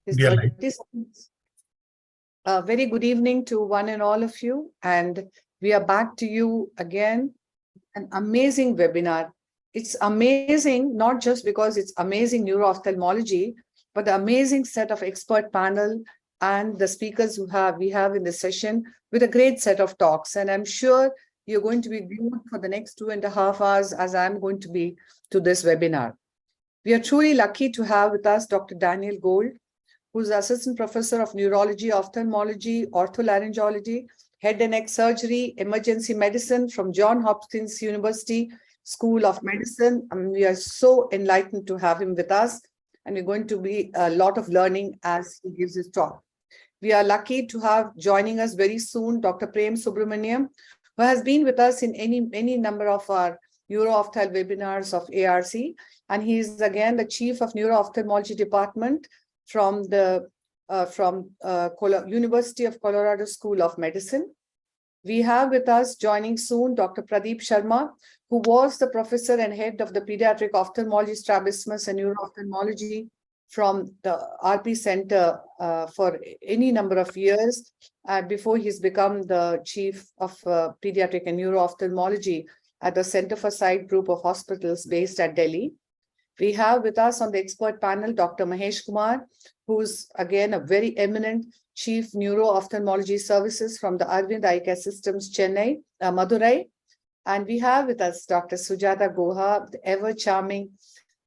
His 30 seconds. Very good evening to one and all of you. And we are back to you again. An amazing webinar. It's amazing, not just because it's amazing neuro ophthalmology, but the amazing set of expert panel and the speakers we have in the session with a great set of talks. And I'm sure you're going to be glued for the next 2.5 hours as I'm going to be to this webinar. We are truly lucky to have with us Dr. Daniel Gold, who's Assistant Professor of Neurology, Ophthalmology, Ortholaryngology, Head and Neck Surgery, Emergency Medicine from Johns Hopkins University School of Medicine. We are so enlightened to have him with us, and we're going to be a lot of learning as he gives his talk. We are lucky to have joining us very soon Dr. Prem Subramaniam, who has been with us in any number of our neuro-ophthalm webinars of ARC, and he is again the Chief of Neuro Ophthalmology Department from the University of Colorado School of Medicine. We have with us joining soon Dr. Pradeep Sharma, who was the professor and head of the Pediatric Ophthalmology, Strabismus and Neuro Ophthalmology from the RP Center for any number of years before he's become the Chief of Pediatric and Neuro Ophthalmology at the Center for Sight Group of Hospitals based at Delhi. We have with us on the expert panel, Dr. Mahesh Kumar, who's again a very eminent Chief Neuro-Ophthalmology Services from the Arvind Eye Care Systems, Chennai, Madurai. And we have with us Dr. Sujata Goha, the ever-charming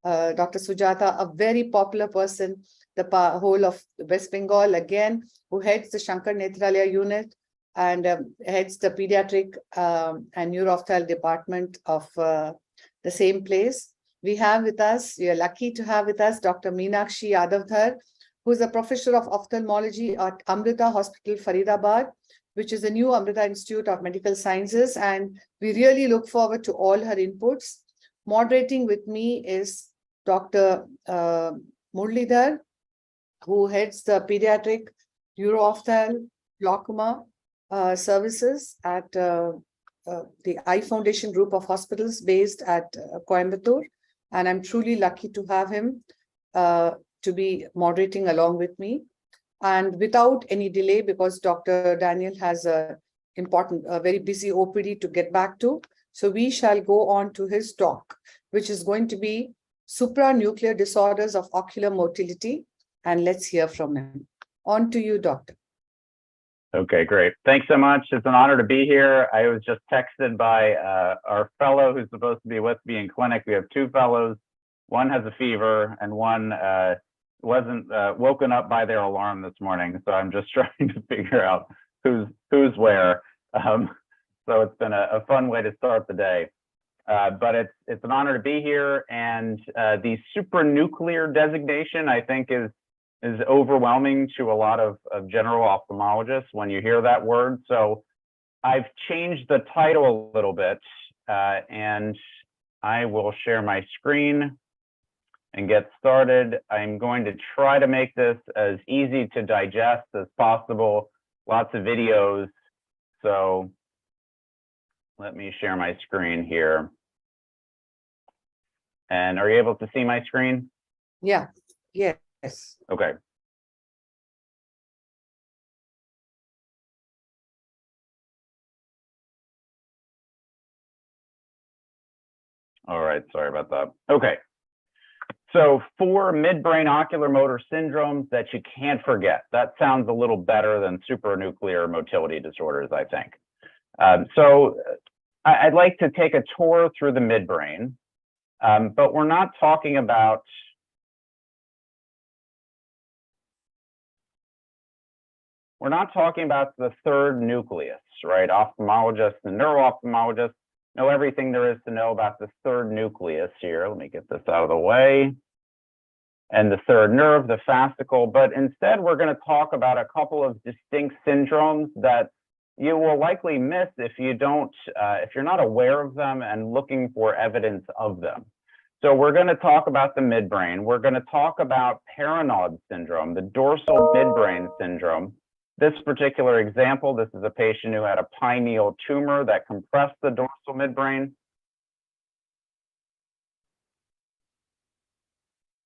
Dr. Sujata, a very popular person, the whole of West Bengal, again, who heads the Shankar Nethralaya unit and heads the Pediatric and Neuro-Ophthalmology department of the same place. We have with us, we are lucky to have with us Dr. Meenakshi Yadavdhar, who is a professor of ophthalmology at Amrita Hospital, Faridabad, which is the new Amrita Institute of Medical Sciences. And we really look forward to all her inputs. Moderating with me is Dr. Murlidhar, who heads the Pediatric Neuro-Ophthalmology glaucoma services at the Eye Foundation group of hospitals based at Coimbatore. And I'm truly lucky to have him to be moderating along with me. And without any delay, because Dr. Daniel has a very busy OPD to get back to, so we shall go on to his talk, which is going to be Supranuclear Disorders of Ocular Motility. And let's hear from him. On to you, Doctor. Okay, great. Thanks so much. It's an honor to be here. I was just texted by our fellow who's supposed to be with me in clinic. We have two fellows. One has a fever and one wasn't woken up by their alarm this morning. So I'm just trying to figure out who's where. So it's been a fun way to start the day. But it's an honor to be here. And the supranuclear designation, I think, is overwhelming to a lot of general ophthalmologists when you hear that word. So I've changed the title a little bit, and I will share my screen and get started. I'm going to try to make this as easy to digest as possible. Lots of videos. So let me share my screen here. And are you able to see my screen? Yeah. Yes. Okay. All right, sorry about that. Okay. So 4 midbrain ocular motor syndromes that you can't forget. That sounds a little better than supranuclear motility disorders, I think. So I'd like to take a tour through the midbrain, but we're not talking about the third nucleus, right? Ophthalmologists and neuro-ophthalmologists know everything there is to know about the third nucleus here. Let me get this out of the way. And the third nerve, the fascicle. But instead, we're going to talk about a couple of distinct syndromes that you will likely miss if you're not aware of them and looking for evidence of them. So we're going to talk about the midbrain. We're going to talk about Paranod syndrome, the dorsal midbrain syndrome. This particular example, this is a patient who had a pineal tumor that compressed the dorsal midbrain.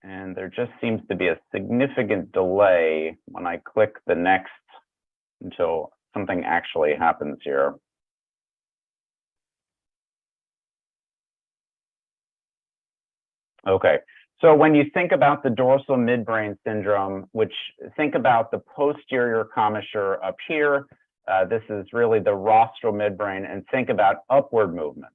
And there just seems to be a significant delay when I click the next until something actually happens here. Okay, so when you think about the dorsal midbrain syndrome, which think about the posterior commissure up here, this is really the rostral midbrain, and think about upward movement.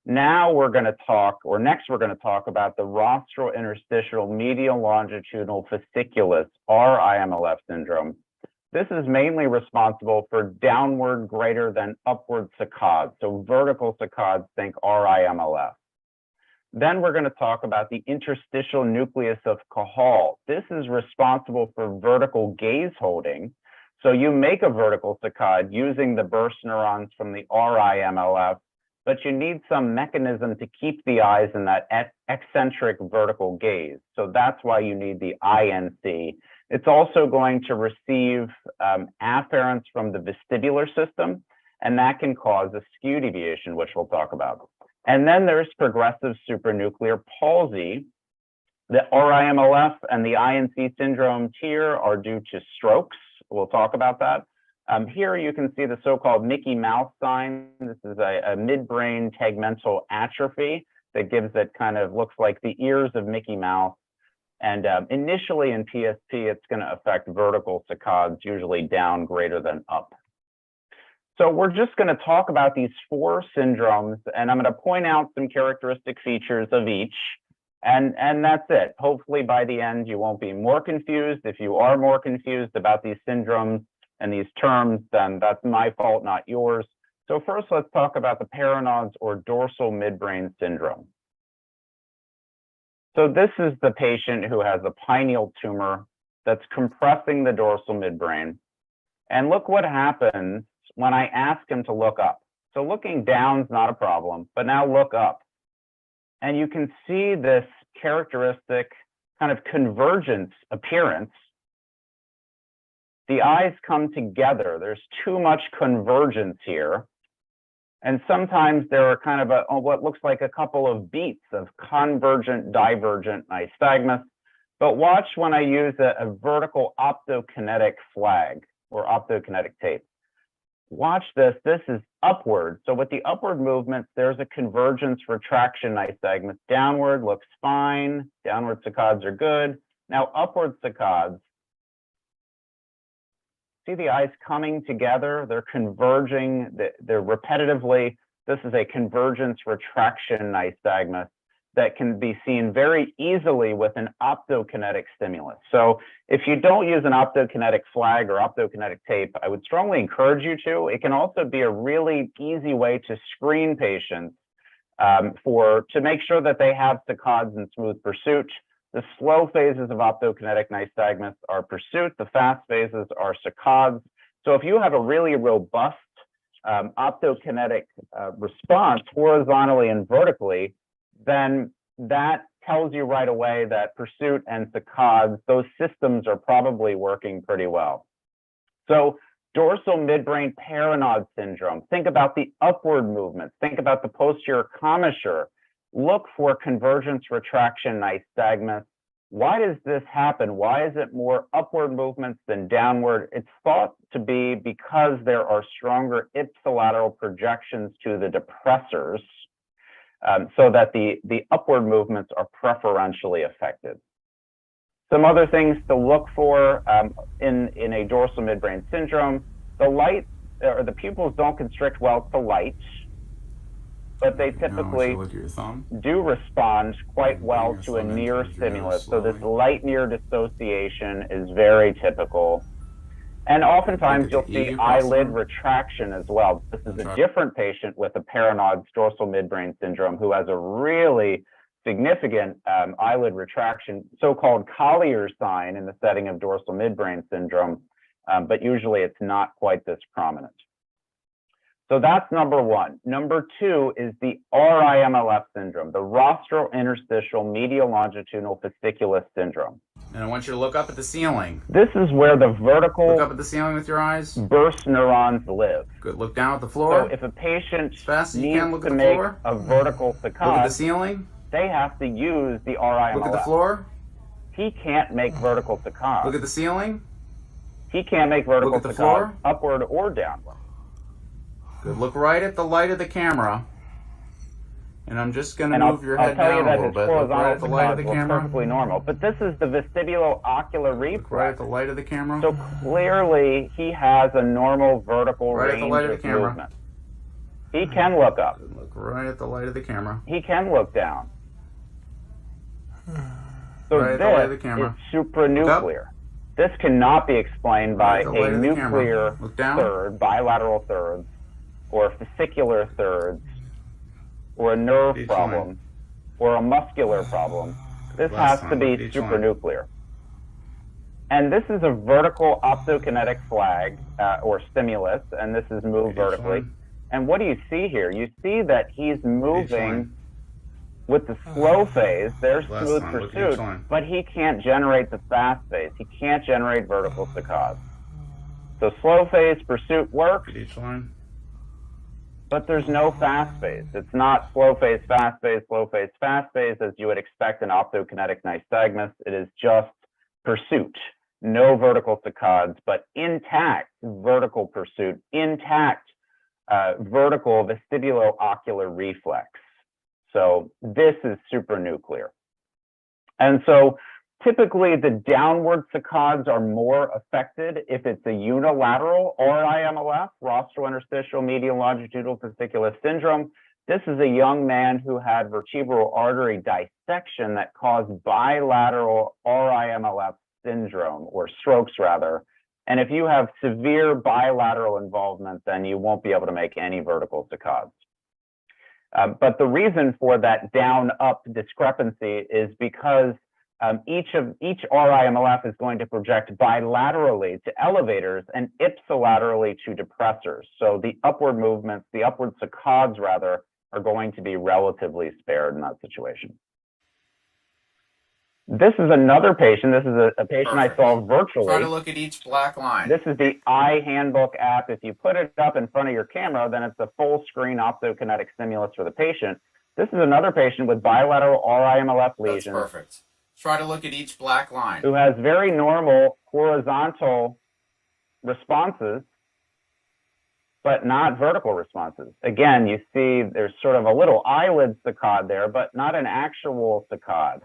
Now we're going to talk, or next we're going to talk about the rostral interstitial medial longitudinal fasciculus, RIMLF syndrome. This is mainly responsible for downward greater than upward saccades. So vertical saccades, think RIMLF. Then we're going to talk about the interstitial nucleus of Cajal. This is responsible for vertical gaze holding. So you make a vertical saccade using the burst neurons from the RIMLF, but you need some mechanism to keep the eyes in that eccentric vertical gaze. So that's why you need the INC. It's also going to receive afferents from the vestibular system, and that can cause a skew deviation, which we'll talk about. And then there's progressive supranuclear palsy. The RIMLF and the INC syndromes here are due to strokes. We'll talk about that. Here you can see the so-called Mickey Mouse sign. This is a midbrain tegmental atrophy that gives it kind of looks like the ears of Mickey Mouse. And initially in PSP, it's going to affect vertical saccades, usually down greater than up. So we're just going to talk about these 4 syndromes, and I'm going to point out some characteristic features of each, and that's it. Hopefully by the end, you won't be more confused. If you are more confused about these syndromes and these terms, then that's my fault, not yours. So first, let's talk about the paranods or dorsal midbrain syndrome. So this is the patient who has a pineal tumor that's compressing the dorsal midbrain. And look what happens when I ask him to look up. So looking down is not a problem, but now look up. And you can see this characteristic kind of convergence appearance. The eyes come together. There's too much convergence here. And sometimes there are kind of what looks like a couple of beats of convergent, divergent nystagmus. But watch when I use a vertical optokinetic flag or optokinetic tape. Watch this. This is upward. So with the upward movements, there's a convergence retraction nystagmus. Downward looks fine. Downward saccades are good. Now upward saccades. See the eyes coming together? They're converging. They're repetitively. This is a convergence retraction nystagmus that can be seen very easily with an optokinetic stimulus. So if you don't use an optokinetic flag or optokinetic tape, I would strongly encourage you to. It can also be a really easy way to screen patients to make sure that they have saccades in smooth pursuit. The slow phases of optokinetic nystagmus are pursuit. The fast phases are saccades. So if you have a really robust optokinetic response horizontally and vertically, then that tells you right away that pursuit and saccades, those systems are probably working pretty well. So dorsal midbrain paranod syndrome, think about the upward movements, think about the posterior commissure, look for convergence retraction nystagmus. Why does this happen? Why is it more upward movements than downward? It's thought to be because there are stronger ipsilateral projections to the depressors, so that the upward movements are preferentially affected. Some other things to look for in a dorsal midbrain syndrome: the pupils don't constrict well to light, but they typically do respond quite well to a near stimulus. So this light near dissociation is very typical. And oftentimes you'll see eyelid retraction as well. This is a different patient with a paranod's dorsal midbrain syndrome who has a really significant eyelid retraction, so-called Collier's sign in the setting of dorsal midbrain syndrome, but usually it's not quite this prominent. So that's number 1. Number 2 is the RIMLF syndrome, the rostral interstitial medial longitudinal fasciculus syndrome. And I want you to look up at the ceiling. This is where the vertical Look up at the ceiling with your eyes. burst neurons live. Good. Look down at the floor. So if a patient As fast as you needs can, look to at the make floor. a vertical Look at the saccade, ceiling. they have to use the RIMLF. Look at the floor. he can't make vertical saccades. Look at the ceiling. He can't make vertical Look at the saccades floor. upward or downward. Good. Look right at the light of the camera. And I'm just going to And move your head I'll tell down you a that little his bit. Look right at the horizontal light of the saccades look camera. perfectly normal. But this is the vestibulo-ocular Look right at reflex. the light of the camera. So clearly he has a normal vertical Right at the range light of the of camera. movement. He can look up. Good. Look right at the light of the camera. He can look down. So Right at the light of the this camera. is supranuclear. This cannot be explained by Right at the light a of the camera. nuclear Look down. third, bilateral thirds, or fascicular thirds, or a nerve Each problem, line. or a muscular problem. This Last has to line, be each line. supranuclear. And this is a vertical optokinetic flag or stimulus, and this is moved Each vertically. line. And what do you see here? You see that he's moving line. with the slow phase. There's Last smooth line, look at each pursuit, line. but he can't generate the fast phase. He can't generate vertical saccades. So slow phase pursuit works, Look at each line. but there's no fast phase. It's not slow phase, fast phase, slow phase, fast phase, as you would expect in optokinetic nystagmus. It is just pursuit, no vertical saccades, but intact vertical pursuit, intact vertical vestibulo-ocular reflex. So this is supranuclear. And so typically the downward saccades are more affected if it's a unilateral RIMLF, rostral-interstitial medial longitudinal fasciculus syndrome. This is a young man who had vertebral artery dissection that caused bilateral RIMLF syndrome, or strokes rather. And if you have severe bilateral involvement, then you won't be able to make any vertical saccades. But the reason for that down-up discrepancy is because each RIMLF is going to project bilaterally to elevators and ipsilaterally to depressors. So the upward movements, the upward saccades rather, are going to be relatively spared in that situation. This is another patient. This is a patient I saw virtually. Try to look at each black line. This is the Eye Handbook app. If you put it up in front of your camera, then it's a full screen optokinetic stimulus for the patient. This is another patient with bilateral RIMLF lesions. That's perfect. Try to look at each black line. Who has very normal horizontal responses, but not vertical responses. Again, you see there's sort of a little eyelid saccade there, but not an actual saccade.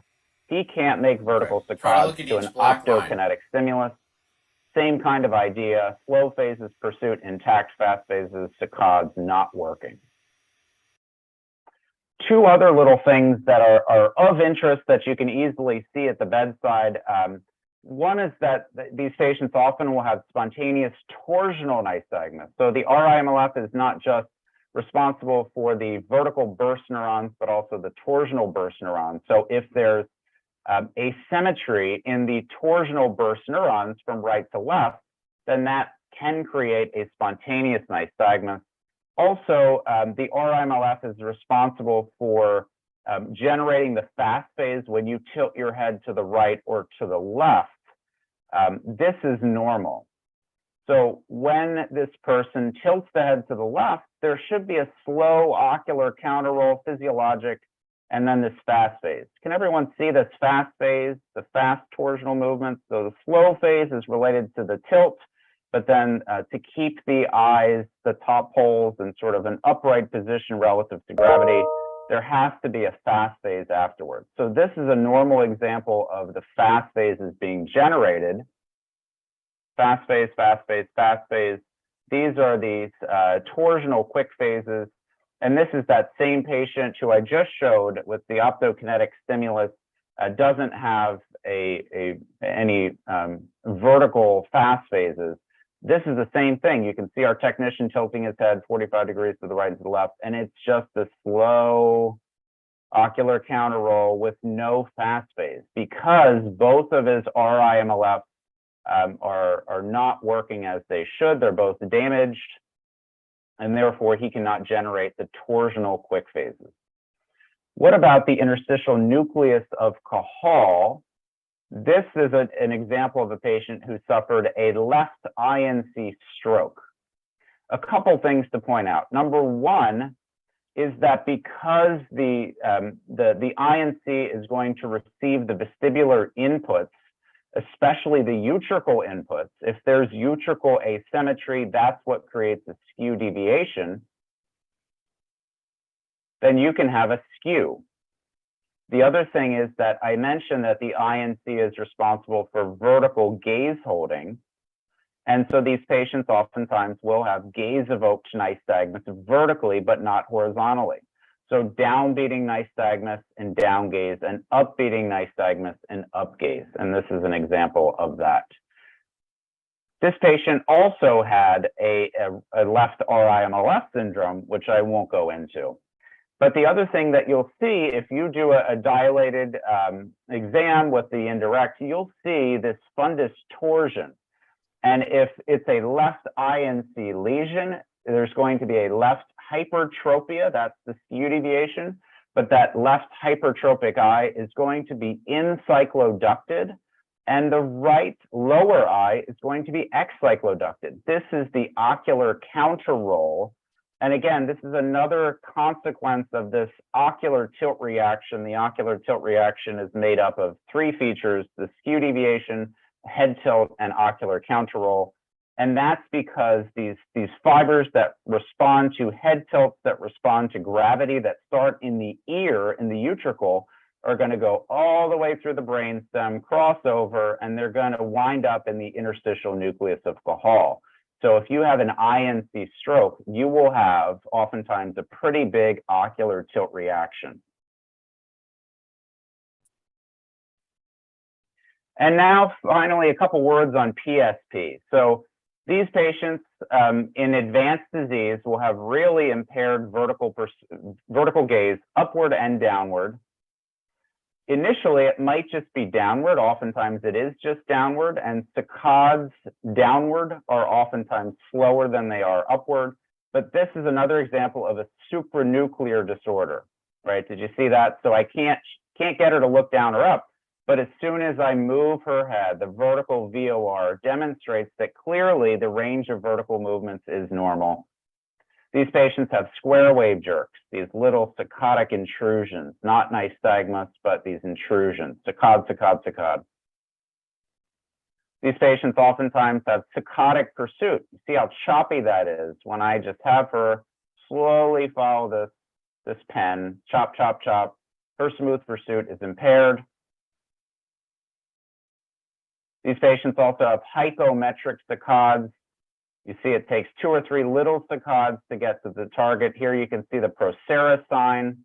He can't make vertical saccades to an optokinetic stimulus. Same kind of idea. Slow phases pursuit, intact fast phases, saccades not working. Two other little things that are of interest that you can easily see at the bedside. One is that these patients often will have spontaneous torsional nystagmus. So the RIMLF is not just responsible for the vertical burst neurons, but also the torsional burst neurons. So if there's asymmetry in the torsional burst neurons from right to left, then that can create a spontaneous nystagmus. Also, the RIMLF is responsible for generating the fast phase when you tilt your head to the right or to the left. This is normal. So when this person tilts the head to the left, there should be a slow ocular counterroll, physiologic, and then this fast phase. Can everyone see this fast phase, the fast torsional movement? So the slow phase is related to the tilt, but then to keep the eyes, the top holes in sort of an upright position relative to gravity, there has to be a fast phase afterwards. So this is a normal example of the fast phases being generated. Fast phase, fast phase, fast phase. These are these torsional quick phases. And this is that same patient who I just showed with the optokinetic stimulus, doesn't have any vertical fast phases. This is the same thing. You can see our technician tilting his head 45 degrees to the right and to the left, and it's just a slow ocular counter roll with no fast phase because both of his RIMLF are not working as they should. They're both damaged, and therefore he cannot generate the torsional quick phases. What about the interstitial nucleus of Cajal? This is an example of a patient who suffered a left INC stroke. A couple things to point out. Number one is that because the INC is going to receive the vestibular inputs, especially the utricle inputs, if there's utricle asymmetry, that's what creates a skew deviation, then you can have a skew. The other thing is that I mentioned that the INC is responsible for vertical gaze holding. And so these patients oftentimes will have gaze-evoked nystagmus vertically, but not horizontally. So downbeating nystagmus and down gaze, and upbeating nystagmus and up gaze. And this is an example of that. This patient also had a left RIMLF syndrome, which I won't go into. But the other thing that you'll see, if you do a dilated exam with the indirect, you'll see this fundus torsion. And if it's a left INC lesion, there's going to be a left hypertropia, that's the skew deviation, but that left hypertropic eye is going to be encycloducted, and the right lower eye is going to be excycloducted. This is the ocular counterroll. And again, this is another consequence of this ocular tilt reaction. The ocular tilt reaction is made up of three features: the skew deviation, head tilt, and ocular counterroll. And that's because these fibers that respond to head tilts, that respond to gravity, that start in the ear, in the utricle, are going to go all the way through the brainstem, cross over, and they're going to wind up in the interstitial nucleus of Cajal. So if you have an INC stroke, you will have oftentimes a pretty big ocular tilt reaction. And now finally, a couple words on PSP. So these patients in advanced disease will have really impaired vertical gaze, upward and downward. Initially, it might just be downward. Oftentimes it is just downward, and saccades downward are oftentimes slower than they are upward. But this is another example of a supranuclear disorder, right? Did you see that? So I can't get her to look down or up, but as soon as I move her head, the vertical VOR demonstrates that clearly the range of vertical movements is normal. These patients have square wave jerks, these little saccadic intrusions, not nystagmus, but these intrusions, saccade, saccade, saccade. These patients oftentimes have saccadic pursuit. You see how choppy that is when I just have her slowly follow this pen, chop, chop, chop. Her smooth pursuit is impaired. These patients also have hypometric saccades. You see it takes 2 or 3 little saccades to get to the target. Here you can see the Procera sign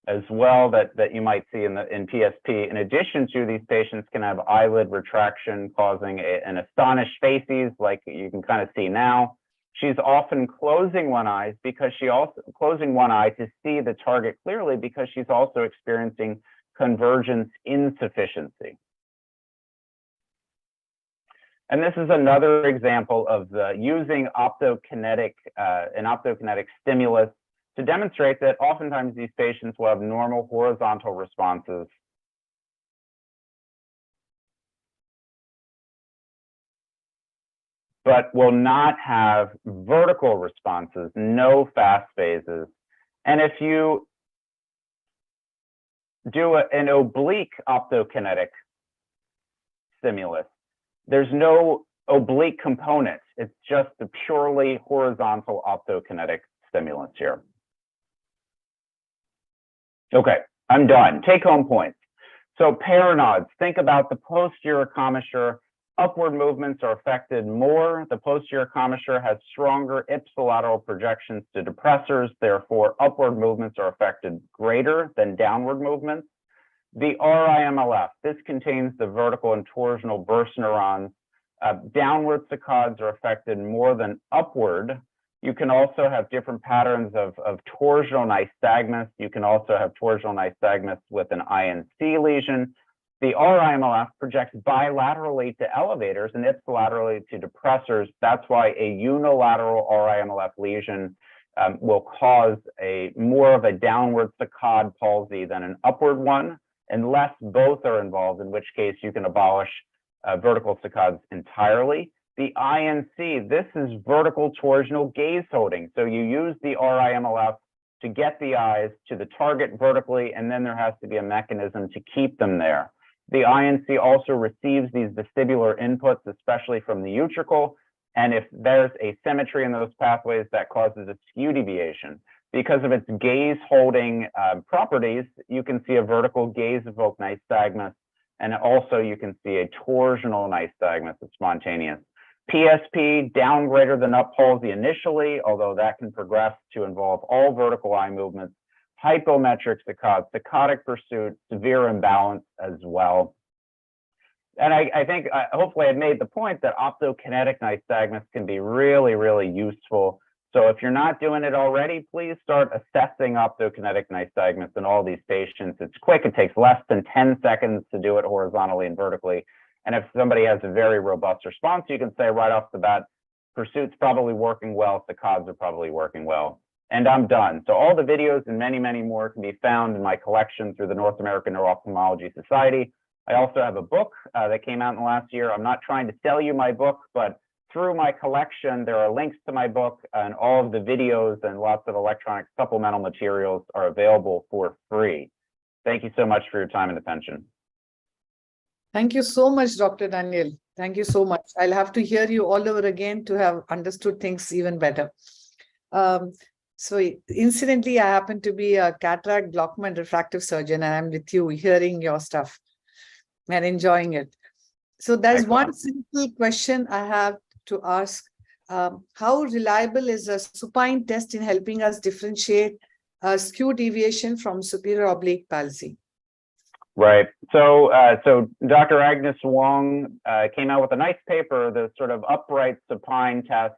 as well that you might see in PSP. In addition to, these patients can have eyelid retraction causing an astonished facies, like you can kind of see now. She's often closing one eye because closing one eye to see the target clearly, because she's also experiencing convergence insufficiency. And this is another example of using an optokinetic stimulus to demonstrate that oftentimes these patients will have normal horizontal responses. But will not have vertical responses, no fast phases. And if you do an oblique optokinetic stimulus, there's no oblique component. It's just a purely horizontal optokinetic stimulus here. Okay, I'm done. Take home points. So paranods, think about the posterior commissure. Upward movements are affected more. The posterior commissure has stronger ipsilateral projections to depressors. Therefore, upward movements are affected greater than downward movements. The RIMLF, this contains the vertical and torsional burst neurons. Downward saccades are affected more than upward. You can also have different patterns of torsional nystagmus. You can also have torsional nystagmus with an INC lesion. The RIMLF projects bilaterally to elevators and ipsilaterally to depressors. That's why a unilateral RIMLF lesion will cause more of a downward saccade palsy than an upward one, unless both are involved, in which case you can abolish vertical saccades entirely. The INC, this is vertical torsional gaze holding. So you use the RIMLF to get the eyes to the target vertically, and then there has to be a mechanism to keep them there. The INC also receives these vestibular inputs, especially from the utricle, and if there's asymmetry in those pathways, that causes a skew deviation. Because of its gaze-holding properties, you can see a vertical gaze-evoked nystagmus, and also you can see a torsional nystagmus that's spontaneous. PSP, down greater than up palsy initially, although that can progress to involve all vertical eye movements. Hypometric saccade, saccadic pursuit, severe imbalance as well. And I think, hopefully I've made the point that optokinetic nystagmus can be really, really useful. So if you're not doing it already, please start assessing optokinetic nystagmus in all these patients. It's quick, it takes less than 10 seconds to do it horizontally and vertically. And if somebody has a very robust response, you can say right off the bat, pursuit's probably working well, saccades are probably working well. And I'm done. So all the videos and many, many more can be found in my collection through the North American Neuro Ophthalmology Society. I also have a book that came out in the last year. I'm not trying to sell you my book, but through my collection, there are links to my book, and all of the videos and lots of electronic supplemental materials are available for free. Thank you so much for your time and attention. Thank you so much, Dr. Daniel. Thank you so much. I'll have to hear you all over again to have understood things even better. So incidentally, I happen to be a cataract, glaucoma, and refractive surgeon, and I'm with you hearing your stuff and enjoying it. So there's Excellent. one simple question I have to ask. How reliable is a supine test in helping us differentiate skew deviation from superior oblique palsy? Right. So, Dr. Agnes Wong came out with a nice paper, the sort of upright supine test,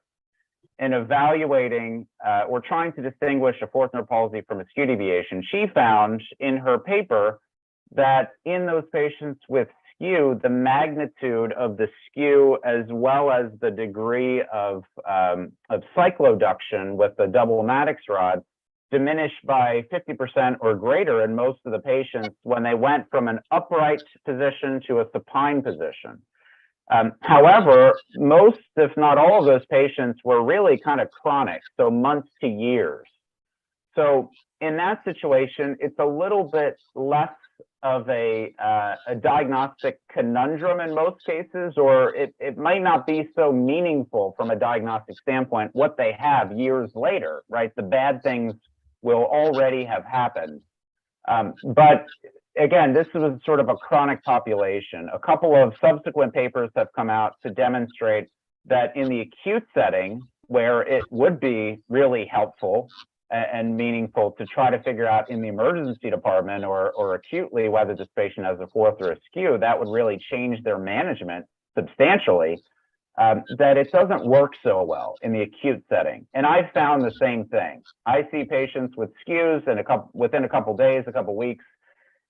in evaluating or trying to distinguish a fourth nerve palsy from a skew deviation. She found in her paper that in those patients with skew, the magnitude of the skew as well as the degree of cycloduction with the double Maddox rod diminished by 50% or greater in most of the patients when they went from an upright position to a supine position. However, most, if not all of those patients were really kind of chronic, so months to years. So in that situation, it's a little bit less of a diagnostic conundrum in most cases, or it might not be so meaningful from a diagnostic standpoint what they have years later, right? The bad things will already have happened. But again, this was sort of a chronic population. A couple of subsequent papers have come out to demonstrate that in the acute setting, where it would be really helpful and meaningful to try to figure out in the emergency department or acutely whether this patient has a fourth or a skew, that would really change their management substantially, that it doesn't work so well in the acute setting. And I've found the same thing. I see patients with skews within a couple days, a couple weeks,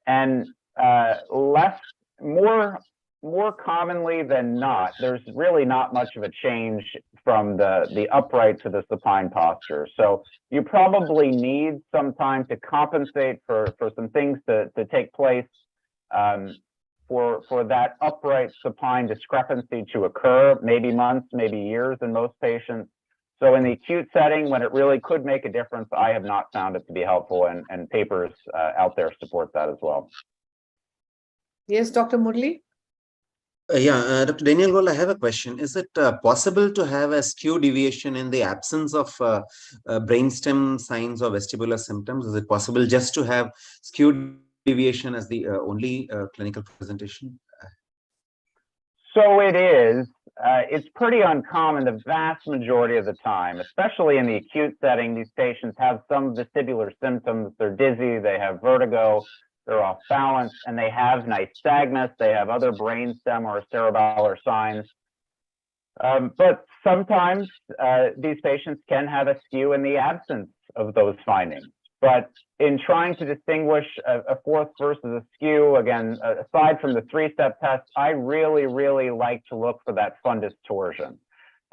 and more commonly than not, there's really not much of a change from the upright to the supine posture. So you probably need some time to compensate for some things to take place for that upright supine discrepancy to occur, maybe months, maybe years in most patients. So in the acute setting, when it really could make a difference, I have not found it to be helpful, and papers out there support that as well. Yes, Dr. Murli? Dr. Daniel Gold, I have a question. Is it possible to have a skew deviation in the absence of brainstem signs or vestibular symptoms? Is it possible just to have skew deviation as the only clinical presentation? So it is. It's pretty uncommon the vast majority of the time, especially in the acute setting. These patients have some vestibular symptoms. They're dizzy, they have vertigo, they're off balance, and they have nystagmus. They have other brainstem or cerebellar signs. But sometimes these patients can have a skew in the absence of those findings. But in trying to distinguish a fourth versus a skew, again, aside from the three-step test, I really, really like to look for that fundus torsion.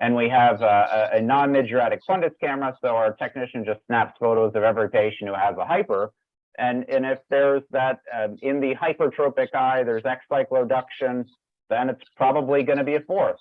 And we have a non-mydriatic fundus camera, so our technician just snaps photos of every patient who has a hyper. And if there's that in the hypertropic eye, there's X-cycloduction, then it's probably going to be a fourth,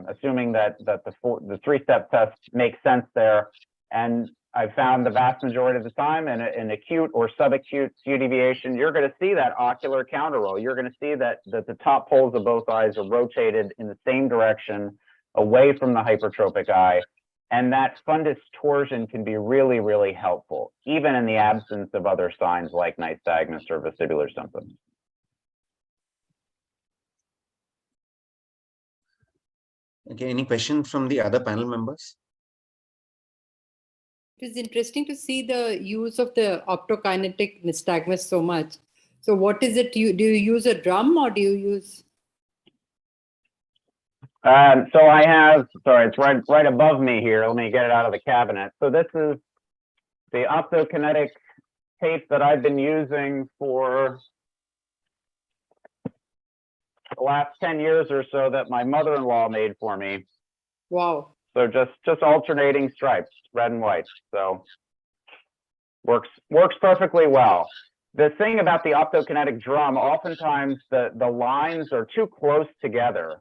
assuming that the three-step test makes sense there. And I've found the vast majority of the time in acute or subacute skew deviation, you're going to see that ocular counterroll. You're going to see that the top poles of both eyes are rotated in the same direction away from the hypertropic eye. And that fundus torsion can be really, really helpful, even in the absence of other signs like nystagmus or vestibular symptoms. Okay, any questions from the other panel members? It is interesting to see the use of the optokinetic nystagmus so much. So what is it? Do you use a drum or do you use? So I have, sorry, it's right above me here. Let me get it out of the cabinet. So this is the optokinetic tape that I've been using for the last 10 years or so that my mother-in-law made for me. Wow. So just alternating stripes, red and white. So works perfectly well. The thing about the optokinetic drum, oftentimes the lines are too close together.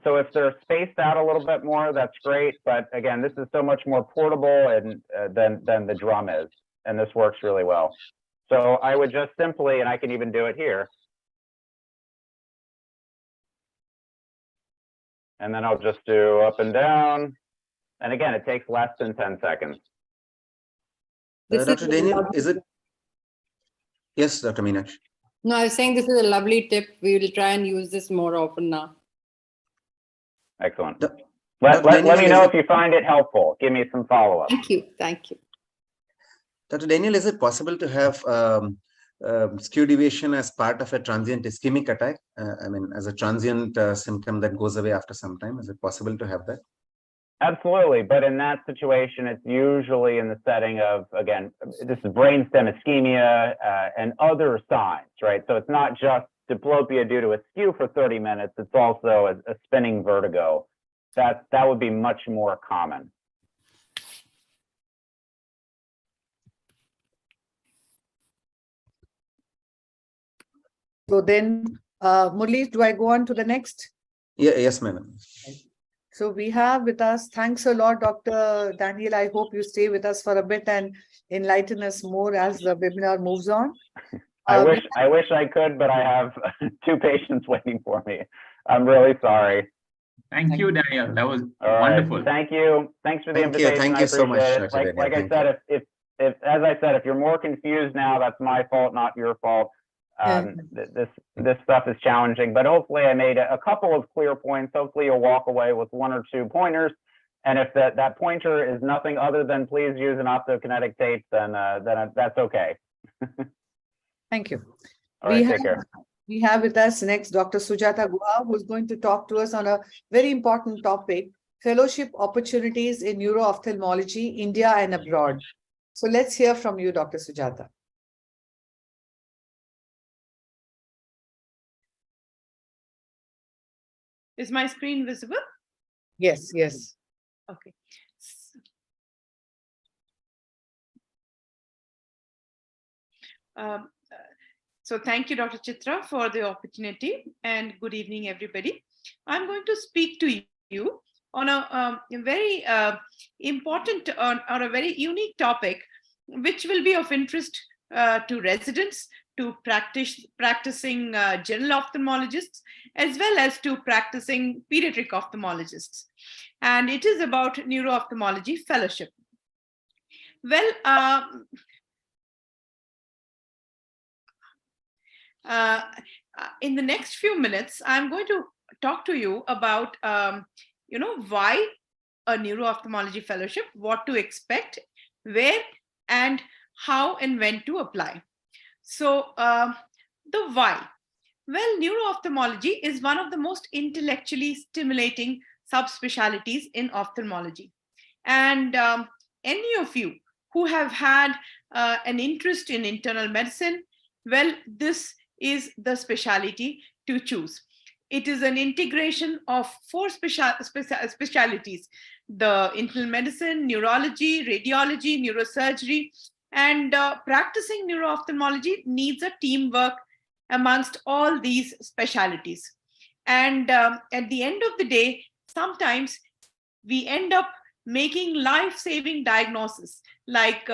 So if they're spaced out a little bit more, that's great. But again, this is so much more portable and than the drum is, and this works really well. So I would just simply, and I can even do it here, and then I'll just do up and down. And again, it takes less than 10 seconds. Dr. Daniel, is it? Yes, Dr. Meenakshi. No, I was saying this is a lovely tip. We will try and use this more often now. Excellent. Let me know if you find it helpful. Give me some follow-up. Thank you. Thank you. Dr. Daniel, is it possible to have skew deviation as part of a transient ischemic attack? I mean, as a transient symptom that goes away after some time, is it possible to have that? Absolutely, but in that situation, it's usually in the setting of, again, this is brainstem ischemia and other signs, right? So it's not just diplopia due to a skew for 30 minutes, it's also a spinning vertigo. That would be much more common. So then, Murli, do I go on to the next? Yeah, yes, madam. So we have with us, thanks a lot, Dr. Daniel. I hope you stay with us for a bit and enlighten us more as the webinar moves on. I wish I could, but I have 2 patients waiting for me. I'm really sorry. Thank you, Daniel. That was All wonderful. Right. Thank you. Thanks for the invitation. Thank you so much, it. Dr. Like I said, if as I said, if you're more confused now, that's my fault, not your fault. This stuff is challenging, but hopefully I made a couple of clear points. Hopefully you'll walk away with 1 or 2 pointers. And if that pointer is nothing other than please use an optokinetic tape, then that's okay. Thank you. All right, take care. We have with us next Dr. Sujata Guha, who is going to talk to us on a very important topic, fellowship opportunities in neuro ophthalmology, India and abroad. So let's hear from you, Dr. Sujata. Is my screen visible? Yes, yes. Okay. So thank you, Dr. Chitra, for the opportunity, and good evening, everybody. I'm going to speak to you on a very important or a very unique topic, which will be of interest to residents, to practicing general ophthalmologists, as well as to practicing pediatric ophthalmologists. And it is about neuro ophthalmology fellowship. Well, in the next few minutes, I'm going to talk to you about, why a neuro ophthalmology fellowship, what to expect, where, and how and when to apply. So the why. Well, neuro-ophthalmology is one of the most intellectually stimulating subspecialties in ophthalmology. And any of you who have had an interest in internal medicine, well, this is the specialty to choose. It is an integration of 4 specialties: the internal medicine, neurology, radiology, neurosurgery, and practicing neuro-ophthalmology needs a teamwork amongst all these specialties. And at the end of the day, sometimes we end up making life-saving diagnosis like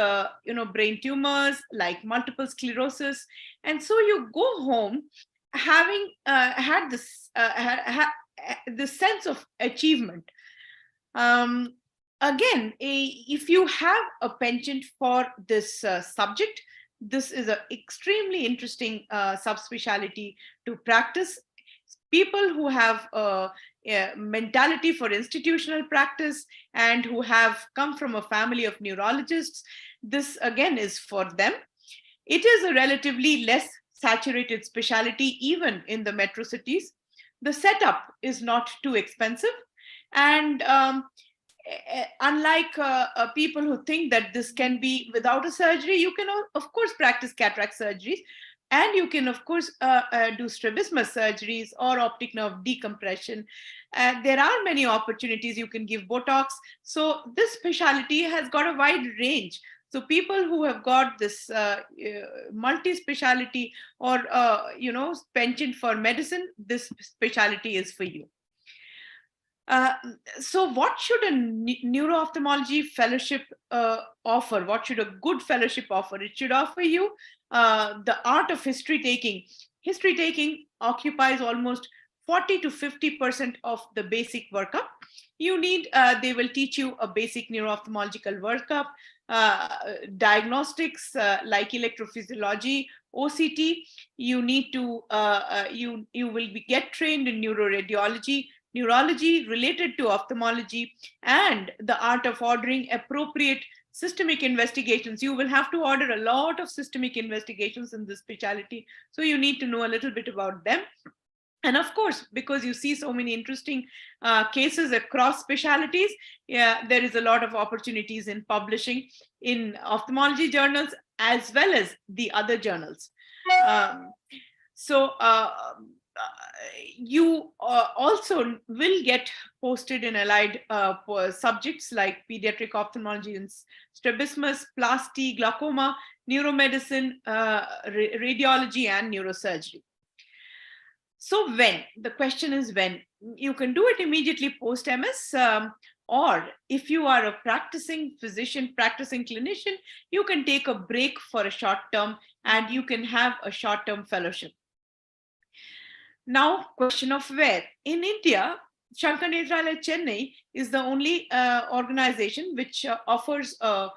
brain tumors, like multiple sclerosis. And so you go home having had this this sense of achievement. Again, if you have a penchant for this subject, this is an extremely interesting subspecialty to practice. People who have a mentality for institutional practice and who have come from a family of neurologists, this again is for them. It is a relatively less saturated specialty even in the metro cities. The setup is not too expensive, and unlike people who think that this can be without a surgery, you can of course practice cataract surgeries, and you can of course do strabismus surgeries or optic nerve decompression. There are many opportunities. You can give Botox. So this specialty has got a wide range. So people who have got this multi-speciality or penchant for medicine, this specialty is for you. So what should a neuro-ophthalmology fellowship offer? What should a good fellowship offer? It should offer you the art of history taking. History taking occupies almost 40 to 50% of the basic workup. You need, they will teach you a basic neuro-ophthalmological workup, diagnostics like electrophysiology, OCT. You need to, you will get trained in neuroradiology, neurology related to ophthalmology, and the art of ordering appropriate systemic investigations. You will have to order a lot of systemic investigations in this specialty. So you need to know a little bit about them. And of course, because you see so many interesting cases across specialties, there is a lot of opportunities in publishing in ophthalmology journals as well as the other journals. You also will get posted in allied subjects like pediatric ophthalmology and strabismus, plasty, glaucoma, neuromedicine, radiology, and neurosurgery. So when? The question is when. You can do it immediately post-MS, or if you are a practicing physician, practicing clinician, you can take a break for a short term and you can have a short-term fellowship. Now, question of where. In India, Shankar Nethralaya Chennai is the only organization which offers a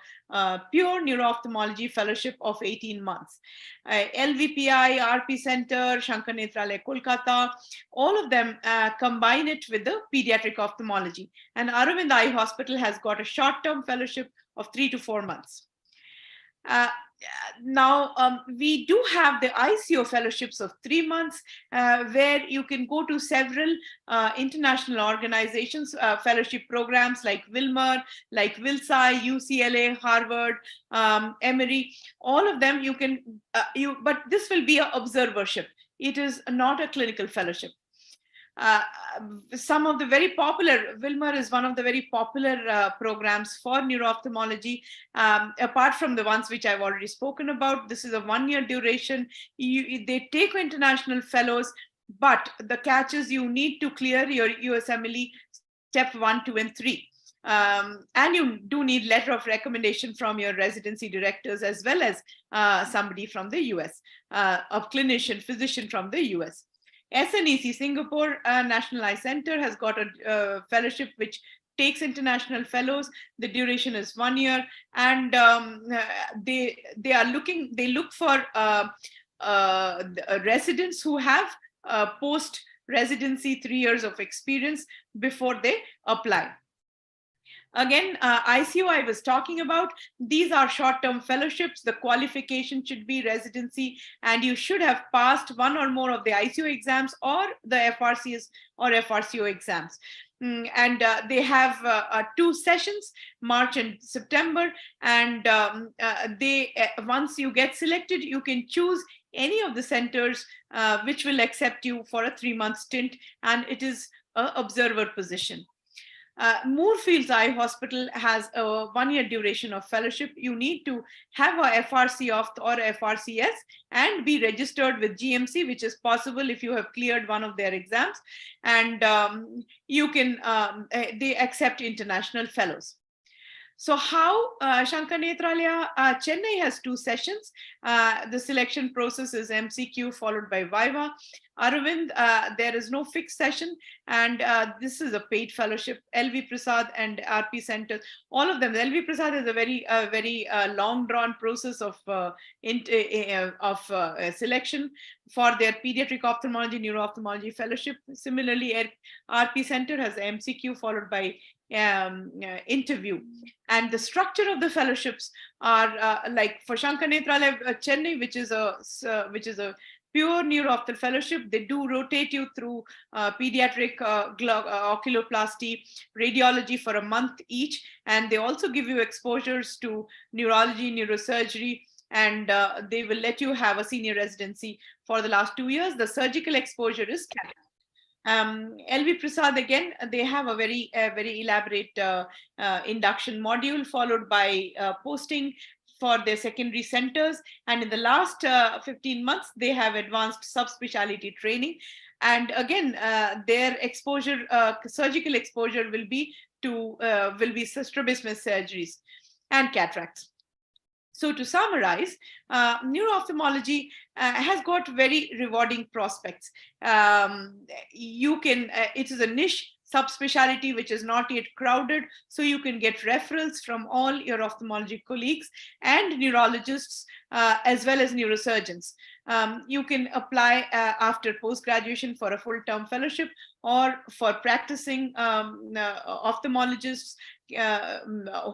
pure neuro-ophthalmology fellowship of 18 months. LVPI, RP Center, Shankar Nethralaya Kolkata, all of them combine it with the pediatric ophthalmology. And Aravind Eye Hospital has got a short-term fellowship of 3 to 4 months. Now, we do have the ICO fellowships of 3 months, where you can go to several international organizations, fellowship programs like Wilmer, like Wilsai, UCLA, Harvard, Emory, all of them you can, but this will be an observership. It is not a clinical fellowship. Some of the very popular, Wilmer is one of the very popular programs for neuro-ophthalmology, apart from the ones which I've already spoken about. This is a 1-year duration. They take international fellows, but the catch is you need to clear your USMLE step 1, 2, and 3. And you do need letter of recommendation from your residency directors as well as somebody from the US, a clinician, physician from the US. SNEC, Singapore National Eye Center, has got a fellowship which takes international fellows. The duration is 1 year, and they look for residents who have post residency 3 years of experience before they apply. Again, ICO I was talking about, these are short-term fellowships. The qualification should be residency, and you should have passed 1 or more of the ICO exams or the FRCS or FRCO exams. And they have 2 sessions, March and September, and once you get selected, you can choose any of the centers which will accept you for a 3-month stint, and it is an observer position. Moorfields Eye Hospital has a 1-year duration of fellowship. You need to have a FRC or FRCS and be registered with GMC, which is possible if you have cleared one of their exams. And you can, they accept international fellows. So how Shankar Netralaya, Chennai has 2 sessions. The selection process is MCQ followed by Viva. Aravind, there is no fixed session, and this is a paid fellowship. LV Prasad and RP Center, all of them. LV Prasad is a very long drawn process of selection for their pediatric ophthalmology, neuro ophthalmology fellowship. Similarly, RP Center has MCQ followed by interview, and the structure of the fellowships are like for Shankar Netralaya Chennai, which is a pure neuro-ophthalmic fellowship. They do rotate you through pediatric oculoplasty, radiology for a month each, and they also give you exposures to neurology, neurosurgery, and they will let you have a senior residency for the last 2 years. The surgical exposure is capped. LV Prasad, again, they have a very elaborate induction module followed by posting for their secondary centers. And in the last 15 months, they have advanced subspecialty training. And again, their exposure, surgical exposure will be strabismus surgeries and cataracts. So to summarize, neuro-ophthalmology has got very rewarding prospects. It is a niche subspecialty which is not yet crowded, so you can get referrals from all your ophthalmology colleagues and neurologists as well as neurosurgeons. You can apply after post-graduation for a full-term fellowship, or for practicing ophthalmologists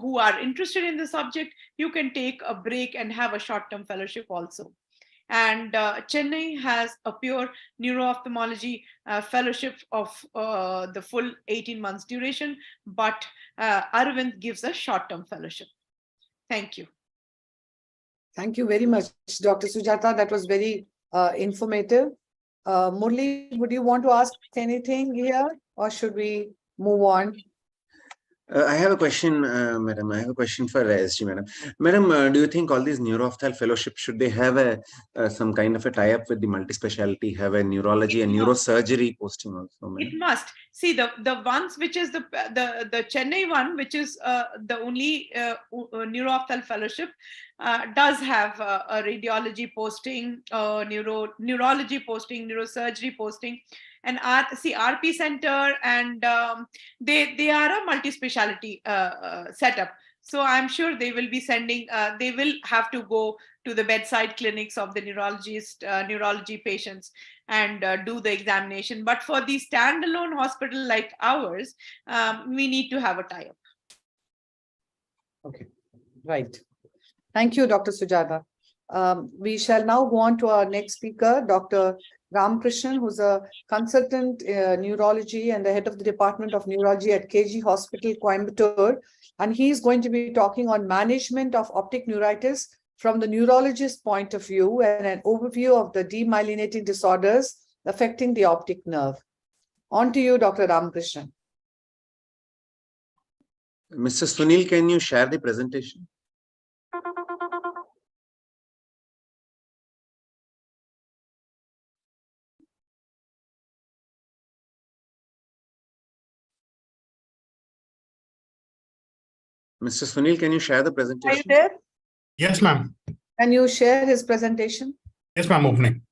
who are interested in the subject, you can take a break and have a short-term fellowship also. And Chennai has a pure neuro-ophthalmology fellowship of the full 18 months duration, but Aravind gives a short-term fellowship. Thank you. Thank you very much, Dr. Sujata. That was very informative. Murli, would you want to ask anything here, or should we move on? I have a question, madam. I have a question for SG, madam. Madam, do you think all these neuro-ophthalmic fellowships, should they have some kind of a tie-up with the multi-specialty, have a neurology and neurosurgery posting also? Madam? It must. See, the ones which is the Chennai one, which is the only neuro-ophthalmic fellowship, does have a radiology posting, neurology posting, neurosurgery posting. And RP Center, and they are a multi-specialty setup. So I'm sure they will be sending, they will have to go to the bedside clinics of the neurology patients and do the examination. But for the standalone hospital like ours, we need to have a tie-up. Okay, right. Thank you, Dr. Sujata. We shall now go on to our next speaker, Dr. Ramakrishnan, who's a consultant neurology and the head of the Department of Neurology at KG Hospital, Coimbatore. And he's going to be talking on management of optic neuritis from the neurologist's point of view, and an overview of the demyelinating disorders affecting the optic nerve. On to you, Dr. Ramakrishnan. Mr. Sunil, can you share the presentation? Mr. Sunil, can you share the presentation? Are you there? Yes, ma'am. Can you share his presentation? Yes, ma'am. Opening.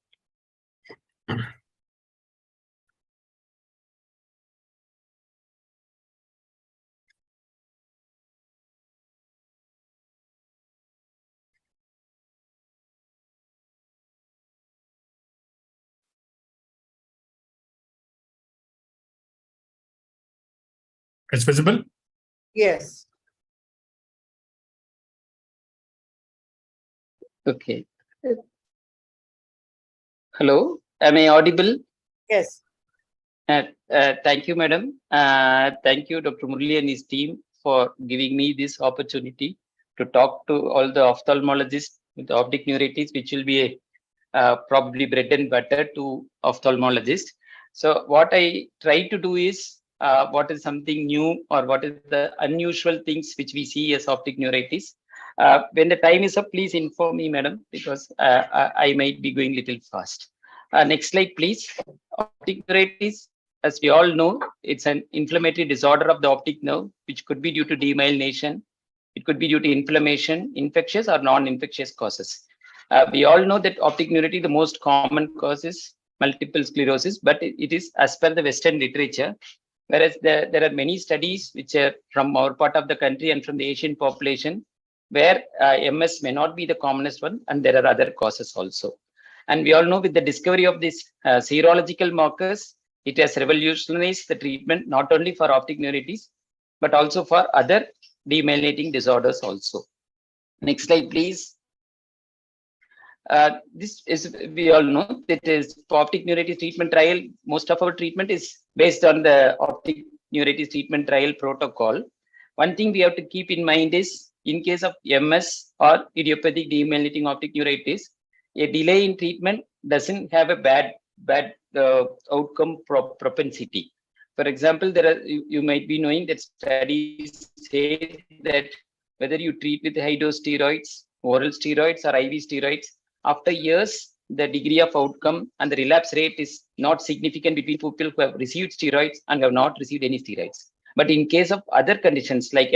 It's visible? Yes. Okay. Hello, am I audible? Yes. Thank you, madam. Thank you, Dr. Murli and his team, for giving me this opportunity to talk to all the ophthalmologists with optic neuritis, which will be probably bread and butter to ophthalmologists. So what I try to do is, what is something new, or what is the unusual things which we see as optic neuritis. When the time is up, please inform me, madam, because I might be going a little fast. Next slide, please. Optic neuritis, as we all know, it's an inflammatory disorder of the optic nerve, which could be due to demyelination It could be due to inflammation, infectious or non-infectious causes. We all know that optic neuritis, the most common cause is multiple sclerosis, but it is as per the Western literature, whereas there are many studies which are from our part of the country and from the Asian population, where MS may not be the commonest one, and there are other causes also. And we all know with the discovery of these serological markers, it has revolutionized the treatment not only for optic neuritis, but also for other demyelinating disorders also. Next slide, please. This is, we all know that is optic neuritis treatment trial. Most of our treatment is based on the optic neuritis treatment trial protocol. One thing we have to keep in mind is, in case of MS or idiopathic demyelinating optic neuritis, a delay in treatment doesn't have a bad outcome propensity. For example, there are, you might be knowing that studies say that whether you treat with high dose steroids, oral steroids or IV steroids, after years, the degree of outcome and the relapse rate is not significant between people who have received steroids and have not received any steroids. But in case of other conditions like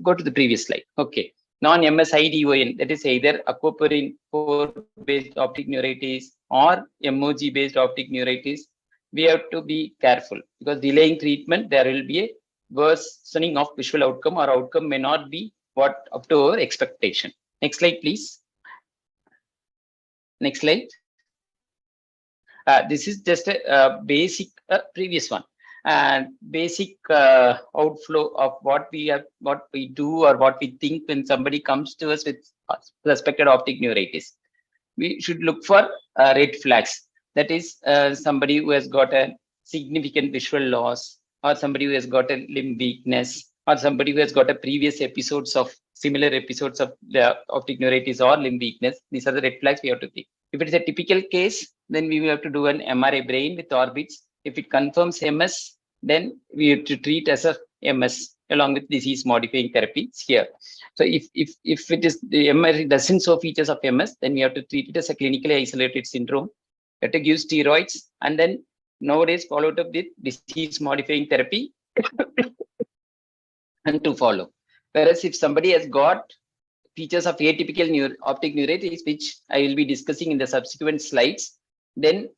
go to the previous slide. Okay. Non-MS IDON, that is either aquaporin 4-based optic neuritis or MOG based optic neuritis, we have to be careful, because delaying treatment, there will be a worsening of visual outcome, or outcome may not be what up to our expectation. Next slide, please. Next slide. This is just a basic previous one. And basic outflow of what we do or what we think when somebody comes to us with suspected optic neuritis. We should look for red flags. That is somebody who has got a significant visual loss, or somebody who has got a limb weakness, or somebody who has got a previous episodes of similar episodes of the optic neuritis or limb weakness. These are the red flags we have to think. If it is a typical case, then we will have to do an MRI brain with orbits. If it confirms MS, then we have to treat as a MS along with disease modifying therapies here. So if it is the MS doesn't show features of MS, then we have to treat it as a clinically isolated syndrome. We have to give steroids, and then nowadays followed up with disease modifying therapy and to follow. Whereas if somebody has got features of atypical optic neuritis, which I will be discussing in the subsequent slides, then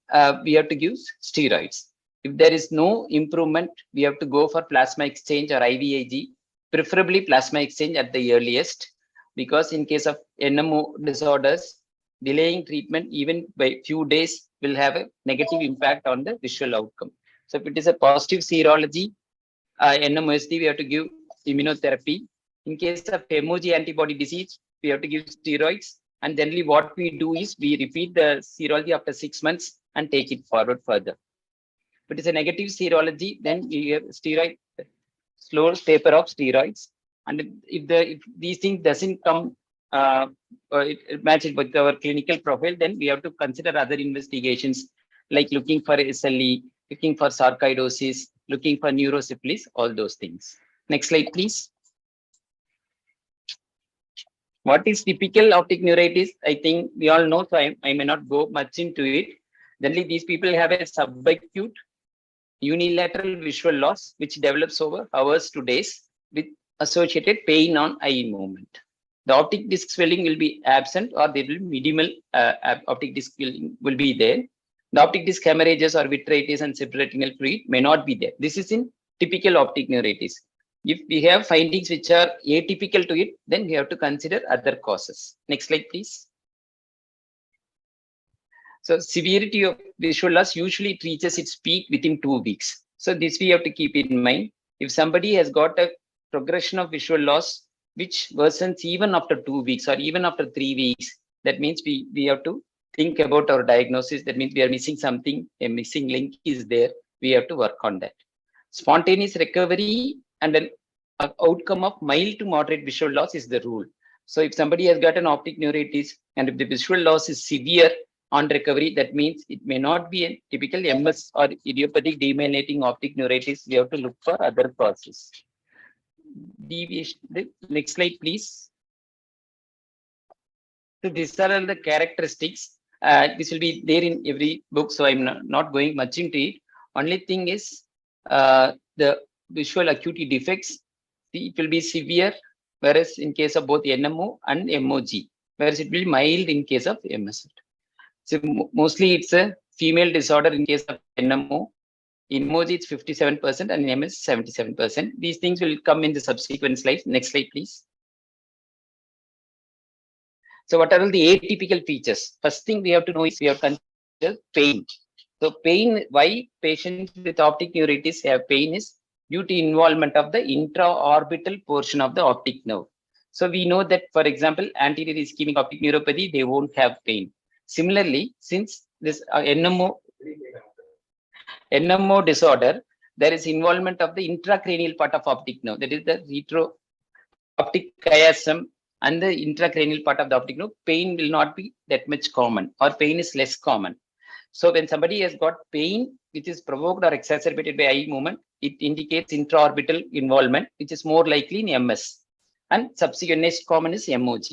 we have to give steroids. If there is no improvement, we have to go for plasma exchange or IVIG, preferably plasma exchange at the earliest, because in case of NMO disorders, delaying treatment even by few days will have a negative impact on the visual outcome. So if it is a positive serology, NMOSD, we have to give immunotherapy. In case of MOG antibody disease, we have to give steroids. And generally what we do is we repeat the serology after 6 months and take it forward further. But it's a negative serology, then we have steroid, slow taper of steroids. And if these things doesn't come, it matches with our clinical profile, then we have to consider other investigations like looking for SLE, looking for sarcoidosis, looking for neurosyphilis, all those things. Next slide, please. What is typical optic neuritis? I think we all know, so I may not go much into it. Generally, these people have a subacute unilateral visual loss, which develops over hours to days with associated pain on eye movement. The optic disc swelling will be absent, or there will be minimal optic disc swelling will be there. The optic disc hemorrhages or vitritis and subretinal fluid may not be there. This is in typical optic neuritis. If we have findings which are atypical to it, then we have to consider other causes. Next slide, please. So severity of visual loss usually reaches its peak within 2 weeks. So this we have to keep in mind. If somebody has got a progression of visual loss which worsens even after 2 weeks or even after 3 weeks, that means we have to think about our diagnosis. That means we are missing something, a missing link is there. We have to work on that. Spontaneous recovery and an outcome of mild to moderate visual loss is the rule. So if somebody has got an optic neuritis and if the visual loss is severe on recovery, that means it may not be a typical MS or idiopathic demyelinating optic neuritis. We have to look for other causes. Deviation. The next slide, please. So these are all the characteristics. This will be there in every book, so I'm not going much into it. Only thing is the visual acuity defects it will be severe, whereas in case of both NMO and MOG, whereas it will be mild in case of MS. So mostly it's a female disorder in case of NMO. In MOG, it's 57% and in MS, 77%. These things will come in the subsequent slides. Next slide, please. So what are all the atypical features? First thing we have to know is we have considered pain. So pain, why patients with optic neuritis have pain is due to involvement of the intraorbital portion of the optic nerve. So we know that, for example, anterior ischemic optic neuropathy, they won't have pain. Similarly, since this NMO disorder, there is involvement of the intracranial part of optic nerve, that is the retro optic chiasm and the intracranial part of the optic nerve. Pain will not be that much common, or pain is less common. So when somebody has got pain which is provoked or exacerbated by eye movement, it indicates intraorbital involvement, which is more likely in MS. And subsequent next common is MOG.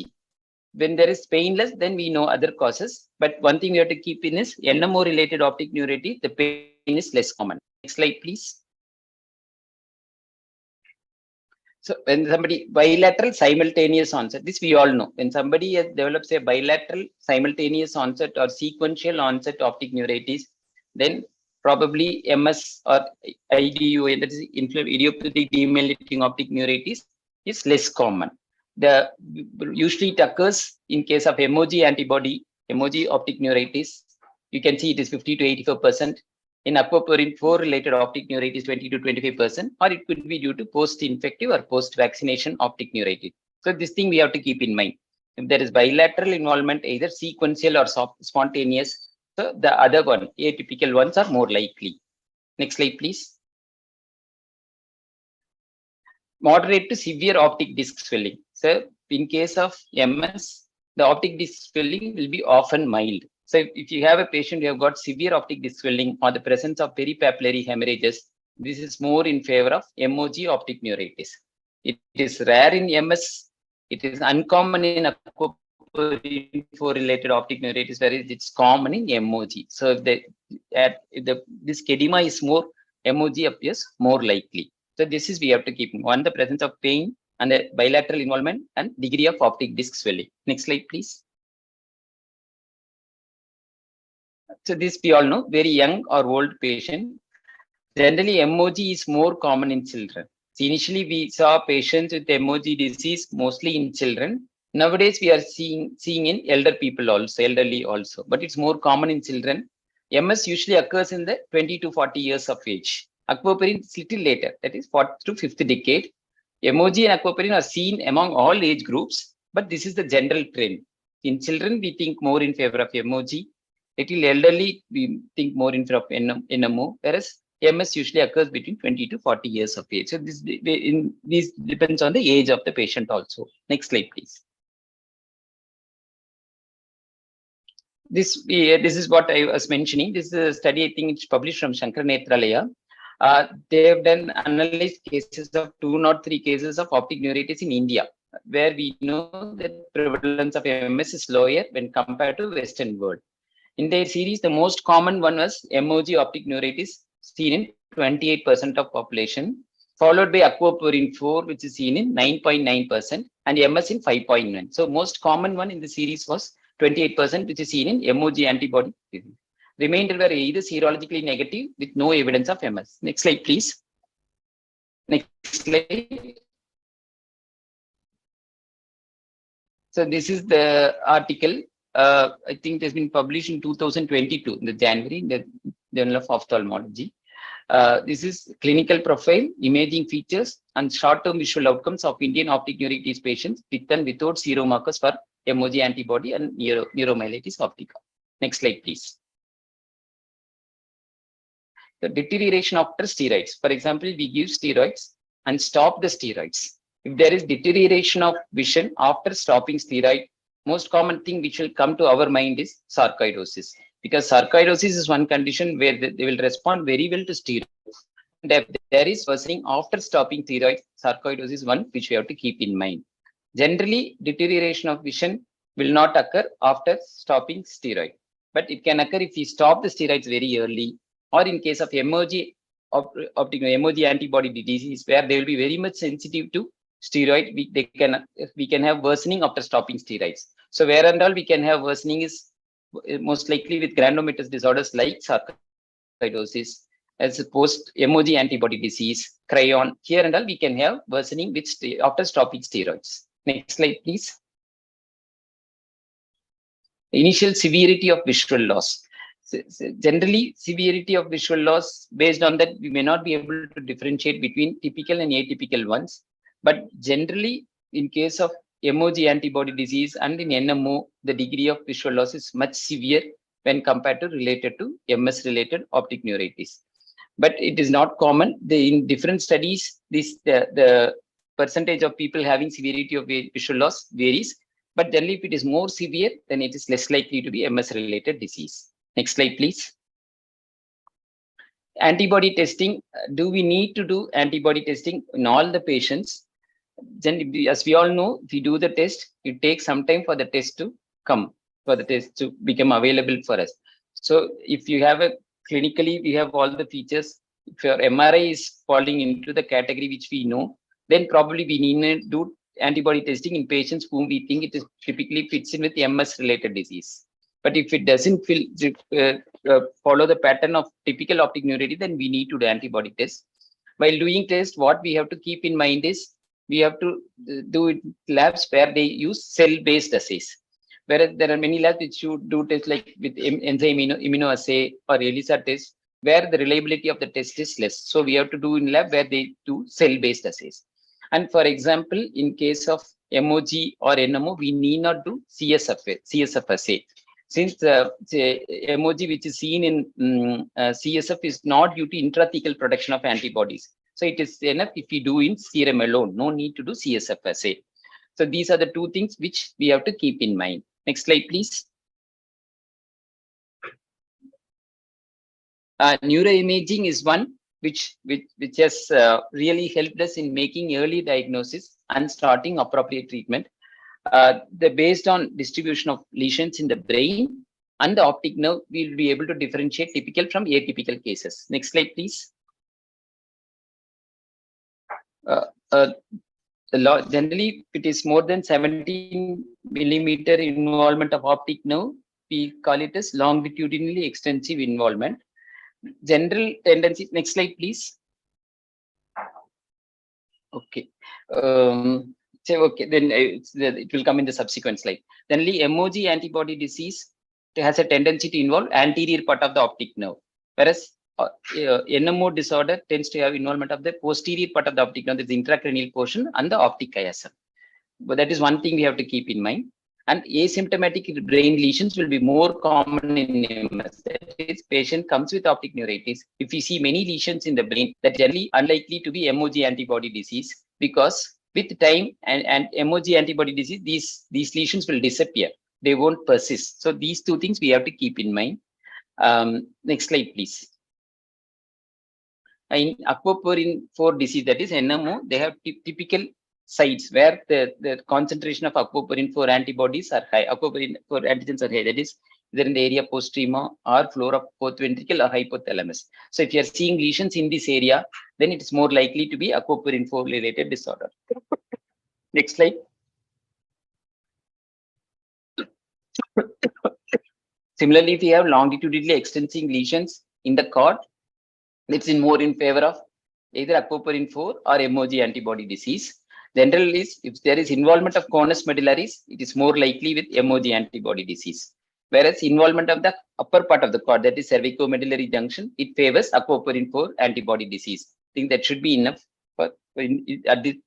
When there is painless, then we know other causes. But one thing we have to keep in is NMO related optic neuritis, the pain is less common. Next slide, please. So when somebody bilateral simultaneous onset, this we all know. When somebody has develops a bilateral simultaneous onset or sequential onset optic neuritis, then probably MS or IDUA, that is idiopathic demyelinating optic neuritis, is less common. Usually it occurs in case of MOG antibody, MOG optic neuritis. You can see it is 50 to 84%. In aquaporin 4 related optic neuritis, 20 to 25%, or it could be due to post-infective or post-vaccination optic neuritis. So this thing we have to keep in mind. If there is bilateral involvement, either sequential or spontaneous, so the other one, atypical ones, are more likely. Next slide, please. Moderate to severe optic disc swelling. So in case of MS, the optic disc swelling will be often mild. So if you have a patient who have got severe optic disc swelling or the presence of peripapillary hemorrhages, this is more in favor of MOG optic neuritis. It is rare in MS. It is uncommon in aquaporin 4 related optic neuritis, whereas it's common in MOG. So if this edema is more, MOG appears more likely. So this is we have to keep in one, the presence of pain and the bilateral involvement and degree of optic disc swelling. Next slide, please. So this we all know, very young or old patient. Generally, MOG is more common in children. So initially, we saw patients with MOG disease mostly in children. Nowadays, we are seeing in elderly also, but it's more common in children. MS usually occurs in the 20 to 40 years of age. Aquaporin is little later, that is 4th to 5th decade. MOG and aquaporin are seen among all age groups, but this is the general trend. In children, we think more in favor of MOG. Little elderly, we think more in favor of NMO, whereas MS usually occurs between 20 to 40 years of age. So this depends on the age of the patient also. Next slide, please. This is what I was mentioning. This is a study, I think it's published from Shankar Nethralaya. They have done analyzed cases of 203 cases of optic neuritis in India, where we know that prevalence of MS is lower when compared to Western world. In their series, the most common one was MOG optic neuritis, seen in 28% of population, followed by aquaporin 4, which is seen in 9.9%, and MS in 5.9. So most common one in the series was 28%, which is seen in MOG antibody. Remainder were either serologically negative with no evidence of MS. Next slide, please. Next slide. So this is the article. I think it has been published in 2022, in the January, in the Journal of Ophthalmology. This is clinical profile, imaging features, and short-term visual outcomes of Indian optic neuritis patients with and without seromarkers for MOG antibody and neuromyelitis optica. Next slide, please. The deterioration after steroids. For example, we give steroids and stop the steroids. If there is deterioration of vision after stopping steroid, most common thing which will come to our mind is sarcoidosis, because sarcoidosis is one condition where they will respond very well to steroids. And if there is worsening after stopping steroids, sarcoidosis is one which we have to keep in mind. Generally, deterioration of vision will not occur after stopping steroid, but it can occur if we stop the steroids very early, or in case of MOG optic MOG antibody disease where they will be very much sensitive to steroid. We can have worsening after stopping steroids. So where and all we can have worsening is most likely with granulomatous disorders like sarcoidosis, as post MOG antibody disease, crayon. Here and all we can have worsening with after stopping steroids. Next slide, please. Initial severity of visual loss. So generally, severity of visual loss, based on that, we may not be able to differentiate between typical and atypical ones. But generally, in case of MOG antibody disease and in NMO, the degree of visual loss is much severe when compared to related to MS-related optic neuritis. But it is not common. In different studies, the percentage of people having severity of visual loss varies. But generally, if it is more severe, then it is less likely to be MS-related disease. Next slide, please. Antibody testing. Do we need to do antibody testing in all the patients? Then, as we all know, if we do the test, it takes some time for the test to come, for the test to become available for us. So if you have clinically, we have all the features. If your MRI is falling into the category which we know, then probably we need to do antibody testing in patients whom we think it is typically fits in with MS-related disease. But if it doesn't follow the pattern of typical optic neuritis, then we need to do antibody test. While doing test, what we have to keep in mind is we have to do it labs where they use cell-based assays. Whereas there are many labs which should do tests like with enzyme immunoassay or ELISA test, where the reliability of the test is less. So we have to do in lab where they do cell-based assays. And for example, in case of MOG or NMO, we need not do CSF assay. Since MOG, which is seen in CSF, is not due to intrathecal production of antibodies. So it is enough if we do in serum alone, no need to do CSF assay. So these are the two things which we have to keep in mind. Next slide, please. Neuroimaging is one which has really helped us in making early diagnosis and starting appropriate treatment. Based on distribution of lesions in the brain and the optic nerve, we will be able to differentiate typical from atypical cases. Next slide, please. Generally, it is more than 17 millimeter involvement of optic nerve. We call it as longitudinally extensive involvement. General tendency. Next slide, please. Okay. Okay, then it will come in the subsequent slide. Generally, MOG antibody disease has a tendency to involve anterior part of the optic nerve, whereas NMO disorder tends to have involvement of the posterior part of the optic nerve, the intracranial portion, and the optic chiasm. But that is one thing we have to keep in mind. And asymptomatic brain lesions will be more common in MS. That is, patient comes with optic neuritis. If we see many lesions in the brain, that generally unlikely to be MOG antibody disease, because with time and MOG antibody disease, these lesions will disappear. They won't persist. So these two things we have to keep in mind. Next slide, please. In aquaporin 4 disease, that is NMO, they have typical sites where the concentration of aquaporin 4 antibodies are high. Aquaporin 4 antigens are high. That is either in the area postrema or floor of fourth ventricle or hypothalamus. So if you are seeing lesions in this area, then it is more likely to be aquaporin 4 related disorder. Next slide. Similarly, if you have longitudinally extending lesions in the cord, it's more in favor of either aquaporin 4 or MOG antibody disease. Generally, if there is involvement of conus medullaris, it is more likely with MOG antibody disease. Whereas involvement of the upper part of the cord, that is cervicomedullary junction, it favors aquaporin 4 antibody disease. I think that should be enough for the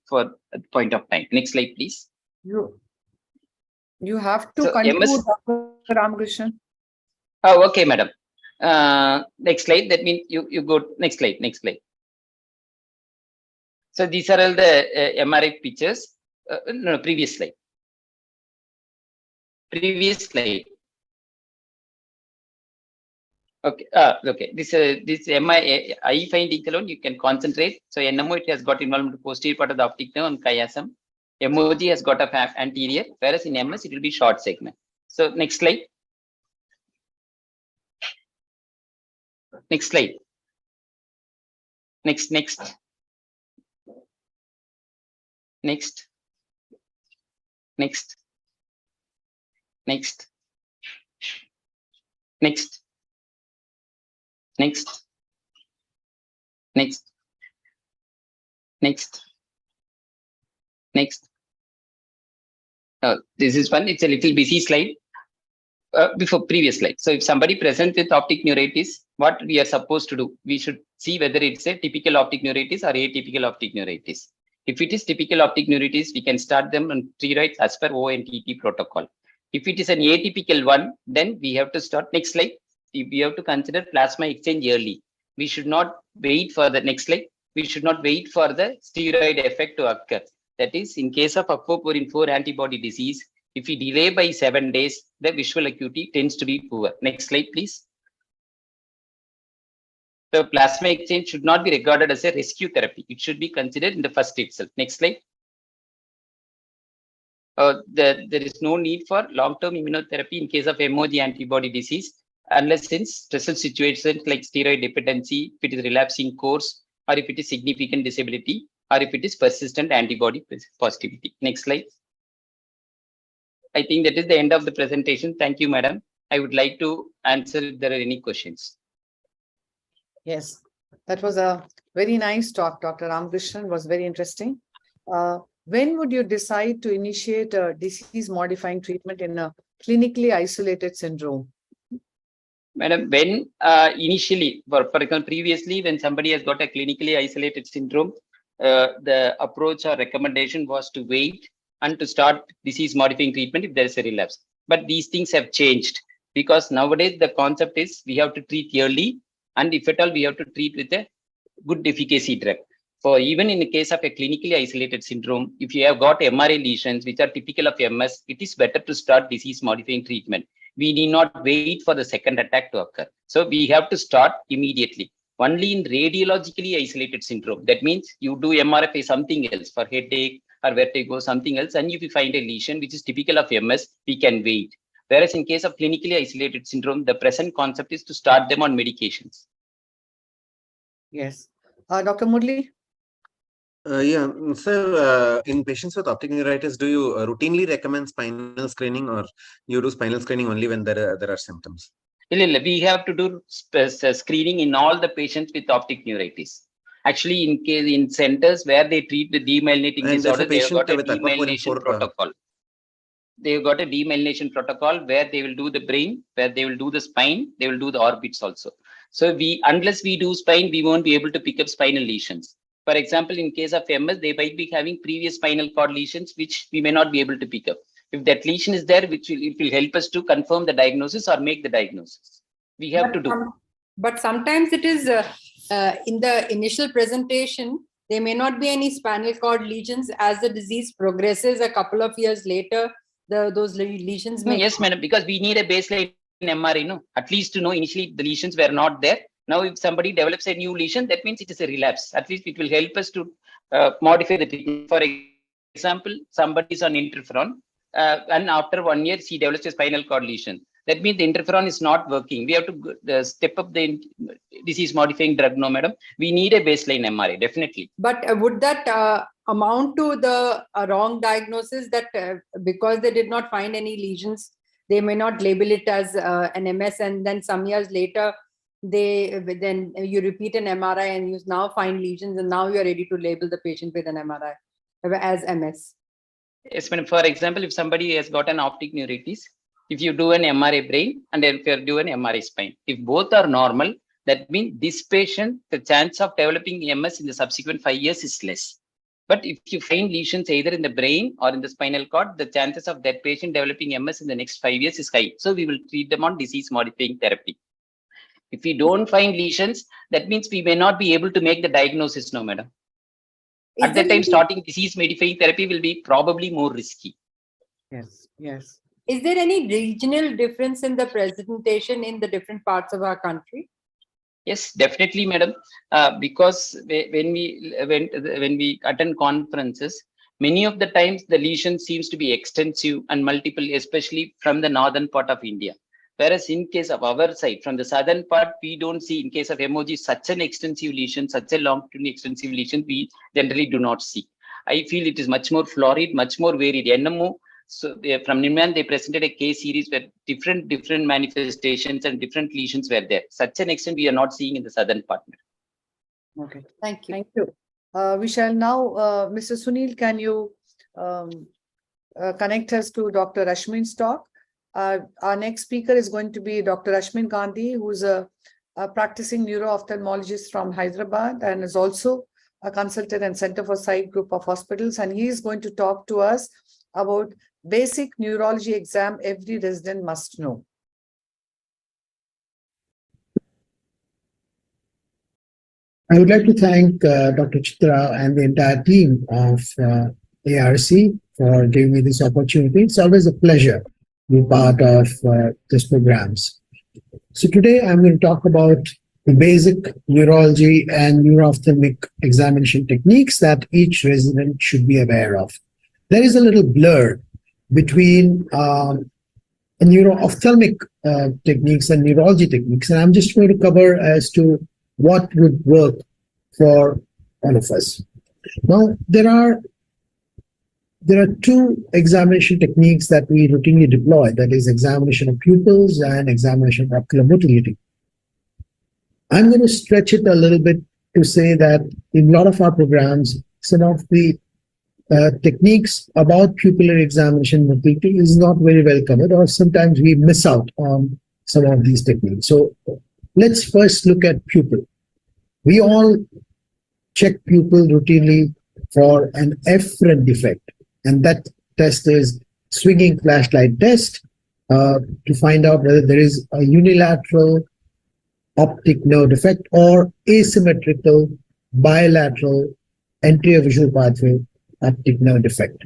point of time. Next slide, please. You have to So, conclude, Dr. Ramakrishnan. Oh, okay, madam. Next slide. That means you go next slide. Next slide. So these are all the MRI pictures. No, previous slide. Previous slide. Okay. Okay. This MRI eye finding alone you can concentrate. So NMO, it has got involvement in the posterior part of the optic nerve and chiasm. MOG has got a anterior, whereas in MS it will be short segment. So next slide. Next slide. Next, next. Next. Next. Next. Next. Next. Next. Next. Next. This is one. It's a little busy slide. Before previous slide. So if somebody presents with optic neuritis, what we are supposed to do? We should see whether it's a typical optic neuritis or atypical optic neuritis. If it is typical optic neuritis, we can start them on steroids as per ONTT protocol. If it is an atypical one, then we have to start. Next slide. We have to consider plasma exchange early. We should not wait for the next slide. We should not wait for the steroid effect to occur. That is, in case of aquaporin 4 antibody disease, if we delay by 7 days, the visual acuity tends to be poor. Next slide, please. The plasma exchange should not be regarded as a rescue therapy. It should be considered in the first itself. Next slide. There is no need for long-term immunotherapy in case of MOG antibody disease, unless in stressful situations like steroid dependency, if it is relapsing course, or if it is significant disability, or if it is persistent antibody positivity. Next slide. I think that is the end of the presentation. Thank you, madam. I would like to answer if there are any questions. Yes, that was a very nice talk, Dr. Ramakrishnan. Was very interesting. When would you decide to initiate a disease-modifying treatment in a clinically isolated syndrome? Madam, when initially, for example, previously, when somebody has got a clinically isolated syndrome, the approach or recommendation was to wait and to start disease-modifying treatment if there is a relapse. But these things have changed because nowadays the concept is we have to treat early, and if at all, we have to treat with a good efficacy drug. For even in the case of a clinically isolated syndrome, if you have got MRI lesions which are typical of MS, it is better to start disease-modifying treatment. We need not wait for the second attack to occur. So we have to start immediately. Only in radiologically isolated syndrome, that means you do MRI something else for headache or vertigo, something else, and if you find a lesion which is typical of MS, we can wait. Whereas in case of clinically isolated syndrome, the present concept is to start them on medications. Yes. Dr. Murli? Yeah, sir, in patients with optic neuritis, do you routinely recommend spinal screening, or you do spinal screening only when there are symptoms? We have to do screening in all the patients with optic neuritis. Actually, in centers where they treat the demyelinating disorder, they have got a demyelination protocol. They've got a demyelination protocol where they will do the brain, where they will do the spine, they will do the orbits also. So unless we do spine, we won't be able to pick up spinal lesions. For example, in case of MS, they might be having previous spinal cord lesions, which we may not be able to pick up. If that lesion is there, it will help us to confirm the diagnosis or make the diagnosis. We have to do. But sometimes it is in the initial presentation, there may not be any spinal cord lesions. As the disease progresses a couple of years later, those lesions may... Yes, madam, because we need a baseline MRI, no? At least to know initially the lesions were not there. Now, if somebody develops a new lesion, that means it is a relapse. At least it will help us to modify the treatment. For example, somebody is on interferon, and after 1 year, he develops a spinal cord lesion. That means the interferon is not working. We have to step up the disease-modifying drug, no, madam. We need a baseline MRI, definitely. But would that amount to the wrong diagnosis that because they did not find any lesions, they may not label it as an MS, and then some years later, then you repeat an MRI and you now find lesions, and now you are ready to label the patient with an MRI as MS. Yes, madam. For example, if somebody has got an optic neuritis, if you do an MRI brain and if you do an MRI spine, if both are normal, that means this patient, the chance of developing MS in the subsequent 5 years is less. But if you find lesions either in the brain or in the spinal cord, the chances of that patient developing MS in the next 5 years is high. So we will treat them on disease-modifying therapy. If we don't find lesions, that means we may not be able to make the diagnosis, no, madam. At that time, starting disease-modifying therapy will be probably more risky. Yes, yes. Is there any regional difference in the presentation in the different parts of our country? Yes, definitely, madam. Because when we attend conferences, many of the times the lesion seems to be extensive and multiple, especially from the northern part of India. Whereas in case of our side, from the southern part, we don't see, in case of emoji, such an extensive lesion, such a longitudinal extensive lesion, we generally do not see. I feel it is much more florid, much more varied. NMO, so from Niman, they presented a case series where different manifestations and different lesions were there. Such an extent we are not seeing in the southern part. Okay, Thank you. thank you. We shall now, Mr. Sunil, can you connect us to Dr. Ashmin's talk? Our next speaker is going to be Dr. Ashmin Gandhi, who's a practicing neuro-ophthalmologist from Hyderabad and is also a consultant and Center for Sight Group of Hospitals. And he is going to talk to us about basic neurology exam every resident must know. I would like to thank Dr. Chitra and the entire team of ARC for giving me this opportunity. It's always a pleasure to be part of these programs. So today I'm going to talk about the basic neurology and neuro-ophthalmic examination techniques that each resident should be aware of. There is a little blur between neuro-ophthalmic techniques and neurology techniques, and I'm just going to cover as to what would work for all of us. Now, there are two examination techniques that we routinely deploy, that is examination of pupils and examination of ocular motility. I'm going to stretch it a little bit to say that in a lot of our programs, some of the techniques about pupillary examination motility is not very well covered, or sometimes we miss out on some of these techniques. So let's first look at pupil. We all check pupil routinely for an efferent defect, and that test is swinging flashlight test to find out whether there is a unilateral optic nerve defect or asymmetrical bilateral anterior visual pathway optic nerve defect.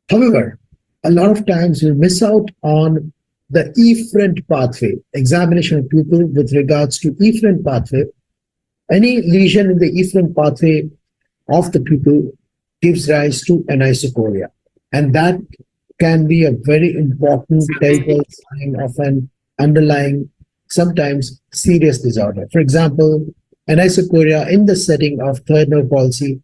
However, a lot of times we miss out on the efferent pathway, examination of pupil with regards to efferent pathway. Any lesion in the efferent pathway of the pupil gives rise to anisocoria, and that can be a very important telltale sign of an underlying, sometimes serious disorder. For example, anisocoria in the setting of third nerve palsy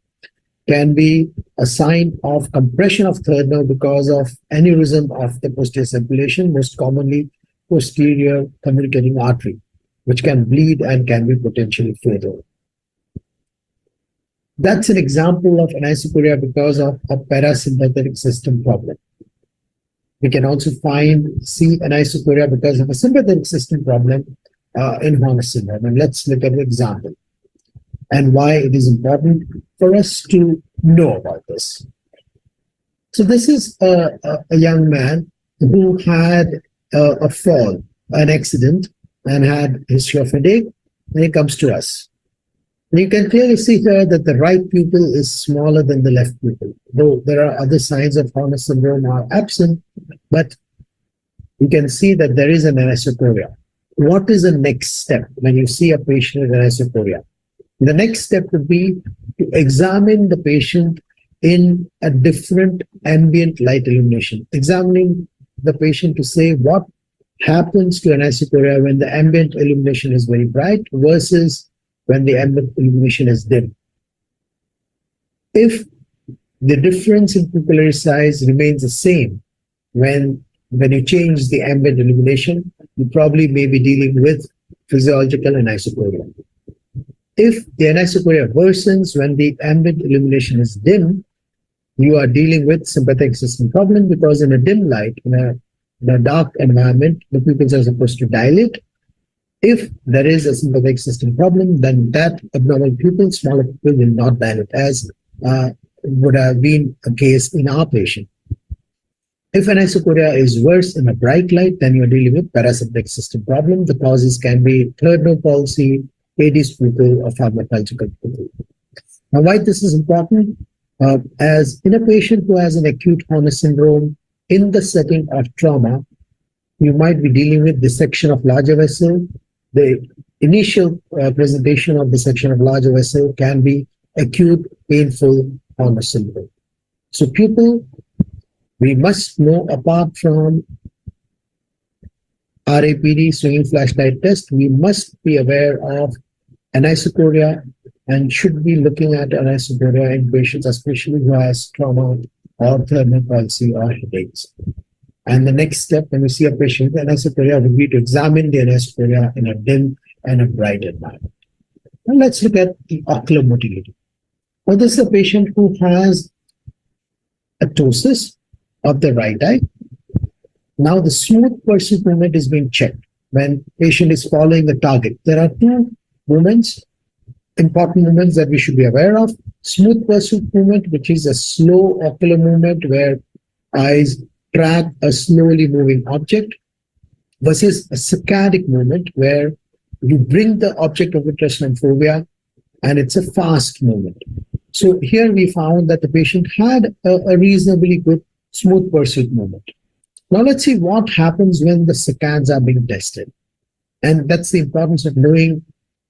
can be a sign of compression of third nerve because of aneurysm of the posterior circulation, most commonly posterior communicating artery, which can bleed and can be potentially fatal. That's an example of anisocoria because of a parasympathetic system problem. We can also see anisocoria because of a sympathetic system problem in Horner syndrome. And let's look at an example and why it is important for us to know about this. So this is a young man who had a fall, an accident, and had history of headache, and he comes to us. And you can clearly see here that the right pupil is smaller than the left pupil, though there are other signs of Horner syndrome are absent, but you can see that there is an anisocoria. What is the next step when you see a patient with anisocoria? The next step would be to examine the patient in a different ambient light illumination, examining the patient to say what happens to anisocoria when the ambient illumination is very bright versus when the ambient illumination is dim. If the difference in pupillary size remains the same when you change the ambient illumination, you probably may be dealing with physiological anisocoria. If the anisocoria worsens when the ambient illumination is dim, you are dealing with sympathetic system problem, because in a dim light, in a dark environment, the pupils are supposed to dilate. If there is a sympathetic system problem, then that abnormal pupil, smaller pupil, will not dilate, as would have been a case in our patient. If anisocoria is worse in a bright light, then you're dealing with parasympathetic system problem. The causes can be third nerve palsy, AD's pupil, or pharmacological pupil. Now, why this is important? As in a patient who has an acute Horner syndrome in the setting of trauma, you might be dealing with dissection of larger vessel. The initial presentation of dissection of larger vessel can be acute, painful Horner syndrome. So pupil, we must know, apart from RAPD swinging flashlight test, we must be aware of anisocoria and should be looking at anisocoria in patients, especially who has trauma or thermal palsy or headaches. And the next step when we see a patient with anisocoria would be to examine the anisocoria in a dim and a bright environment. Now let's look at the ocular motility. Now this is a patient who has ptosis of the right eye. Now the smooth pursuit movement is being checked when patient is following the target. There are two movements, important movements that we should be aware of. Smooth pursuit movement, which is a slow ocular movement where eyes track a slowly moving object, versus a saccadic movement where you bring the object of interest and fovea and it's a fast movement. So here we found that the patient had a reasonably good smooth pursuit movement. Now let's see what happens when the saccades are being tested. And that's the importance of knowing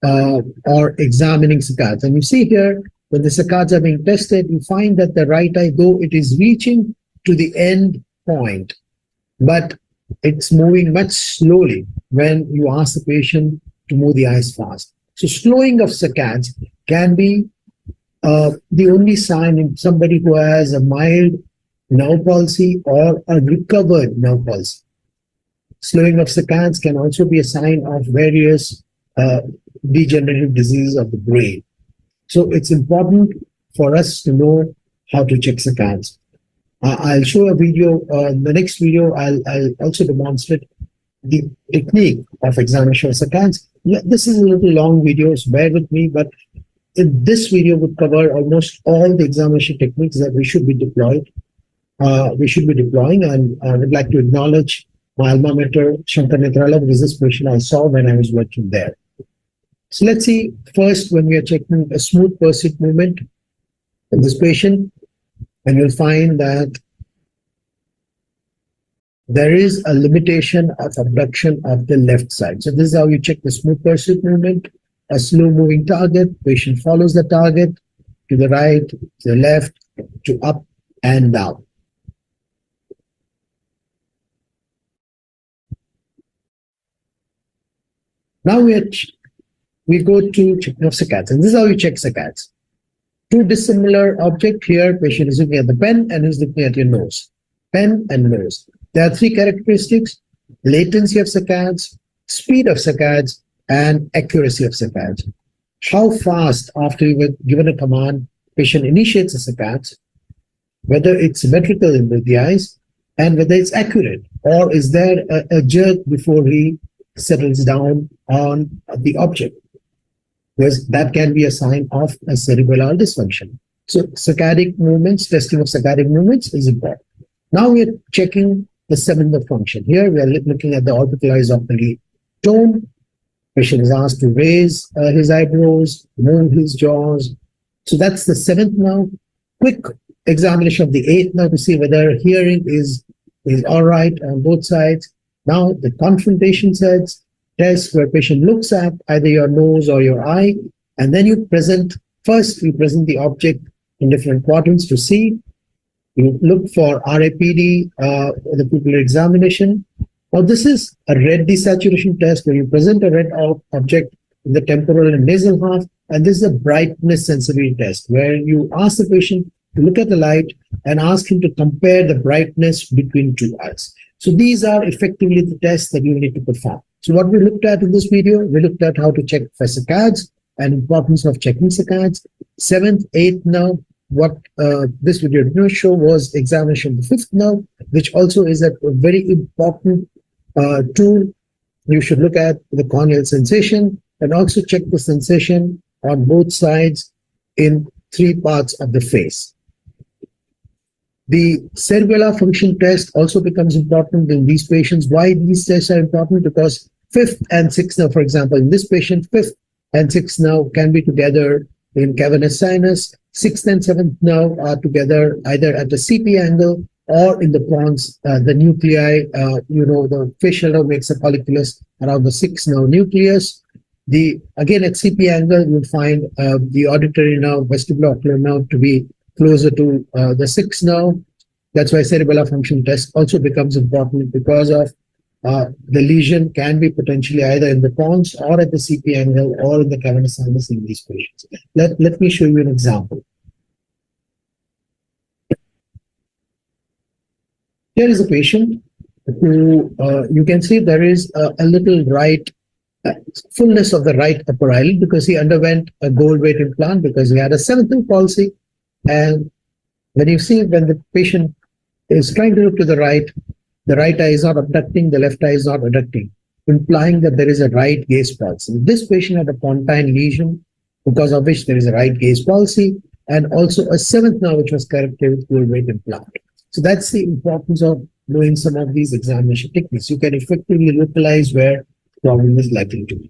or examining saccades. And you see here, when the saccades are being tested, you find that the right eye, though it is reaching to the end point, but it's moving much slowly when you ask the patient to move the eyes fast. So slowing of saccades can be the only sign in somebody who has a mild nerve palsy or a recovered nerve palsy. Slowing of saccades can also be a sign of various degenerative diseases of the brain. So it's important for us to know how to check saccades. I'll show a video. In the next video, I'll also demonstrate the technique of examination of saccades. This is a little long video, so bear with me, but this video would cover almost all the examination techniques that we should be deploying, and I would like to acknowledge my alma mater, Shankar Netrala, because this patient I saw when I was working there. So let's see, first when we are checking a smooth pursuit movement in this patient, and you'll find that there is a limitation of abduction of the left side. So this is how you check the smooth pursuit movement. A slow moving target, patient follows the target to the right, to the left, to up and down. Now we go to checking of saccades, and this is how you check saccades. Two dissimilar objects here, patient is looking at the pen and is looking at your nose. Pen and nose. There are three characteristics: latency of saccades, speed of saccades, and accuracy of saccades. How fast after you were given a command, patient initiates the saccades, whether it's symmetrical in the eyes, and whether it's accurate, or is there a jerk before he settles down on the object, because that can be a sign of a cerebellar dysfunction. So saccadic movements, testing of saccadic movements is important. Now we are checking the seventh function. Here we are looking at the orbital eyes of the tone. Patient is asked to raise his eyebrows, move his jaws. So that's the seventh now. Quick examination of the eighth now to see whether hearing is all right on both sides. Now the confrontation sets test where patient looks at either your nose or your eye, and then you present the object in different quadrants to see. You look for RAPD, the pupillary examination. Now this is a red desaturation test where you present a red object in the temporal and nasal half, and this is a brightness sensitivity test where you ask the patient to look at the light and ask him to compare the brightness between two eyes. So these are effectively the tests that you need to perform. So what we looked at in this video, we looked at how to check for saccades and importance of checking saccades. Seventh, eighth nerve. What this video did not show was examination of the fifth nerve, which also is a very important tool. You should look at the corneal sensation and also check the sensation on both sides in three parts of the face. The cerebellar function test also becomes important in these patients. Why these tests are important? Because fifth and sixth nerve, for example, in this patient, fifth and sixth nerve can be together in cavernous sinus. Sixth and seventh nerve are together either at the CP angle or in the pons, the nuclei. The facial nerve makes a colliculus around the sixth nerve nucleus. Again at CP angle, you'll find the auditory nerve, vestibulo-ocular nerve to be closer to the sixth nerve. That's why cerebellar function test also becomes important because of the lesion can be potentially either in the pons or at the CP angle or in the cavernous sinus in these patients. Let me show you an example. Here is a patient who you can see there is a little right fullness of the right upper eyelid because he underwent a gold weight implant because he had a 7th palsy. And when you see when the patient is trying to look to the right eye is not abducting, the left eye is not adducting, implying that there is a right gaze palsy. This patient had a pontine lesion because of which there is a right gaze palsy and also a 7th nerve which was corrected with gold weight implant. So that's the importance of knowing some of these examination techniques. You can effectively localize where the problem is likely to be.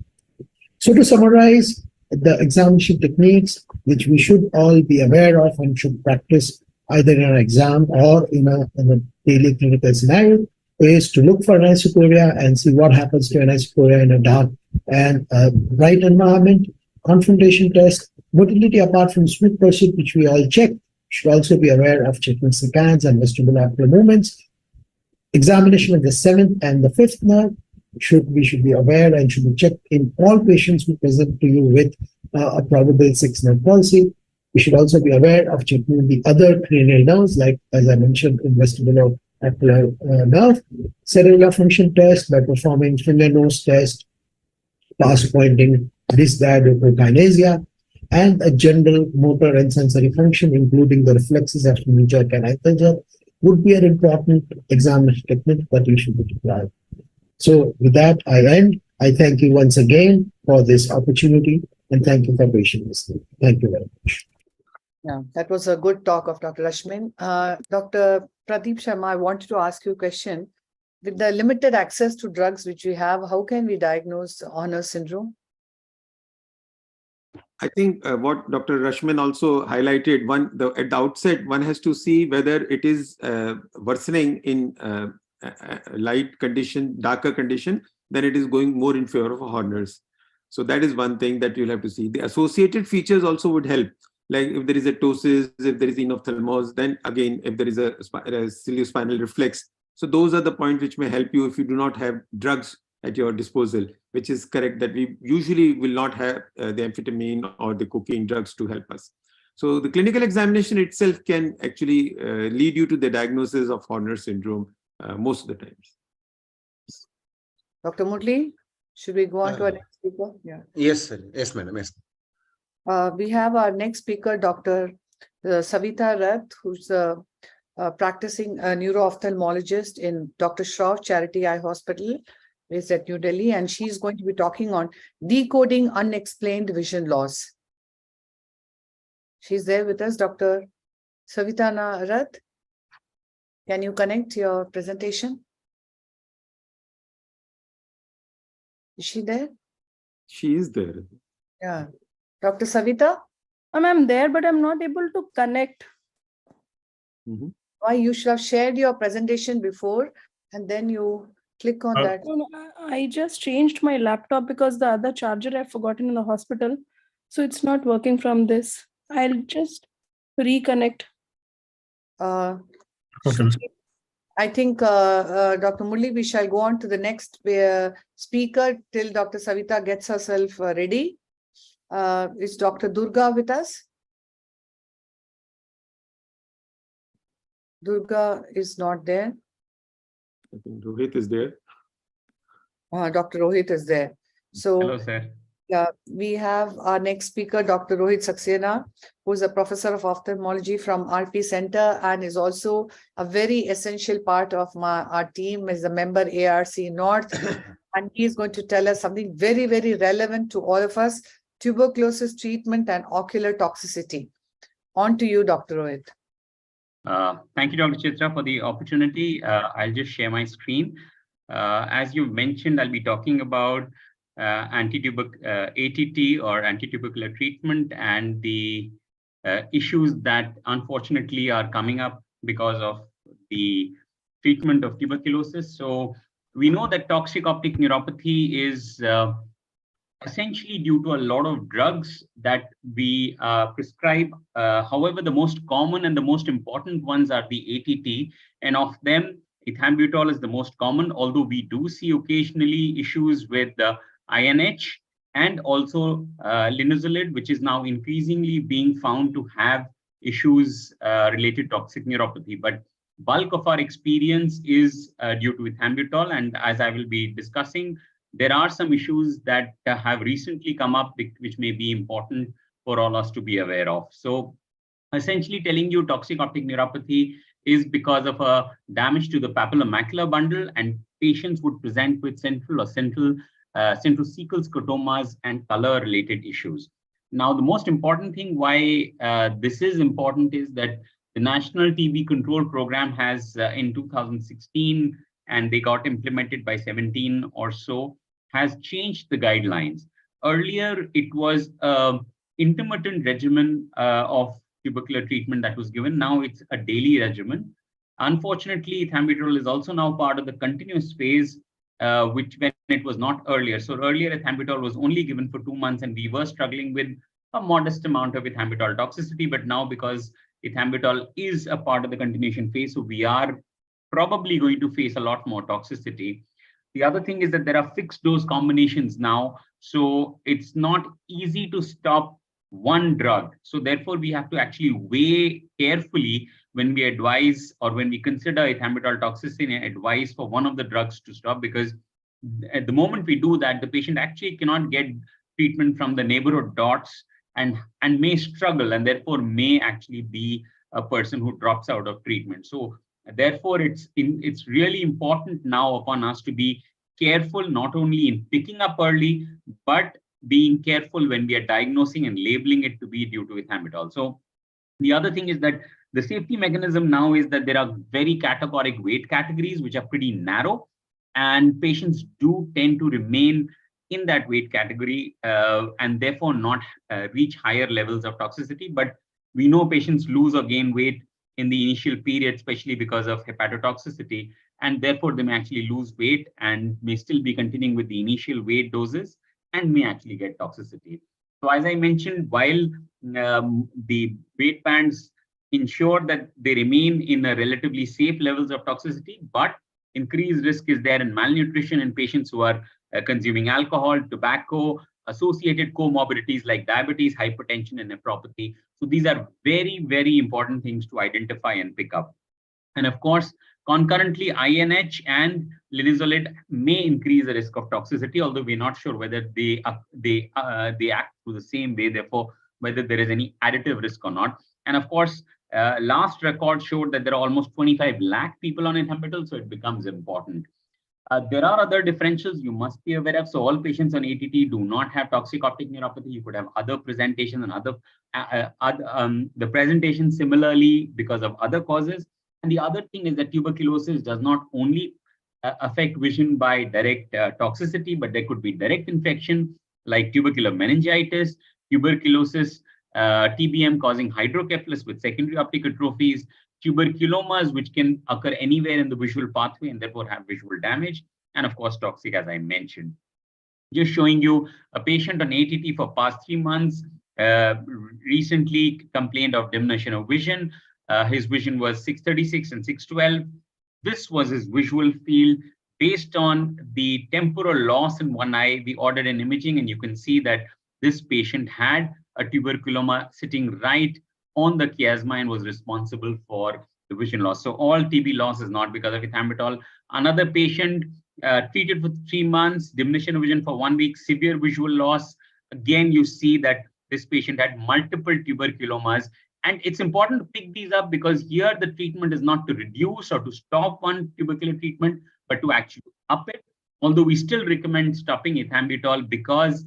So to summarize, the examination techniques which we should all be aware of and should practice either in an exam or in a daily clinical scenario is to look for anisocoria and see what happens to anisocoria in a dark and bright environment, confrontation test, motility apart from smooth pursuit, which we all check, should also be aware of checking secants and vestibulocular movements. Examination of the 7th and the 5th nerve, we should be aware and should be checked in all patients who present to you with a probable 6th nerve palsy. We should also be aware of checking the other cranial nerves, like as I mentioned, in vestibulocular nerve, cellular function test by performing finger nose test, pass pointing, dysdiadochokinesia, and a general motor and sensory function, including the reflexes after knee-jerk and ankle jerk, would be an important examination technique that you should be deployed. So with that, I end. I thank you once again for this opportunity and thank you for patient listening. Thank you very much. Yeah, that was a good talk of Dr. Rashmin. Dr. Pradeep Sharma, I wanted to ask you a question. With the limited access to drugs which we have, how can we diagnose Horner syndrome? I think what Dr. Rashmin also highlighted, at the outset, one has to see whether it is worsening in light condition, darker condition, then it is going more in favor of Horner's. So that is one thing that you'll have to see. The associated features also would help. Like if there is a ptosis, if there is enophthalmos, then again, if there is a ciliospinal reflex. So those are the points which may help you if you do not have drugs at your disposal, which is correct that we usually will not have the amphetamine or the cocaine drugs to help us. So the clinical examination itself can actually lead you to the diagnosis of Horner syndrome most of the times. Dr. Murli, should we go on to our next speaker? Yeah. Yes, sir. Yes, madam. Yes. We have our next speaker, Dr. Savita Rath, who's a practicing neuro-ophthalmologist in Dr. Shroff Charity Eye Hospital, based at New Delhi, and she's going to be talking on decoding unexplained vision loss. She's there with us, Dr. Savita Rath. Can you connect your presentation? Is she there? She is there. Yeah. Dr. Savita? I'm there, but I'm not able to connect. Why? You should have shared your presentation before and then you click on that. No, I just changed my laptop because the other charger I've forgotten in the hospital. So it's not working from this. I'll just reconnect. I think, Dr. Murli, we shall go on to the next speaker till Dr. Savita gets herself ready. Is Dr. Durga with us? Durga is not there. I think Rohit is there. Dr. Rohit is there. So, hello, sir. Yeah, we have our next speaker, Dr. Rohit Saxena, who is a professor of ophthalmology from RP Center and is also a very essential part of our team, is a member ARC North. And he is going to tell us something very, very relevant to all of us, tuberculosis treatment and ocular toxicity. On to you, Dr. Rohit. Thank you, Dr. Chitra, for the opportunity. I'll just share my screen. As you mentioned, I'll be talking about ATT or antitubercular treatment and the issues that unfortunately are coming up because of the treatment of tuberculosis. So we know that toxic optic neuropathy is essentially due to a lot of drugs that we prescribe. However, the most common and the most important ones are the ATT, and of them, ethambutol is the most common, although we do see occasionally issues with the INH and also linezolid, which is now increasingly being found to have issues related to toxic neuropathy. But bulk of our experience is due to ethambutol, and as I will be discussing, there are some issues that have recently come up which may be important for all us to be aware of. So essentially telling you toxic optic neuropathy is because of a damage to the papillomacular bundle, and patients would present with central or centrocecal scotomas and color related issues. Now, the most important thing why this is important is that the National TB Control Program has in 2016, and they got implemented by 17 or so, has changed the guidelines. Earlier, it was an intermittent regimen of tubercular treatment that was given. Now it's a daily regimen. Unfortunately, ethambutol is also now part of the continuous phase, which when it was not earlier. So earlier, ethambutol was only given for 2 months, and we were struggling with a modest amount of ethambutol toxicity. But now, because ethambutol is a part of the continuation phase, so we are probably going to face a lot more toxicity. The other thing is that there are fixed dose combinations now, so it's not easy to stop one drug. So therefore, we have to actually weigh carefully when we advise or when we consider ethambutol toxicity and advise for one of the drugs to stop, because at the moment we do that, the patient actually cannot get treatment from the neighborhood dots and may struggle, and therefore may actually be a person who drops out of treatment. So therefore, it's really important now upon us to be careful, not only in picking up early, but being careful when we are diagnosing and labeling it to be due to ethambutol. So the other thing is that the safety mechanism now is that there are very categoric weight categories, which are pretty narrow, and patients do tend to remain in that weight category and therefore not reach higher levels of toxicity. But we know patients lose or gain weight in the initial period, especially because of hepatotoxicity, and therefore they may actually lose weight and may still be continuing with the initial weight doses and may actually get toxicity. So as I mentioned, while the weight bands ensure that they remain in a relatively safe levels of toxicity, but increased risk is there in malnutrition in patients who are consuming alcohol, tobacco, associated comorbidities like diabetes, hypertension, and nephropathy. So these are very, very important things to identify and pick up. And of course, concurrently, INH and linezolid may increase the risk of toxicity, although we're not sure whether they act through the same way, therefore, whether there is any additive risk or not. And of course, last record showed that there are almost 25 lakh people on ethambutol, so it becomes important. There are other differentials you must be aware of. So all patients on ATT do not have toxic optic neuropathy. You could have other presentations and the presentation similarly because of other causes. And the other thing is that tuberculosis does not only affect vision by direct toxicity, but there could be direct infection like tubercular meningitis, tuberculosis, TBM causing hydrocephalus with secondary optic atrophies, tuberculomas, which can occur anywhere in the visual pathway and therefore have visual damage, and of course, toxic, as I mentioned. Just showing you a patient on ATT for past 3 months, recently complained of diminution of vision. His vision was 636 and 612. This was his visual field. Based on the temporal loss in one eye, we ordered an imaging, and you can see that this patient had a tuberculoma sitting right on the chiasma and was responsible for the vision loss. So all TB loss is not because of ethambutol. Another patient treated for 3 months, diminution of vision for 1 week, severe visual loss. Again, you see that this patient had multiple tuberculomas. And it's important to pick these up because here the treatment is not to reduce or to stop one tubercular treatment, but to actually up it. Although we still recommend stopping ethambutol because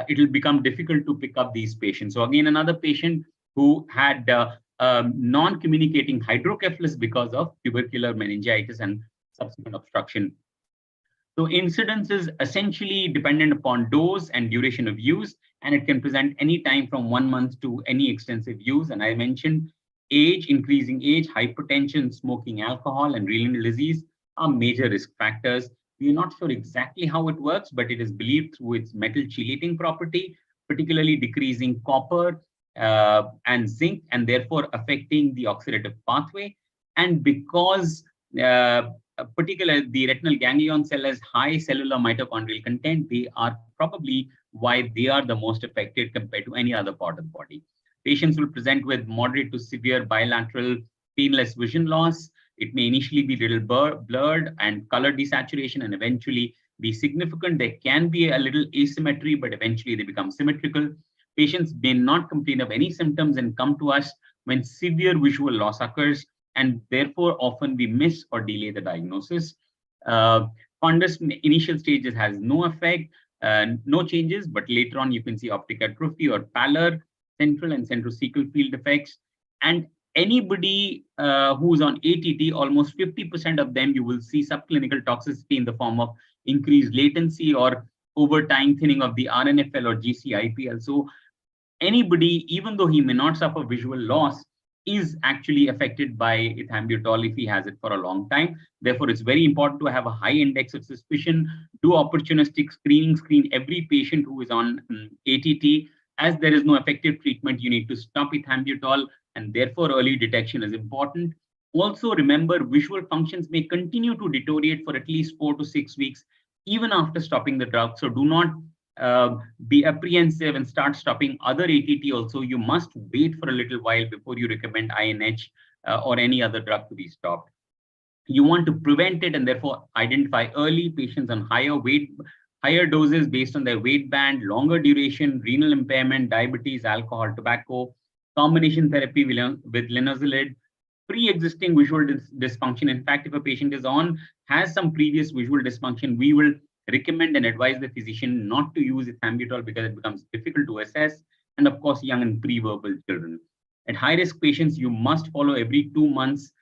it will become difficult to pick up these patients. So again, another patient who had non-communicating hydrocephalus because of tubercular meningitis and subsequent obstruction. So incidence is essentially dependent upon dose and duration of use, and it can present any time from 1 month to any extensive use. And I mentioned age, increasing age, hypertension, smoking, alcohol, and renal disease are major risk factors. We are not sure exactly how it works, but it is believed through its metal chelating property, particularly decreasing copper and zinc, and therefore affecting the oxidative pathway. And because particularly the retinal ganglion cell has high cellular mitochondrial content. They are probably why they are the most affected compared to any other part of the body. Patients will present with moderate to severe bilateral painless vision loss. It may initially be little blurred and color desaturation and eventually be significant. There can be a little asymmetry, but eventually they become symmetrical. Patients may not complain of any symptoms and come to us when severe visual loss occurs, and therefore often we miss or delay the diagnosis. Fundus initial stages has no effect, no changes, but later on you can see optic atrophy or pallor, central and centrocecal field effects. And anybody who's on ATT, almost 50% of them, you will see subclinical toxicity in the form of increased latency or over time thinning of the RNFL or GC-IPL. So anybody, even though he may not suffer visual loss, is actually affected by ethambutol if he has it for a long time. Therefore, it's very important to have a high index of suspicion, do opportunistic screening, screen every patient who is on ATT. As there is no effective treatment, you need to stop ethambutol, and therefore early detection is important. Also remember, visual functions may continue to deteriorate for at least 4 to 6 weeks, even after stopping the drug. So do not be apprehensive and start stopping other ATT also. You must wait for a little while before you recommend INH or any other drug to be stopped. You want to prevent it and therefore identify early patients on higher doses based on their weight band, longer duration, renal impairment, diabetes, alcohol, tobacco, combination therapy with linezolid, pre-existing visual dysfunction. In fact, if a patient has some previous visual dysfunction, we will recommend and advise the physician not to use ethambutol because it becomes difficult to assess. And of course, young and pre-verbal children. At high-risk patients, you must follow every 2 months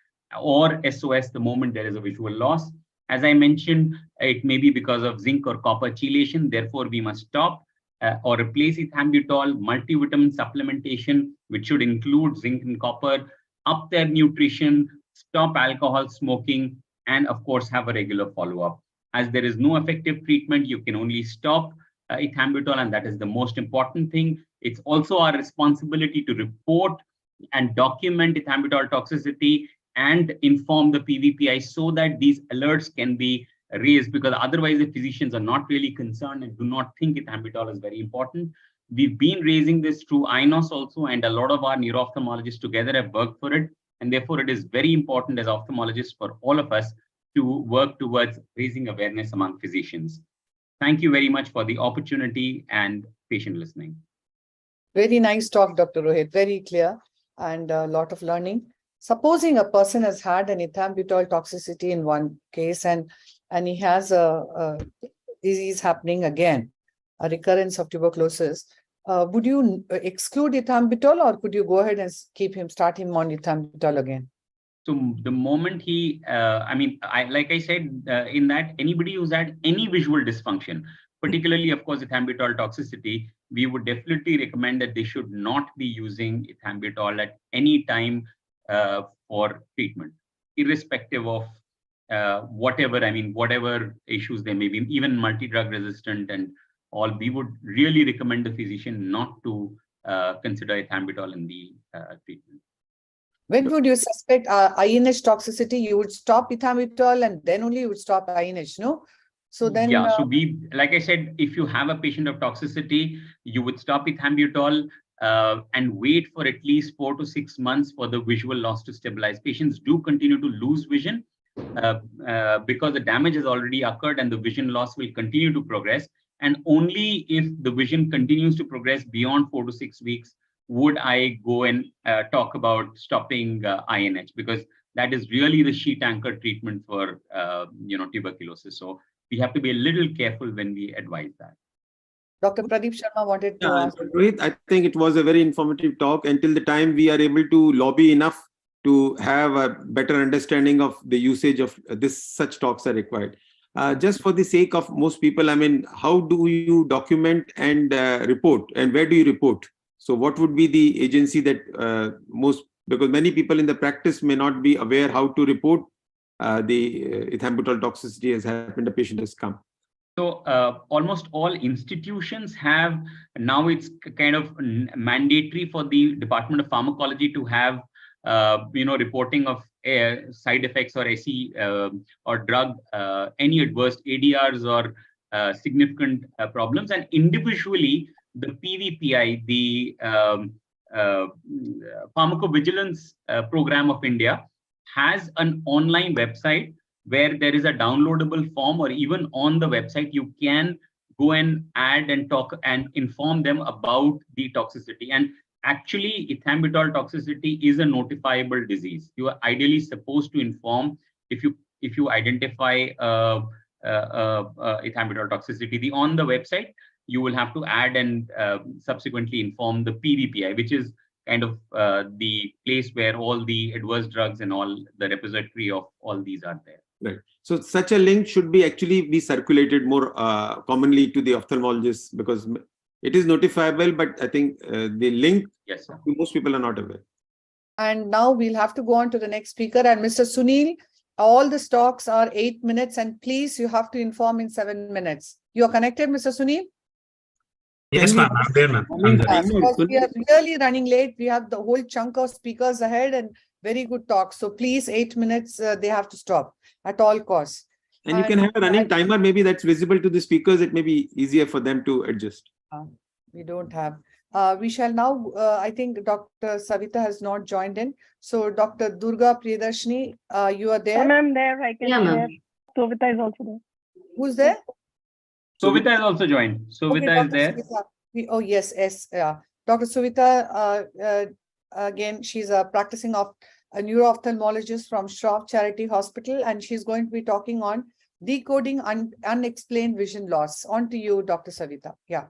or SOS the moment there is a visual loss. As I mentioned, it may be because of zinc or copper chelation. Therefore, we must stop or replace ethambutol, multivitamin supplementation, which should include zinc and copper, up their nutrition, stop alcohol, smoking, and of course, have a regular follow-up. As there is no effective treatment, you can only stop ethambutol, and that is the most important thing. It's also our responsibility to report and document ethambutol toxicity and inform the PVPI so that these alerts can be raised, because otherwise the physicians are not really concerned and do not think ethambutol is very important. We've been raising this through AIOS also, and a lot of our neuro-ophthalmologists together have worked for it. And therefore, it is very important as ophthalmologists for all of us to work towards raising awareness among physicians. Thank you very much for the opportunity and patient listening. Very nice talk, Dr. Rohit. Very clear and a lot of learning. Supposing a person has had an ethambutol toxicity in one case and he has a disease happening again, a recurrence of tuberculosis, would you exclude ethambutol or could you go ahead and start him on ethambutol again? So the moment he, like I said, in that anybody who's had any visual dysfunction, particularly, of course, ethambutol toxicity, we would definitely recommend that they should not be using ethambutol at any time for treatment, irrespective of whatever issues there may be, even multi-drug resistant and all. We would really recommend the physician not to consider ethambutol in the treatment. When would you suspect INH toxicity? You would stop ethambutol and then only you would stop INH, no? So then, yeah, so like I said, if you have a patient of toxicity, you would stop ethambutol and wait for at least 4 to 6 months for the visual loss to stabilize. Patients do continue to lose vision because the damage has already occurred and the vision loss will continue to progress. And only if the vision continues to progress beyond 4 to 6 weeks would I go and talk about stopping INH, because that is really the sheet anchor treatment for tuberculosis. So we have to be a little careful when we advise that. Dr. Pradeep Sharma wanted to ask. Rohit, I think it was a very informative talk. Until the time we are able to lobby enough to have a better understanding of the usage of such talks are required. Just for the sake of most people, how do you document and report, and where do you report? So what would be the agency that because many people in the practice may not be aware how to report the ethambutol toxicity has happened, a patient has come. So almost all institutions have, now it's kind of mandatory for the Department of Pharmacology to have reporting of side effects or SE or drug, any adverse ADRs or significant problems. And individually, the PVPI, the Pharmacovigilance Program of India, has an online website where there is a downloadable form, or even on the website, you can go and add and talk and inform them about the toxicity. And actually, ethambutol toxicity is a notifiable disease. You are ideally supposed to inform if you identify ethambutol toxicity. On the website, you will have to add and subsequently inform the PVPI, which is kind of the place where all the adverse drugs and all the repository of all these are there. Right. So such a link should be actually be circulated more commonly to the ophthalmologist, because it is notifiable, but I think the link, yes, sir, most people are not aware. And now we'll have to go on to the next speaker. And Mr. Sunil, all the talks are 8 minutes, and please, you have to inform in 7 minutes. You are connected, Mr. Sunil? Yes, ma'am. I'm there, ma'am. I'm there. Because we are really running late. We have the whole chunk of speakers ahead and very good talks. So please, 8 minutes, they have to stop at all costs. And you can have a running timer, maybe that's visible to the speakers. It may be easier for them to adjust. We don't have. We shall now, I think Dr. Savita has not joined in. So Dr. Durga Priyadarshini, you are there? I'm there. I can hear. Savita is also there. Who's there? Sovita has also joined. Sovita is there. Oh, yes, yes. Dr. Suvita, again, she's a practicing of a neuro-ophthalmologist from Shroff Charity Hospital, and she's going to be talking on decoding unexplained vision loss. On to you, Dr. Savita. Yeah.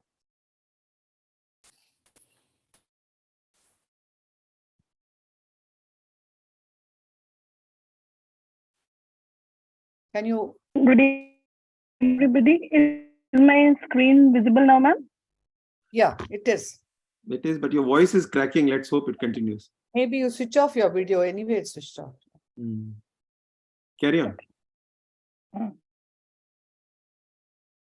Can you? Good evening, everybody. Is my screen visible now, ma'am? Yeah, it is. It is, but your voice is cracking. Let's hope it continues. Maybe you switch off your video. Anyway, it's switched off. Carry on.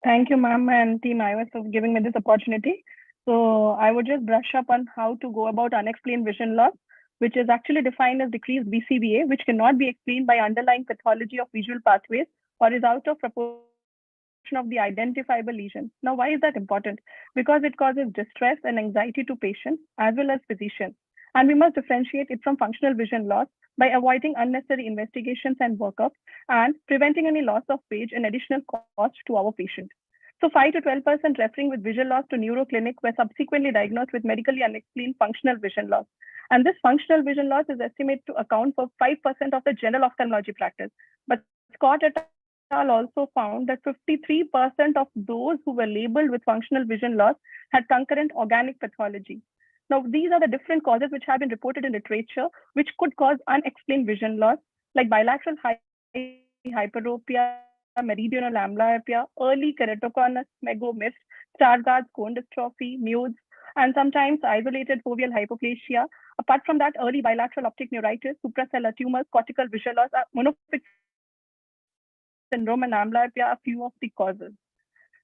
Thank you, ma'am, and Team AIOS for giving me this opportunity. So I would just brush up on how to go about unexplained vision loss, which is actually defined as decreased BCVA, which cannot be explained by underlying pathology of visual pathways or is out of proportion of the identifiable lesion. Now, why is that important? Because it causes distress and anxiety to patients as well as physicians. And we must differentiate it from functional vision loss by avoiding unnecessary investigations and workups and preventing any loss of wage and additional cost to our patient. So 5 to 12% referring with visual loss to neuro clinic were subsequently diagnosed with medically unexplained functional vision loss. And this functional vision loss is estimated to account for 5% of the general ophthalmology practice. But Scott et al. Also found that 53% of those who were labeled with functional vision loss had concurrent organic pathology. Now, these are the different causes which have been reported in literature, which could cause unexplained vision loss, like bilateral hyperopia, meridional amblyopia, early keratoconus, megomist, Stargardt's cone dystrophy, Mudes, and sometimes isolated foveal hypoplasia. Apart from that, early bilateral optic neuritis, suprasellar tumors, cortical visual loss, monophysitic syndrome, and amblyopia are few of the causes.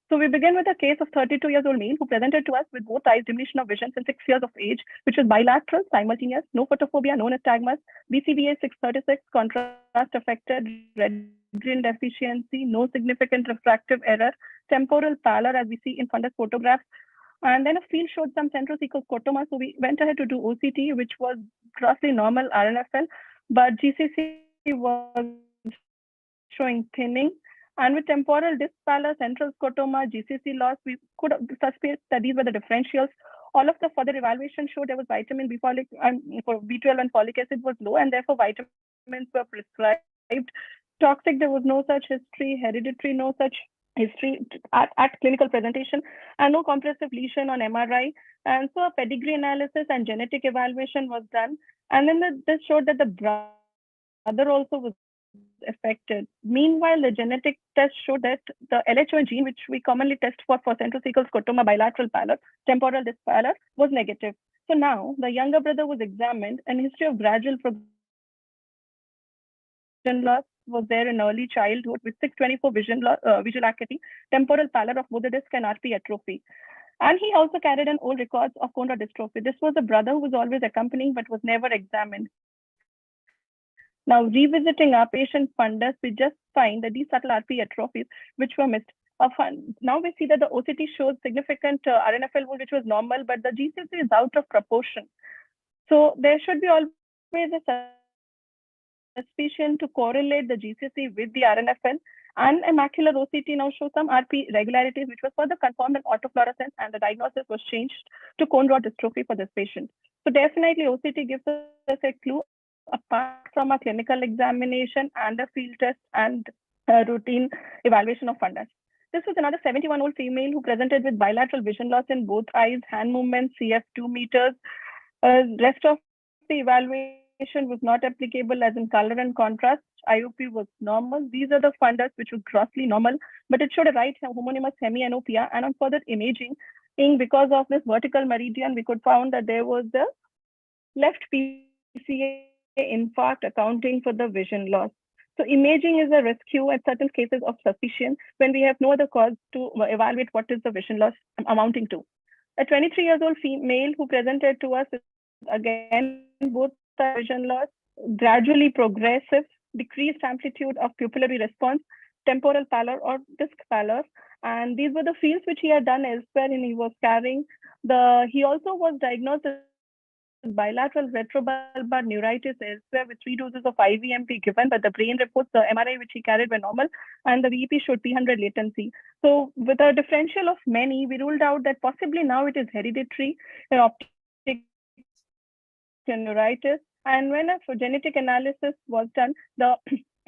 So we begin with a case of 32-year-old male who presented to us with both eyes diminution of vision since 6 years of age, which was bilateral, simultaneous, no photophobia, no nystagmus, BCVA 636, contrast affected, red green deficiency, no significant refractive error, temporal pallor as we see in fundus photographs. And then a field showed some central cecal scotoma. So we went ahead to do OCT, which was grossly normal RNFL, but GCC was showing thinning. And with temporal disc pallor, central scotoma, GCC loss, we could suspect that these were the differentials. All of the further evaluation showed there was vitamin B folic and for B12 and folic acid was low, and therefore vitamins were prescribed. Toxic, there was no such history. Hereditary, no such history at clinical presentation, and no compressive lesion on MRI. And so a pedigree analysis and genetic evaluation was done. And then this showed that the brother also was affected. Meanwhile, the genetic test showed that the LHO gene, which we commonly test for central cecal scotoma, bilateral pallor, temporal disc pallor, was negative. So now the younger brother was examined, and history of gradual progression loss was there in early childhood with 624 visual acuity, temporal pallor of both the disc and RP atrophy. And he also carried an old records of chondrodystrophy. This was a brother who was always accompanying but was never examined. Now, revisiting our patient fundus, we just find that these subtle RP atrophies, which were missed. Now we see that the OCT shows significant RNFL, which was normal, but the GCC is out of proportion. So there should be always a suspicion to correlate the GCC with the RNFL, and a macular OCT now shows some RP irregularities, which was further confirmed in autofluorescence, and the diagnosis was changed to cone rod dystrophy for this patient. So definitely OCT gives us a clue apart from a clinical examination and a field test and routine evaluation of fundus. This was another 71-year-old female who presented with bilateral vision loss in both eyes, hand movement, CF 2 meters. Rest of the evaluation was not applicable, as in color and contrast. IOP was normal. These are the fundus which was grossly normal, but it showed a right homonymous hemianopia, and on further imaging, because of this vertical meridian, we could found that there was the left PCA infarct accounting for the vision loss. So imaging is a rescue at certain cases of suspicion when we have no other cause to evaluate what is the vision loss amounting to. A 23-year-old female who presented to us is again both vision loss, gradually progressive, decreased amplitude of pupillary response, temporal pallor or disc pallor, and these were the fields which he had done elsewhere, and he was carrying he also was diagnosed with bilateral retrobulbar neuritis elsewhere with 3 doses of IVMP given, but the brain reports, the MRI which he carried were normal, and the VEP showed P100 latency. So with a differential of many, we ruled out that possibly now it is hereditary optic neuritis. And when a genetic analysis was done, the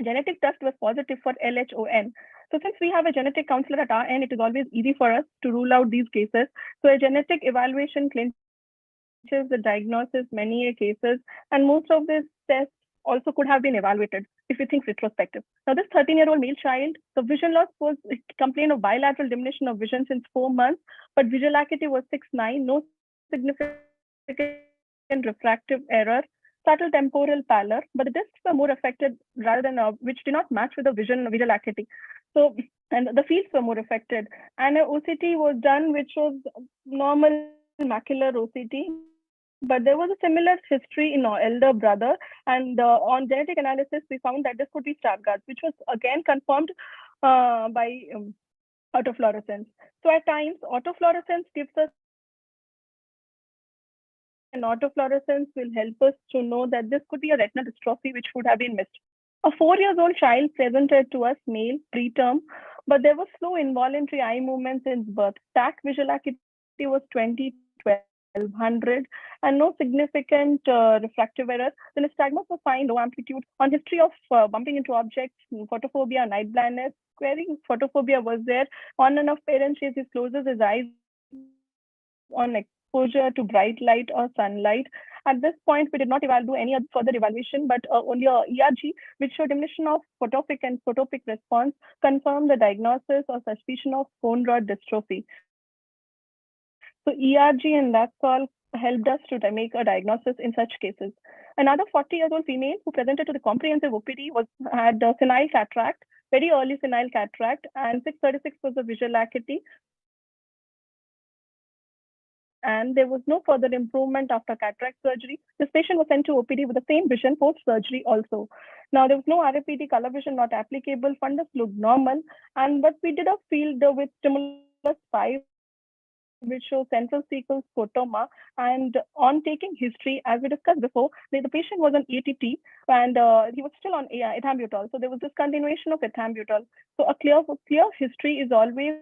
genetic test was positive for LHON. So since we have a genetic counselor at our end, it is always easy for us to rule out these cases. So a genetic evaluation clinches the diagnosis, many cases, and most of these tests also could have been evaluated if you think retrospective. Now, this 13-year-old male child, the vision loss was complained of bilateral diminution of vision since 4 months, but visual acuity was 6.9, no significant refractive error, subtle temporal pallor, but the discs were more affected rather than which did not match with the visual acuity. So, and the fields were more affected. And an OCT was done, which was normal macular OCT, but there was a similar history in our elder brother. And on genetic analysis, we found that this could be Stargardt's, which was again confirmed by autofluorescence. So at times, autofluorescence gives us, and autofluorescence will help us to know that this could be a retinal dystrophy which would have been missed. A 4-year-old child presented to us, male, preterm, but there was slow involuntary eye movement since birth. TAC visual acuity was 20/1200 and no significant refractive error. The nystagmus was fine, low amplitude. On history of bumping into objects, photophobia, night blindness, querying photophobia was there. On and off parent chase, he closes his eyes on exposure to bright light or sunlight. At this point, we did not do any further evaluation, but only a ERG, which showed diminution of photopic and photopic response, confirmed the diagnosis or suspicion of cone rod dystrophy. So ERG and that's all helped us to make a diagnosis in such cases. Another 40-year-old female who presented to the comprehensive OPD had senile cataract, very early senile cataract, and 636 was the visual acuity. And there was no further improvement after cataract surgery. This patient was sent to OPD with the same vision post-surgery also. Now, there was no RAPD, color vision not applicable, fundus looked normal, but we did a field with stimulus 5, which shows central cecal scotoma, and on taking history, as we discussed before, the patient was on ATT, and he was still on ethambutol, so there was discontinuation of ethambutol. So a clear history is always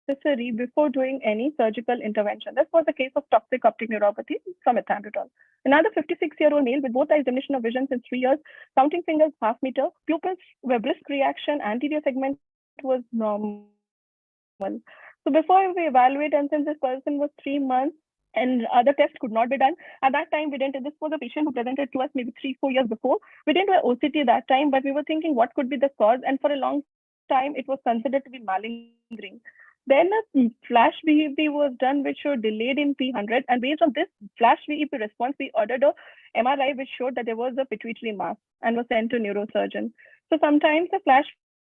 necessary before doing any surgical intervention. This was the case of toxic optic neuropathy from ethambutol. Another 56-year-old male with both eyes diminution of vision since 3 years, counting fingers half meter, pupils were brisk reaction, anterior segment was normal. So before we evaluate, and since this person was 3 months and other tests could not be done, at that time we didn't, this was a patient who presented to us maybe 3-4 years before. We didn't do an OCT that time, but we were thinking what could be the cause, and for a long time it was considered to be malingering. Then a flash VEP was done, which showed delayed in P100, and based on this flash VEP response, we ordered a MRI which showed that there was a pituitary mass and was sent to neurosurgeon. So sometimes the flash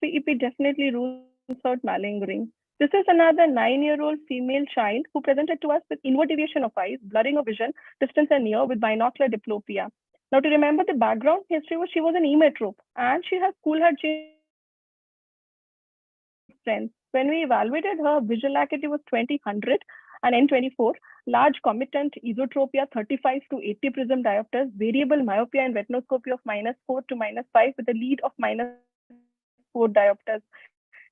VEP definitely rules out malingering. This is another 9-year-old female child who presented to us with inward deviation of eyes, blurring of vision, distance and near with binocular diplopia. Now, to remember the background history was she was an emetrope and school had changed strength. When we evaluated her, visual acuity was 20/100 and N24, large committant esotropia 35 to 80 prism diopters, variable myopia and retinoscopy of -4 to -5 with a lead of -4 diopters.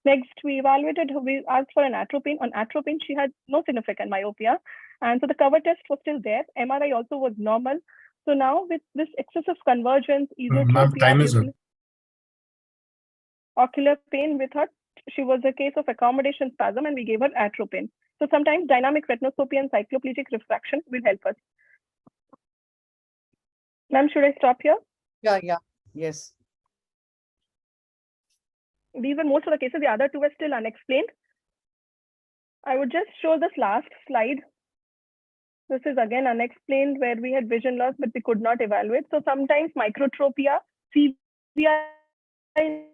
Next, we evaluated her, we asked for an atropine. On atropine, she had no significant myopia. And so the cover test was still there. MRI also was normal. So now with this excessive convergence, esotropia, ocular pain with her, she was a case of accommodation spasm and we gave her atropine. So sometimes dynamic retinoscopy and cycloplegic refraction will help us. Ma'am, should I stop here? Yeah, yes. These were most of the cases. The other two were still unexplained. I would just show this last slide. This is again unexplained where we had vision loss, but we could not evaluate. So sometimes microtropia, CVI in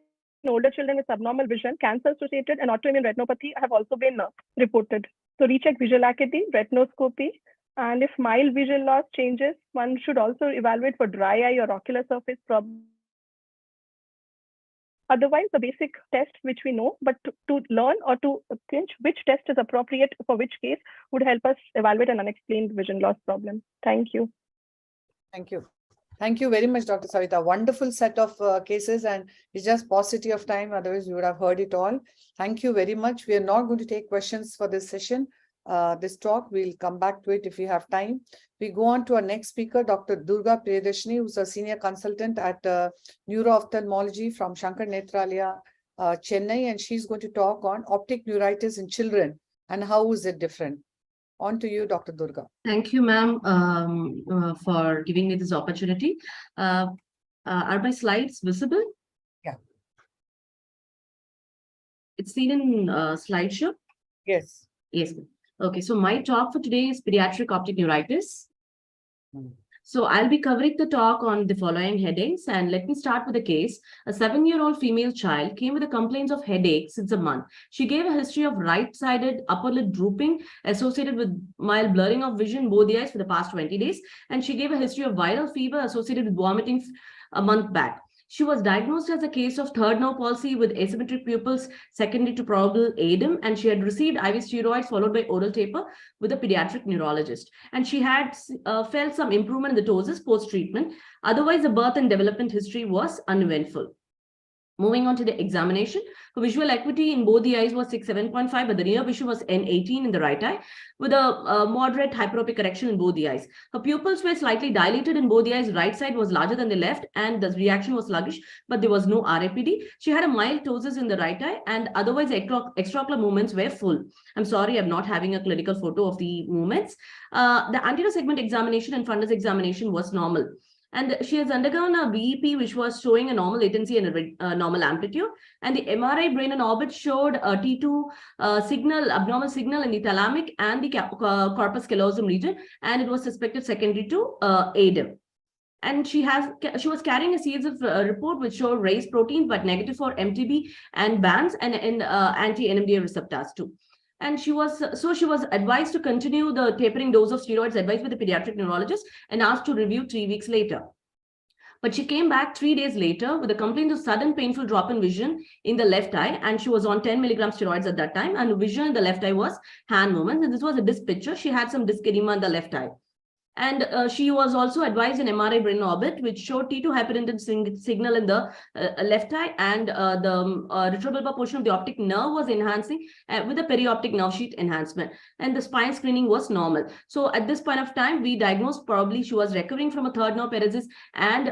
older children with subnormal vision, cancer-associated and autoimmune retinopathy have also been reported. So recheck visual acuity, retinoscopy, and if mild vision loss changes, one should also evaluate for dry eye or ocular surface problem. Otherwise, the basic test which we know, but to learn or to pinch which test is appropriate for which case would help us evaluate an unexplained vision loss problem. Thank you. Thank you. Thank you very much, Dr. Savita. Wonderful set of cases, and it's just paucity of time. Otherwise, we would have heard it all. Thank you very much. We are not going to take questions for this session. This talk, we'll come back to it if we have time. We go on to our next speaker, Dr. Durga Priyadarshini, who's a senior consultant at Neuro Ophthalmology from Shankar Nethralaya, Chennai, and she's going to talk on optic neuritis in children and how is it different. On to you, Dr. Durga. Thank you, ma'am, for giving me this opportunity. Are my slides visible? Yeah. It's seen in slideshow? Yes. Yes. Okay, so my talk for today is pediatric optic neuritis. So I'll be covering the talk on the following headings, and let me start with a case. A 7-year-old female child came with a complaint of headache since a month. She gave a history of right-sided upper lid drooping associated with mild blurring of vision, both the eyes, for the past 20 days. And she gave a history of viral fever associated with vomiting a month back. She was diagnosed as a case of third nerve palsy with asymmetric pupils secondary to probable ADEM, and she had received IV steroids followed by oral taper with a pediatric neurologist. And she had felt some improvement in the ptosis post-treatment. Otherwise, the birth and development history was uneventful. Moving on to the examination, her visual acuity in both the eyes was 6/7.5, but the near vision was N18 in the right eye, with a moderate hyperopic correction in both the eyes. Her pupils were slightly dilated in both the eyes. Right side was larger than the left, and the reaction was sluggish, but there was no RAPD. She had a mild ptosis in the right eye, and otherwise extraocular movements were full. I'm sorry, I'm not having a clinical photo of the movements. The anterior segment examination and fundus examination was normal. And she has undergone a VEP, which was showing a normal latency and a normal amplitude. And the MRI brain and orbit showed a T2 signal, abnormal signal in the thalamic and the corpus callosum region. And it was suspected secondary to ADEM. And she was carrying a series of report which showed raised protein, but negative for MTB and bands and anti-NMDA receptors too. And she was advised to continue the tapering dose of steroids advised by the pediatric neurologist and asked to review 3 weeks later. But she came back 3 days later with a complaint of sudden painful drop in vision in the left eye, and she was on 10 milligrams steroids at that time, and vision in the left eye was hand movements. And this was a disc picture. She had some disc edema in the left eye. And she was also advised an MRI brain orbit, which showed T2 hyperintensity signal in the left eye, and the retrobulbar portion of the optic nerve was enhancing with a perioptic nerve sheath enhancement. And the spine screening was normal. So at this point of time, we diagnosed probably she was recovering from a third nerve paresis and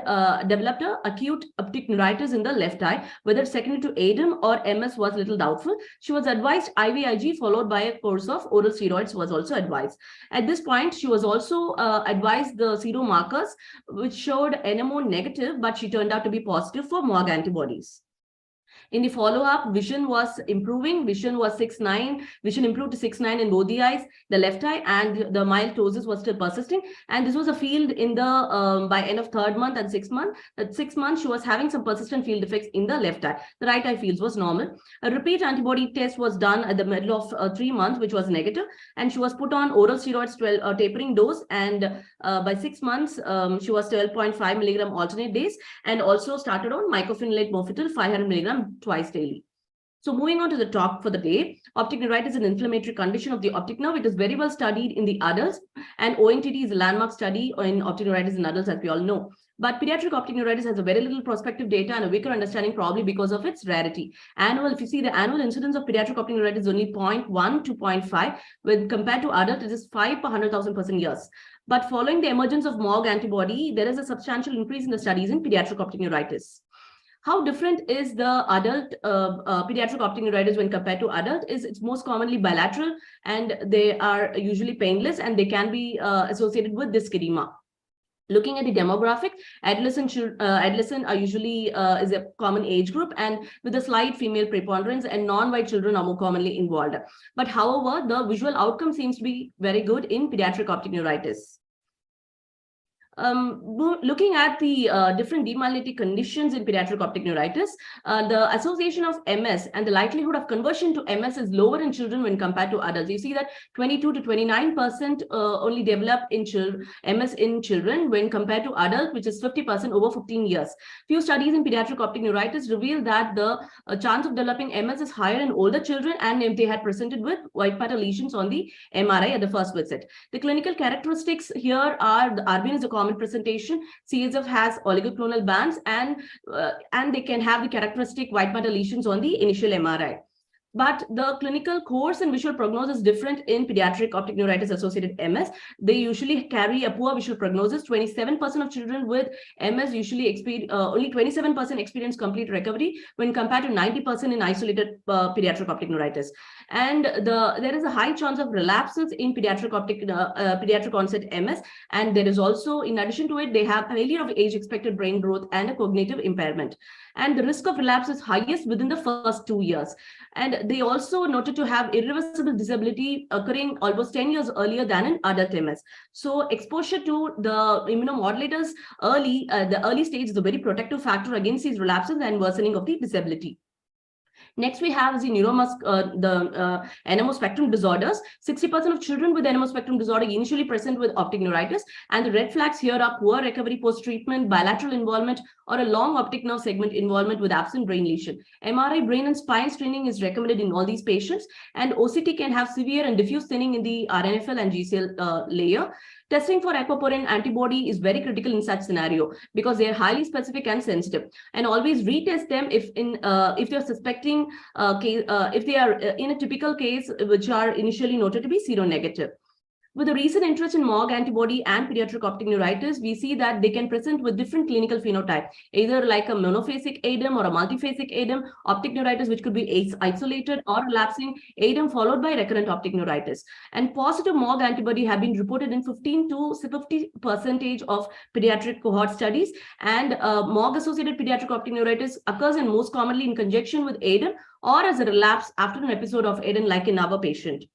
developed an acute optic neuritis in the left eye. Whether secondary to ADEM or MS was little doubtful. She was advised IVIG followed by a course of oral steroids was also advised. At this point, she was also advised the sero markers, which showed NMO negative, but she turned out to be positive for MOG antibodies. In the follow-up, vision was improving. Vision was 6/9. Vision improved to 6/9 in both the eyes, the left eye, and the mild ptosis was still persisting. And this was a field in the by end of 3rd month and 6th month. At 6 months, she was having some persistent field defects in the left eye. The right eye fields was normal. A repeat antibody test was done at the middle of 3 months, which was negative, and she was put on oral steroids tapering dose. And by 6 months, she was 12.5 milligram alternate days, and also started on mycophenolate mofetil 500 milligram twice daily. So moving on to the talk for the day, optic neuritis is an inflammatory condition of the optic nerve. It is very well studied in the adults, and ONTD is a landmark study in optic neuritis in adults, as we all know. But pediatric optic neuritis has a very little prospective data and a weaker understanding, probably because of its rarity. If you see the annual incidence of pediatric optic neuritis is only 0.1 to 0.5, when compared to adult, it is 5 per 100,000 person years. But following the emergence of MOG antibody, there is a substantial increase in the studies in pediatric optic neuritis. How different is the adult pediatric optic neuritis when compared to adult? It's most commonly bilateral, and they are usually painless, and they can be associated with disc edema. Looking at the demographic, adolescent are usually is a common age group, and with a slight female preponderance, and non-white children are more commonly involved. But however, the visual outcome seems to be very good in pediatric optic neuritis. Looking at the different demyelinating conditions in pediatric optic neuritis, the association of MS and the likelihood of conversion to MS is lower in children when compared to adults. You see that 22 to 29% only develop in MS in children when compared to adults, which is 50% over 15 years. Few studies in pediatric optic neuritis reveal that the chance of developing MS is higher in older children, and if they had presented with white matter lesions on the MRI at the first visit. The clinical characteristics here are the RBN is a common presentation. CSF has oligoclonal bands, and they can have the characteristic white matter lesions on the initial MRI. But the clinical course and visual prognosis is different in pediatric optic neuritis associated MS. They usually carry a poor visual prognosis. 27% of children with MS usually experience, only 27% experience complete recovery when compared to 90% in isolated pediatric optic neuritis. And there is a high chance of relapses in pediatric onset MS. And there is also, in addition to it, they have failure of age expected brain growth and a cognitive impairment. And the risk of relapse is highest within the first 2 years. And they also noted to have irreversible disability occurring almost 10 years earlier than in adult MS. So exposure to the immunomodulators early, the early stage is a very protective factor against these relapses and worsening of the disability. Next, we have the NMO spectrum disorders. 60% of children with NMO spectrum disorder initially present with optic neuritis, and the red flags here are poor recovery post-treatment, bilateral involvement, or a long optic nerve segment involvement with absent brain lesion. MRI brain and spine screening is recommended in all these patients, and OCT can have severe and diffuse thinning in the RNFL and GCL layer. Testing for aquaporin antibody is very critical in such scenario because they are highly specific and sensitive. And always retest them if they're suspecting if they are in a typical case which are initially noted to be seronegative. With the recent interest in MOG antibody and pediatric optic neuritis, we see that they can present with different clinical phenotype, either like a monophasic ADEM or a multiphasic ADEM, optic neuritis, which could be isolated or relapsing ADEM followed by recurrent optic neuritis. And positive MOG antibody have been reported in 15 to 50% of pediatric cohort studies. And MOG-associated pediatric optic neuritis occurs in most commonly in conjunction with ADEM or as a relapse after an episode of ADEM, like in our patient.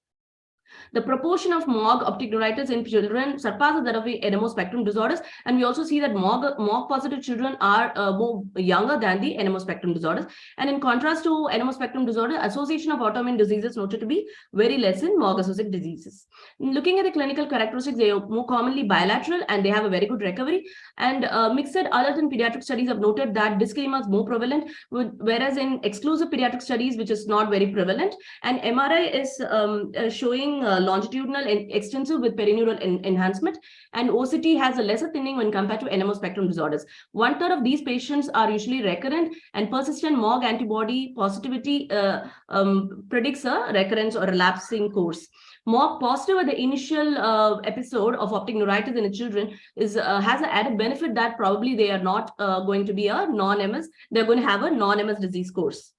The proportion of MOG optic neuritis in children surpasses that of the NMO spectrum disorders, and we also see that MOG positive children are more younger than the NMO spectrum disorders. And in contrast to NMO spectrum disorder, association of autoimmune diseases noted to be very less in MOG associated diseases. Looking at the clinical characteristics, they are more commonly bilateral and they have a very good recovery. And mixed adult and pediatric studies have noted that disc edema is more prevalent, whereas in exclusive pediatric studies, which is not very prevalent, and MRI is showing longitudinal and extensive with perineural enhancement, and OCT has a lesser thinning when compared to NMO spectrum disorders. 1/3 of these patients are usually recurrent, and persistent MOG antibody positivity predicts a recurrence or relapsing course. MOG positive at the initial episode of optic neuritis in children has an added benefit that probably they are not going to be a non-MS, they're going to have a non-MS disease course.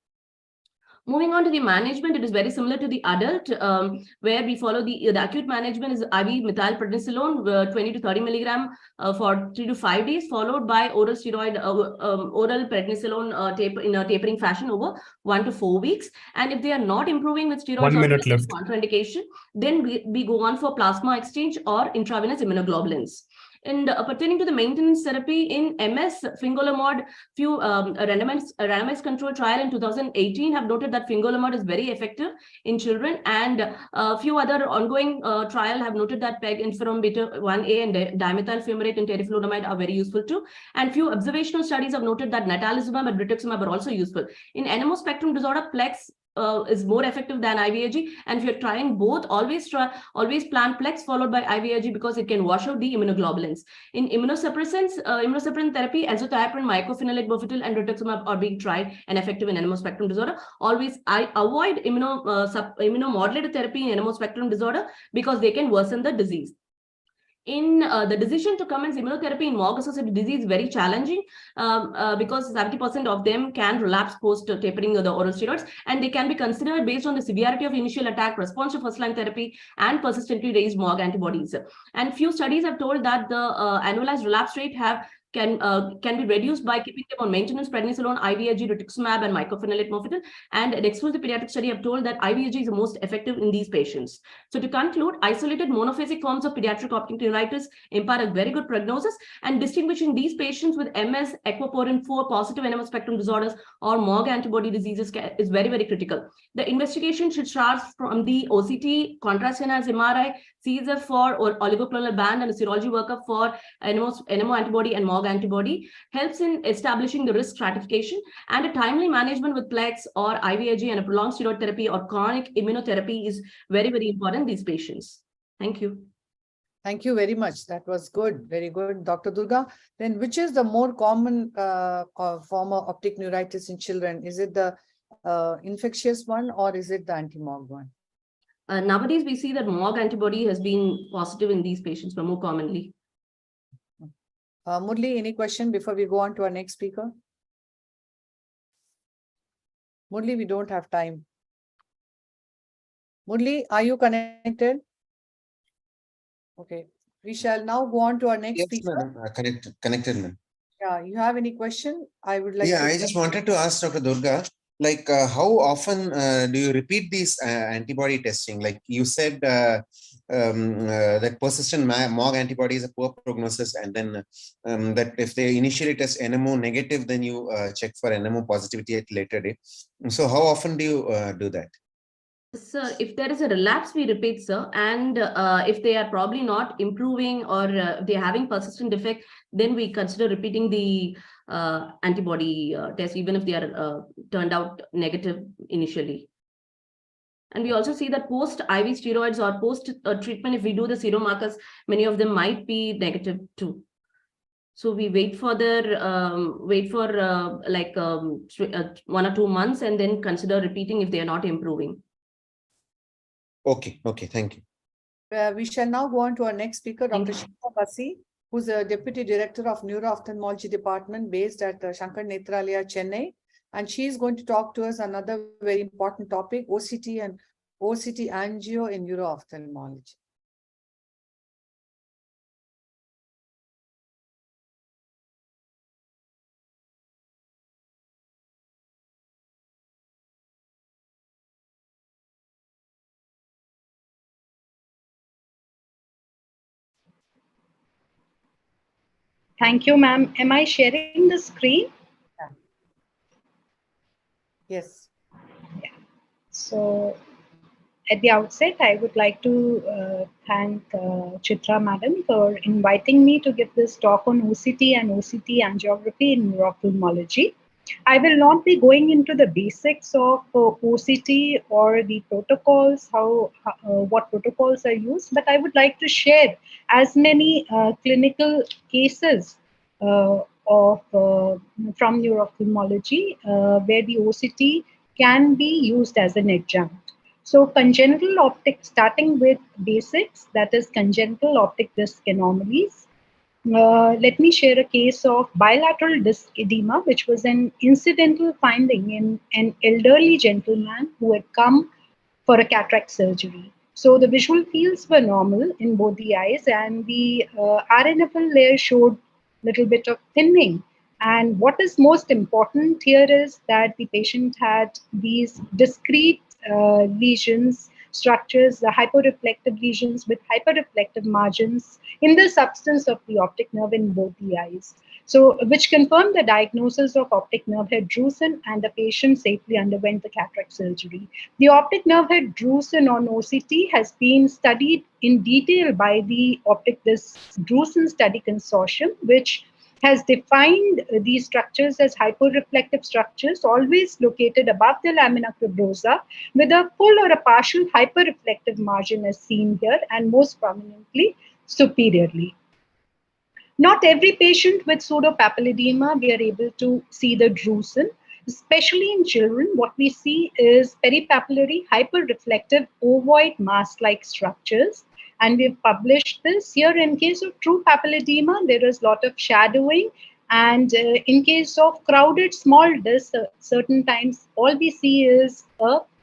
Moving on to the management, it is very similar to the adult, where we follow the acute management is IV methylprednisolone, 20 to 30 milligram for 3 to 5 days, followed by oral steroid, oral prednisolone in a tapering fashion over 1 to 4 weeks. And if they are not improving with steroids, 1 minute left. Contraindication, then we go on for plasma exchange or intravenous immunoglobulins. And pertaining to the maintenance therapy in MS, fingolimod, few randomized control trial in 2018 have noted that fingolimod is very effective in children, and a few other ongoing trial have noted that PEG interferon beta 1A and dimethyl fumarate and teriflunomide are very useful too. And few observational studies have noted that natalizumab and rituximab are also useful. In NMO spectrum disorder, Plex is more effective than IVIG, and if you're trying both, always plan Plex followed by IVIG because it can wash out the immunoglobulins. In immunosuppressants, immunosuppressant therapy, azathioprine, mycophenolate mofetil, and rituximab are being tried and effective in NMO spectrum disorder. Always avoid immunomodulated therapy in NMO spectrum disorder because they can worsen the disease. In the decision to commence immunotherapy in MOG-associated disease is very challenging because 70% of them can relapse post tapering of the oral steroids, and they can be considered based on the severity of initial attack, response to first-line therapy, and persistently raised MOG antibodies. And few studies have told that the annualized relapse rate can be reduced by keeping them on maintenance prednisolone, IVIG, rituximab, and mycophenolate mofetil. And an exclusive pediatric study have told that IVIG is the most effective in these patients. So to conclude, isolated monophasic forms of pediatric optic neuritis impart a very good prognosis, and distinguishing these patients with MS, aquaporin 4 positive NMO spectrum disorders, or MOG antibody diseases is very, very critical. The investigation should start from the OCT, contrast enhanced MRI, CSF for oligoclonal band, and a serology workup for NMO antibody and MOG antibody, helps in establishing the risk stratification, and a timely management with Plex or IVIG and a prolonged steroid therapy or chronic immunotherapy is very, very important in these patients. Thank you. Thank you very much. That was good. Very good, Dr. Durga. Then which is the more common form of optic neuritis in children? Is it the infectious one or is it the anti-MOG one? Nowadays, we see that MOG antibody has been positive in these patients, but more commonly. Murli, any question before we go on to our next speaker? Murli, we don't have time. Murli, are you connected? Okay, we shall now go on to our next speaker. Connected, ma'am. Yeah, you have any question? I would like Yeah, I just wanted to ask Dr. Durga, like how often do you repeat these antibody testing? Like you said that persistent MOG antibody is a poor prognosis, and then that if they initially test NMO negative, then you check for NMO positivity at later date. So how often do you do that? Sir, if there is a relapse, we repeat, sir. And if they are probably not improving or they're having persistent defect, then we consider repeating the antibody test, even if they are turned out negative initially. And we also see that post IV steroids or post treatment, if we do the serum markers, many of them might be negative too. So we wait for like 1 or 2 months and then consider repeating if they are not improving. Okay, thank you. We shall now go on to our next speaker, Dr. Shilpa Basi, who's the Deputy Director of Neuro Ophthalmology Department based at Shankar Nethralaya, Chennai. And she is going to talk to us another very important topic, OCT and OCT angio in Neuro Ophthalmology. Thank you, ma'am. Am I sharing the screen? Yes. Yeah. So at the outset, I would like to thank Chitra madam for inviting me to give this talk on OCT and OCT angiography in neuro-ophthalmology. I will not be going into the basics of OCT or the protocols, what protocols are used, but I would like to share as many clinical cases from neuro-ophthalmology where the OCT can be used as an adjunct. So congenital optic, starting with basics, that is congenital optic disc anomalies. let me share a case of bilateral disc edema, which was an incidental finding in an elderly gentleman who had come for a cataract surgery. So the visual fields were normal in both the eyes, and the RNFL layer showed a little bit of thinning. And what is most important here is that the patient had these discrete lesions, structures, the hyporeflective lesions with hyperreflective margins in the substance of the optic nerve in both the eyes. So, which confirmed the diagnosis of optic nerve head drusen, and the patient safely underwent the cataract surgery. The optic nerve head drusen on OCT has been studied in detail by the Optic Disc Drusen Study Consortium, which has defined these structures as hyporeflective structures always located above the lamina cribrosa with a full or a partial hyperreflective margin as seen here, and most prominently superiorly. Not every patient with pseudopapilledema, we are able to see the drusen. Especially in children, what we see is peripapillary hyperreflective ovoid mass-like structures. And we've published this here. In case of true papilledema, there is a lot of shadowing. And in case of crowded small discs, certain times all we see is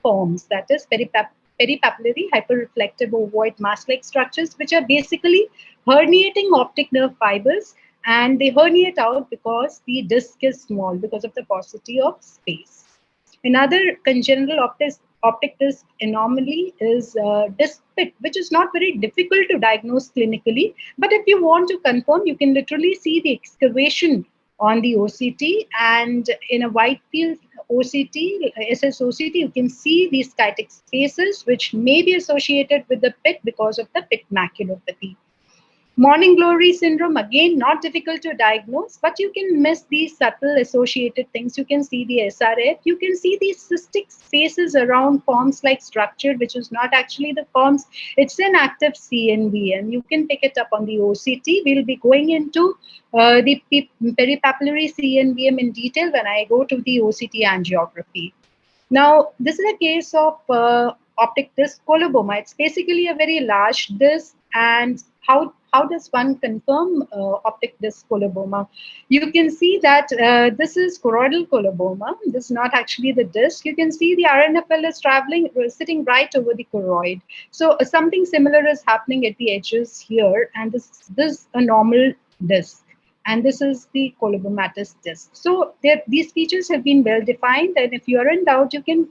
forms, that is peripapillary hyperreflective ovoid mass-like structures, which are basically herniating optic nerve fibers, and they herniate out because the disc is small because of the paucity of space. Another congenital optic disc anomaly is disc pit, which is not very difficult to diagnose clinically. But if you want to confirm, you can literally see the excavation on the OCT, and in a wide field OCT, SSOCT, you can see these skytic spaces, which may be associated with the pit because of the pit maculopathy. Morning glory syndrome, again, not difficult to diagnose, but you can miss these subtle associated things. You can see the SRF, you can see these cystic spaces around forms-like structure, which is not actually the forms, it's an active CNVM. You can pick it up on the OCT. We'll be going into the peripapillary CNVM in detail when I go to the OCT angiography. Now, this is a case of optic disc coloboma. It's basically a very large disc, and how does one confirm optic disc coloboma? You can see that this is choroidal coloboma. This is not actually the disc. You can see the RNFL is traveling, sitting right over the choroid. So something similar is happening at the edges here, and this is a normal disc. And this is the colobomatous disc. So these features have been well defined, and if you are in doubt, you can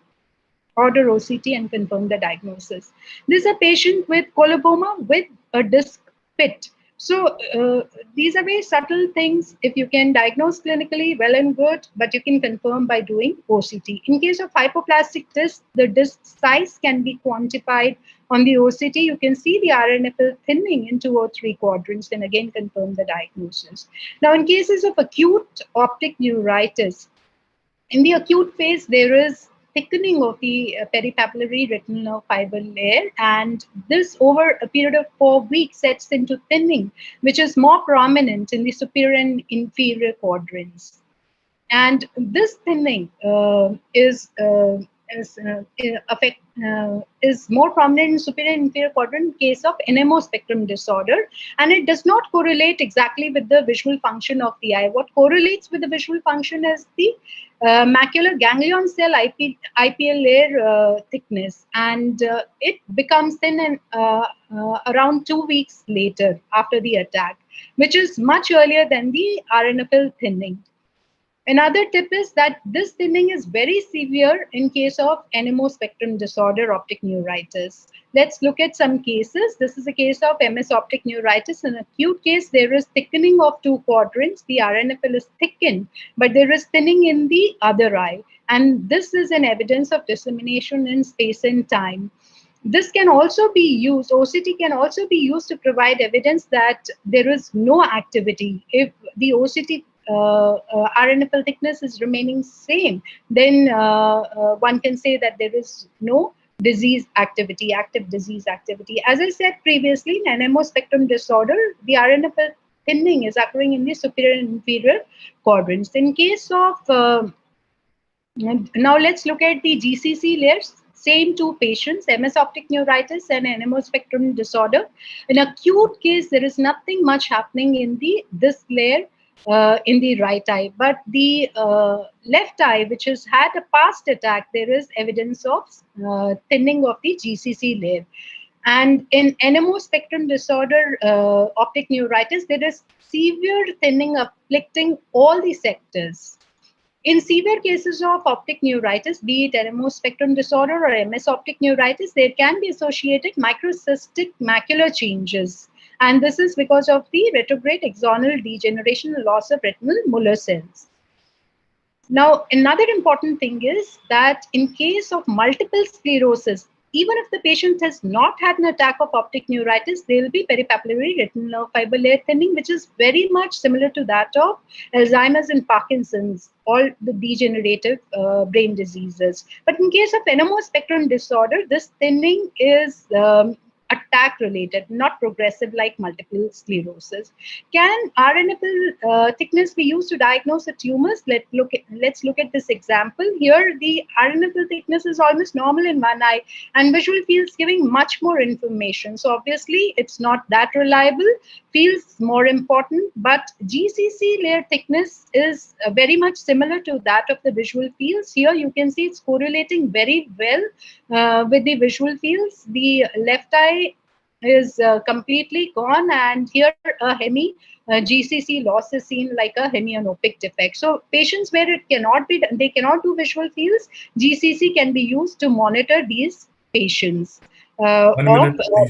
order OCT and confirm the diagnosis. This is a patient with coloboma with a disc pit. So these are very subtle things. If you can diagnose clinically, well and good, but you can confirm by doing OCT. In case of hypoplastic disc, the disc size can be quantified on the OCT. You can see the RNFL thinning in 2 or 3 quadrants, and again confirm the diagnosis. Now, in cases of acute optic neuritis, in the acute phase, there is thickening of the peripapillary retinal nerve fiber layer, and this over a period of 4 weeks sets into thinning, which is more prominent in the superior and inferior quadrants. And this thinning is more prominent in superior and inferior quadrant in case of NMO spectrum disorder, and it does not correlate exactly with the visual function of the eye. What correlates with the visual function is the macular ganglion cell IPL layer thickness, and it becomes thin and around 2 weeks later after the attack, which is much earlier than the RNFL thinning. Another tip is that this thinning is very severe in case of NMO spectrum disorder optic neuritis. Let's look at some cases. This is a case of MS optic neuritis. In acute case, there is thickening of 2 quadrants. The RNFL is thickened, but there is thinning in the other eye. And this is an evidence of dissemination in space and time. This can also be used, OCT can also be used to provide evidence that there is no activity. If the OCT RNFL thickness is remaining same, then one can say that there is no disease activity, active disease activity. As I said previously, in NMO spectrum disorder, the RNFL thinning is occurring in the superior and inferior quadrants. In case of, now let's look at the GCC layers. same two patients, MS optic neuritis and NMO spectrum disorder. In acute case, there is nothing much happening in the disc layer in the right eye, but the left eye, which has had a past attack, there is evidence of thinning of the GCC layer. And in NMO spectrum disorder, optic neuritis, there is severe thinning afflicting all the sectors. In severe cases of optic neuritis, be it NMO spectrum disorder or MS optic neuritis, there can be associated microcystic macular changes. And this is because of the retrograde axonal degeneration and loss of retinal Muller cells. Now, another important thing is that in case of multiple sclerosis, even if the patient has not had an attack of optic neuritis, there will be peripapillary retinal nerve fiber layer thinning, which is very much similar to that of Alzheimer's and Parkinson's, all the degenerative brain diseases. But in case of NMO spectrum disorder, this thinning is attack related, not progressive like multiple sclerosis. Can RNFL thickness be used to diagnose the tumors? Let's look at this example. Here, the RNFL thickness is almost normal in one eye, and visual fields giving much more information. So obviously, it's not that reliable. Fields more important, but GCC layer thickness is very much similar to that of the visual fields. Here, you can see it's correlating very well with the visual fields. The left eye is completely gone, and here a hemi GCC loss is seen like a hemianopic defect. So patients where it cannot be, they cannot do visual fields, GCC can be used to monitor these patients of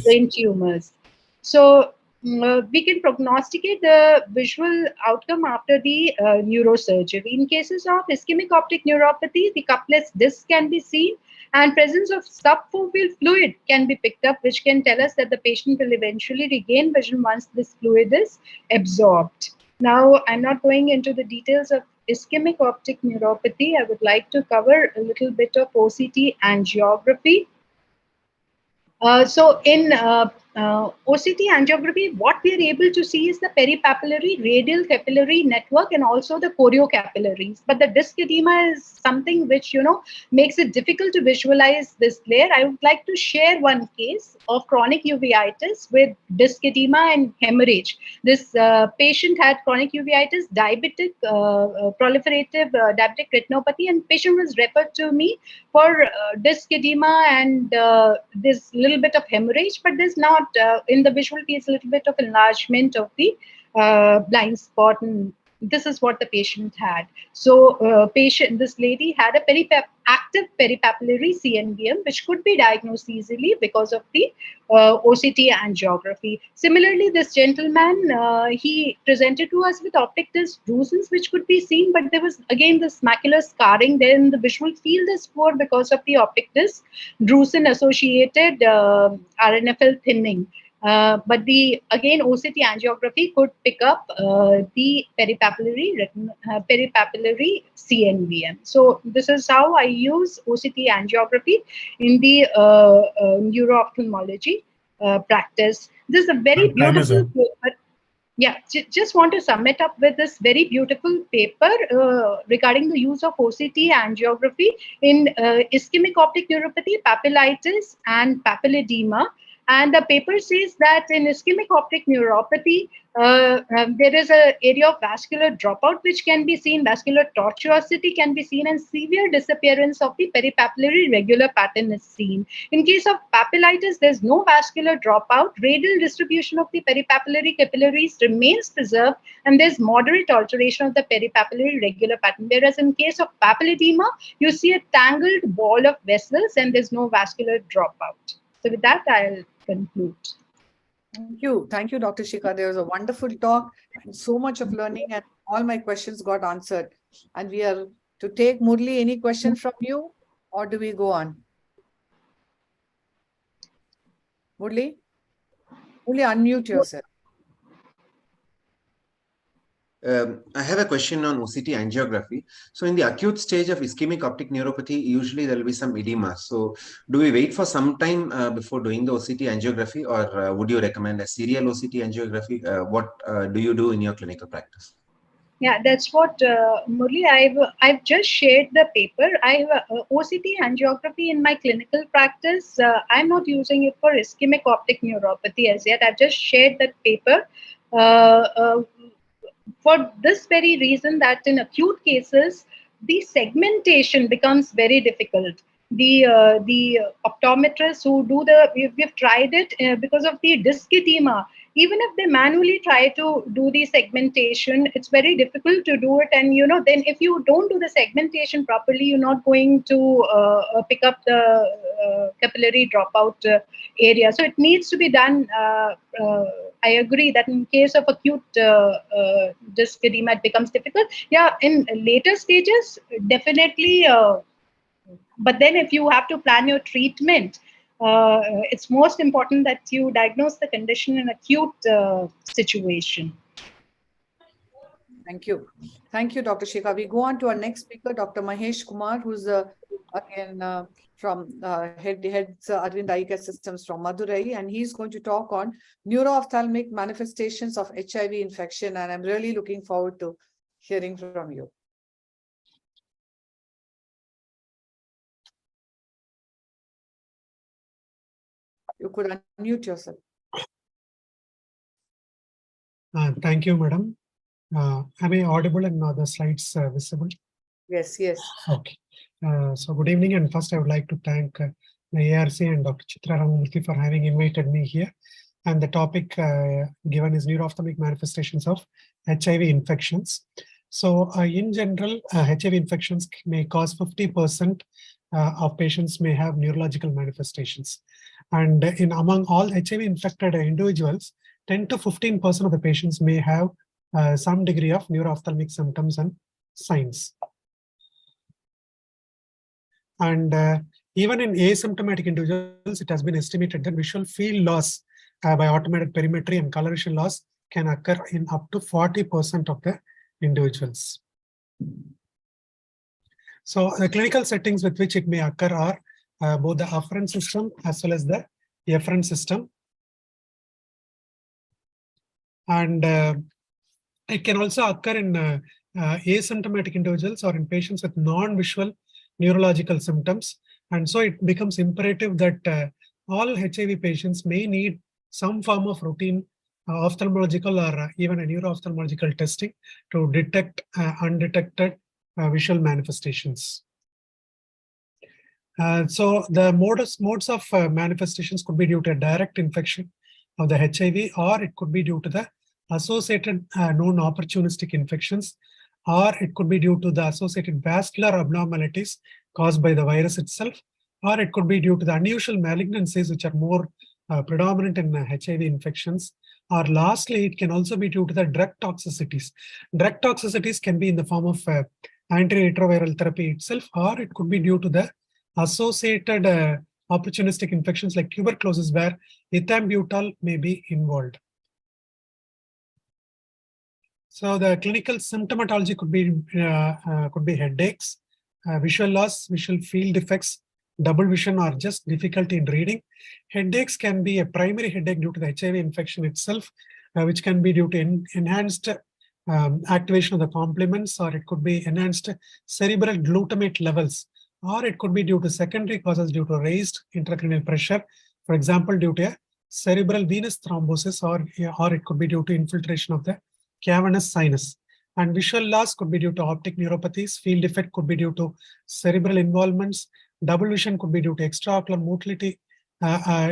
brain tumors. So we can prognosticate the visual outcome after the neurosurgery. In cases of ischemic optic neuropathy, the cupless disc can be seen, and presence of subfoveal fluid can be picked up, which can tell us that the patient will eventually regain vision once this fluid is absorbed. Now, I'm not going into the details of ischemic optic neuropathy. I would like to cover a little bit of OCT angiography. So in OCT angiography, what we are able to see is the peripapillary radial capillary network and also the choriocapillaries. But the disc edema is something which, makes it difficult to visualize this layer. I would like to share one case of chronic uveitis with disc edema and hemorrhage. This patient had chronic uveitis, diabetic, proliferative diabetic retinopathy, and patient was referred to me for disc edema and this little bit of hemorrhage, but there's not in the visual fields a little bit of enlargement of the blind spot, and this is what the patient had. So this lady had a active peripapillary CNVM, which could be diagnosed easily because of the OCT angiography. Similarly, this gentleman, he presented to us with optic disc drusen's, which could be seen, but there was again this macular scarring. Then the visual field is poor because of the optic disc drusen associated RNFL thinning. But again, OCT angiography could pick up the peripapillary CNVM. So this is how I use OCT angiography in the neuro ophthalmology practice. This is a very beautiful paper. Yeah, just want to sum it up with this very beautiful paper regarding the use of OCT angiography in ischemic optic neuropathy, papillitis, and papilledema. And the paper says that in ischemic optic neuropathy, there is an area of vascular dropout which can be seen, vascular tortuosity can be seen, and severe disappearance of the peripapillary regular pattern is seen. In case of papillitis, there's no vascular dropout, radial distribution of the peripapillary capillaries remains preserved, and there's moderate alteration of the peripapillary regular pattern. Whereas in case of papilledema, you see a tangled ball of vessels and there's no vascular dropout. So with that, I'll conclude. Thank you, Dr. Shikha. There was a wonderful talk and so much of learning, and all my questions got answered. And we are to take Murli, any question from you, or do we go on? Murli, unmute yourself. I have a question on OCT angiography. So in the acute stage of ischemic optic neuropathy, usually there will be some edema. So do we wait for some time before doing the OCT angiography, or would you recommend a serial OCT angiography? What do you do in your clinical practice? Yeah, that's what Murli. I've just shared the paper. I have OCT angiography in my clinical practice. I'm not using it for ischemic optic neuropathy as yet. I've just shared that paper for this very reason that in acute cases the segmentation becomes very difficult. The optometrists who do we've tried it because of the disc edema. Even if they manually try to do the segmentation, it's very difficult to do it. And then if you don't do the segmentation properly, you're not going to pick up the capillary dropout area. So it needs to be done. I agree that in case of acute disc edema, it becomes difficult. Yeah, in later stages, definitely. But then if you have to plan your treatment, it's most important that you diagnose the condition in acute situation. Thank you. Thank you, Dr. Shekha. We go on to our next speaker, Dr. Mahesh Kumar, who's again from heads Arvind Eye Care Systems from Madurai, and he's going to talk on neuro-ophthalmic manifestations of HIV infection, and I'm really looking forward to hearing from you. You could unmute yourself. Thank you, madam. Am I audible and the slides visible? Yes, yes. Okay. So good evening, and first I would like to thank the ARC and Dr. Chitra Ramamurthy for having invited me here. And the topic given is neuro-ophthalmic manifestations of HIV infections. So in general, HIV infections may cause 50% of patients may have neurological manifestations. And among all HIV infected individuals, 10 to 15% of the patients may have some degree of neuro-ophthalmic symptoms and signs. And even in asymptomatic individuals, it has been estimated that visual field loss by automated perimetry and coloration loss can occur in up to 40% of the individuals. So the clinical settings with which it may occur are both the afferent system as well as the efferent system. And it can also occur in asymptomatic individuals or in patients with non-visual neurological symptoms. And so it becomes imperative that all HIV patients may need some form of routine ophthalmological or even a neuro-ophthalmological testing to detect undetected visual manifestations. So the modes of manifestations could be due to a direct infection of the HIV, or it could be due to the associated known opportunistic infections, or it could be due to the associated vascular abnormalities caused by the virus itself, or it could be due to the unusual malignancies which are more predominant in HIV infections, or lastly, it can also be due to the drug toxicities. Drug toxicities can be in the form of antiretroviral therapy itself, or it could be due to the associated opportunistic infections like tuberculosis, where ethambutol may be involved. So the clinical symptomatology could be headaches, visual loss, visual field defects, double vision, or just difficulty in reading. Headaches can be a primary headache due to the HIV infection itself, which can be due to enhanced activation of the complements, or it could be enhanced cerebral glutamate levels, or it could be due to secondary causes due to raised intracranial pressure, for example, due to a cerebral venous thrombosis, or it could be due to infiltration of the cavernous sinus. And visual loss could be due to optic neuropathies. Field defect could be due to cerebral involvements. Double vision could be due to extraocular motility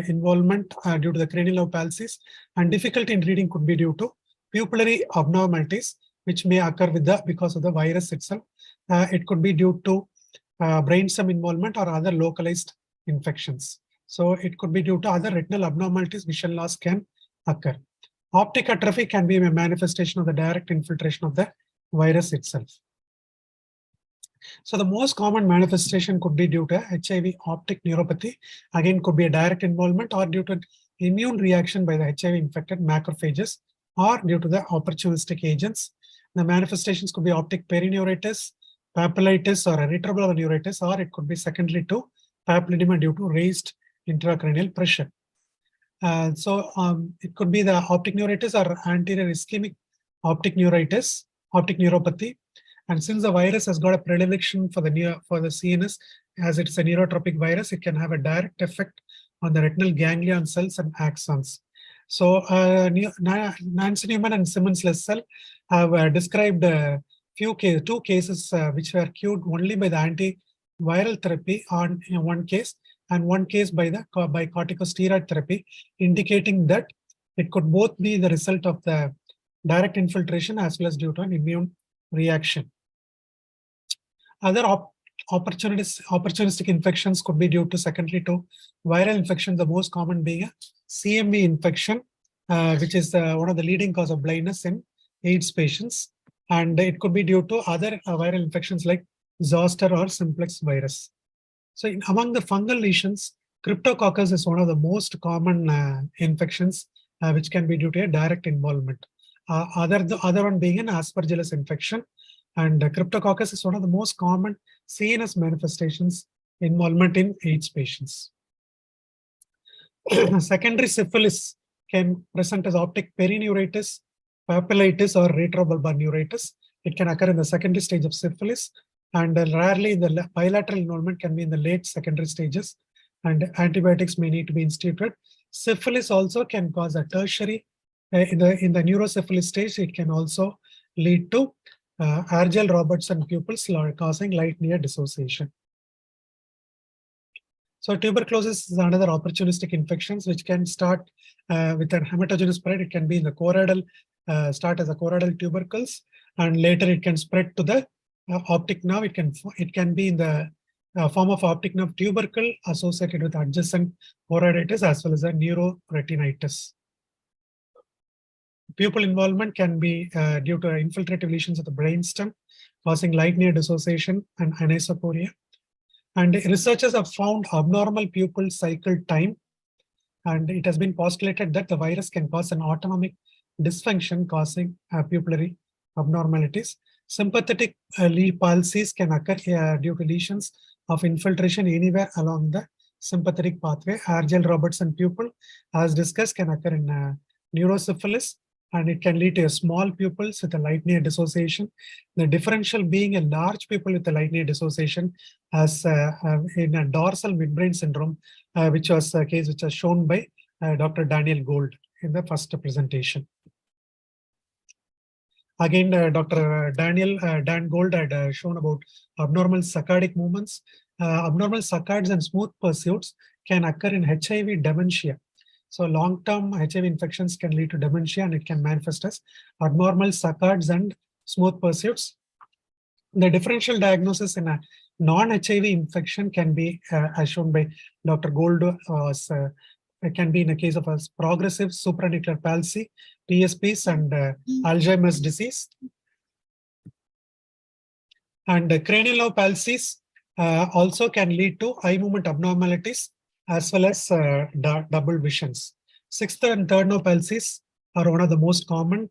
involvement due to the cranial palsies. And difficulty in reading could be due to pupillary abnormalities, which may occur because of the virus itself. It could be due to brainstem involvement or other localized infections. So it could be due to other retinal abnormalities. Vision loss can occur. Optic atrophy can be a manifestation of the direct infiltration of the virus itself. So the most common manifestation could be due to HIV optic neuropathy. Again, could be a direct involvement or due to immune reaction by the HIV infected macrophages or due to the opportunistic agents. The manifestations could be optic perineuritis, papillitis, or erythroblast neuritis, or it could be secondary to papilledema due to raised intracranial pressure. So it could be the optic neuritis or anterior ischemic optic neuritis, optic neuropathy. And since the virus has got a predilection for the CNS, as it's a neurotropic virus, it can have a direct effect on the retinal ganglion cells and axons. So Nancy Newman and Simmons Lessel have described two cases which were cured only by the antiviral therapy in one case, and one case by corticosteroid therapy, indicating that it could both be the result of the direct infiltration as well as due to an immune reaction. Other opportunistic infections could be due to secondary to viral infection, the most common being a CMV infection, which is one of the leading cause of blindness in AIDS patients. And it could be due to other viral infections like zoster or simplex virus. So among the fungal lesions, Cryptococcus is one of the most common infections which can be due to a direct involvement. The other one being an Aspergillus infection, and Cryptococcus is one of the most common CNS manifestations involvement in AIDS patients. Secondary syphilis can present as optic perineuritis, papillitis, or retrobulbar neuritis. It can occur in the secondary stage of syphilis, and rarely the bilateral involvement can be in the late secondary stages, and antibiotics may need to be instituted. Syphilis also can cause a tertiary, in the neurosyphilis stage, it can also lead to Argyll-Robertson pupils causing light near dissociation. So tuberculosis is another opportunistic infections which can start with a hematogenous spread. It can be in the choroidal, start as a choroidal tubercles, and later it can spread to the optic nerve. It can be in the form of optic nerve tubercle associated with adjacent choroiditis as well as a neuroretinitis. Pupil involvement can be due to infiltrative lesions of the brainstem, causing light near dissociation and anisocoria. And researchers have found abnormal pupil cycle time, and it has been postulated that the virus can cause an autonomic dysfunction causing pupillary abnormalities. Sympathetic palsies can occur due to lesions of infiltration anywhere along the sympathetic pathway. Argyll-Robertson pupil, as discussed, can occur in neurosyphilis, and it can lead to a small pupils with a light near dissociation. The differential being a large pupil with a light near dissociation as in a dorsal midbrain syndrome, which was a case which was shown by Dr. Daniel Gold in the first presentation. Again, Dr. Dan Gold had shown about abnormal saccadic movements. Abnormal saccades and smooth pursuits can occur in HIV dementia. So long-term HIV infections can lead to dementia, and it can manifest as abnormal saccades and smooth pursuits. The differential diagnosis in a non-HIV infection can be, as shown by Dr. Gold, it can be in a case of a progressive supranuclear palsy, PSPs, and Alzheimer's disease. And cranial palsies also can lead to eye movement abnormalities as well as double visions. Sixth and third nerve palsies are one of the most common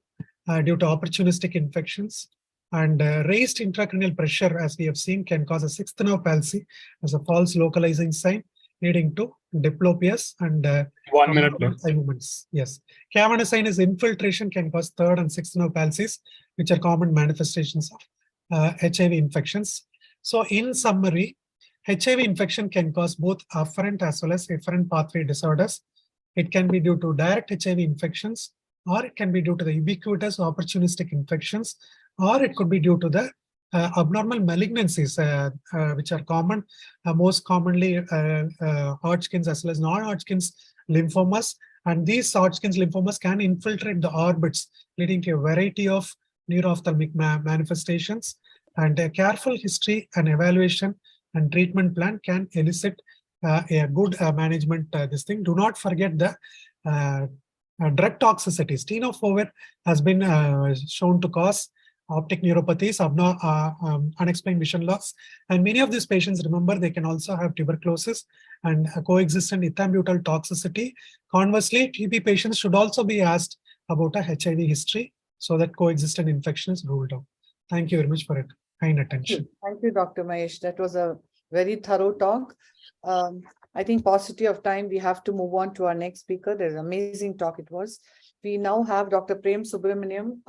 due to opportunistic infections. And raised intracranial pressure, as we have seen, can cause a sixth nerve palsy as a false localizing sign, leading to diplopias and 1 minute left. eye movements. Yes, cavernous sinus infiltration can cause third and sixth nerve palsies, which are common manifestations of HIV infections. So, in summary, HIV infection can cause both afferent as well as efferent pathway disorders. It can be due to direct HIV infections, or it can be due to the ubiquitous opportunistic infections, or it could be due to the abnormal malignancies, which are common, most commonly Hodgkin's as well as non-Hodgkin's lymphomas. And these Hodgkin's lymphomas can infiltrate the orbits, leading to a variety of neuro-ophthalmic manifestations. And a careful history and evaluation and treatment plan can elicit a good management. This thing. Do not forget the drug toxicities. Tenofovir has been shown to cause optic neuropathies, unexplained vision loss, and many of these patients, remember, they can also have tuberculosis and coexistent ethambutyl toxicity. Conversely, TB patients should also be asked about a HIV history so that coexistent infection is ruled out. Thank you very much for it. Kind attention. Thank you, Dr. Mahesh. That was a very thorough talk. I think paucity of time, we have to move on to our next speaker. There's an amazing talk it was. We now have Dr. Prem Subramaniam.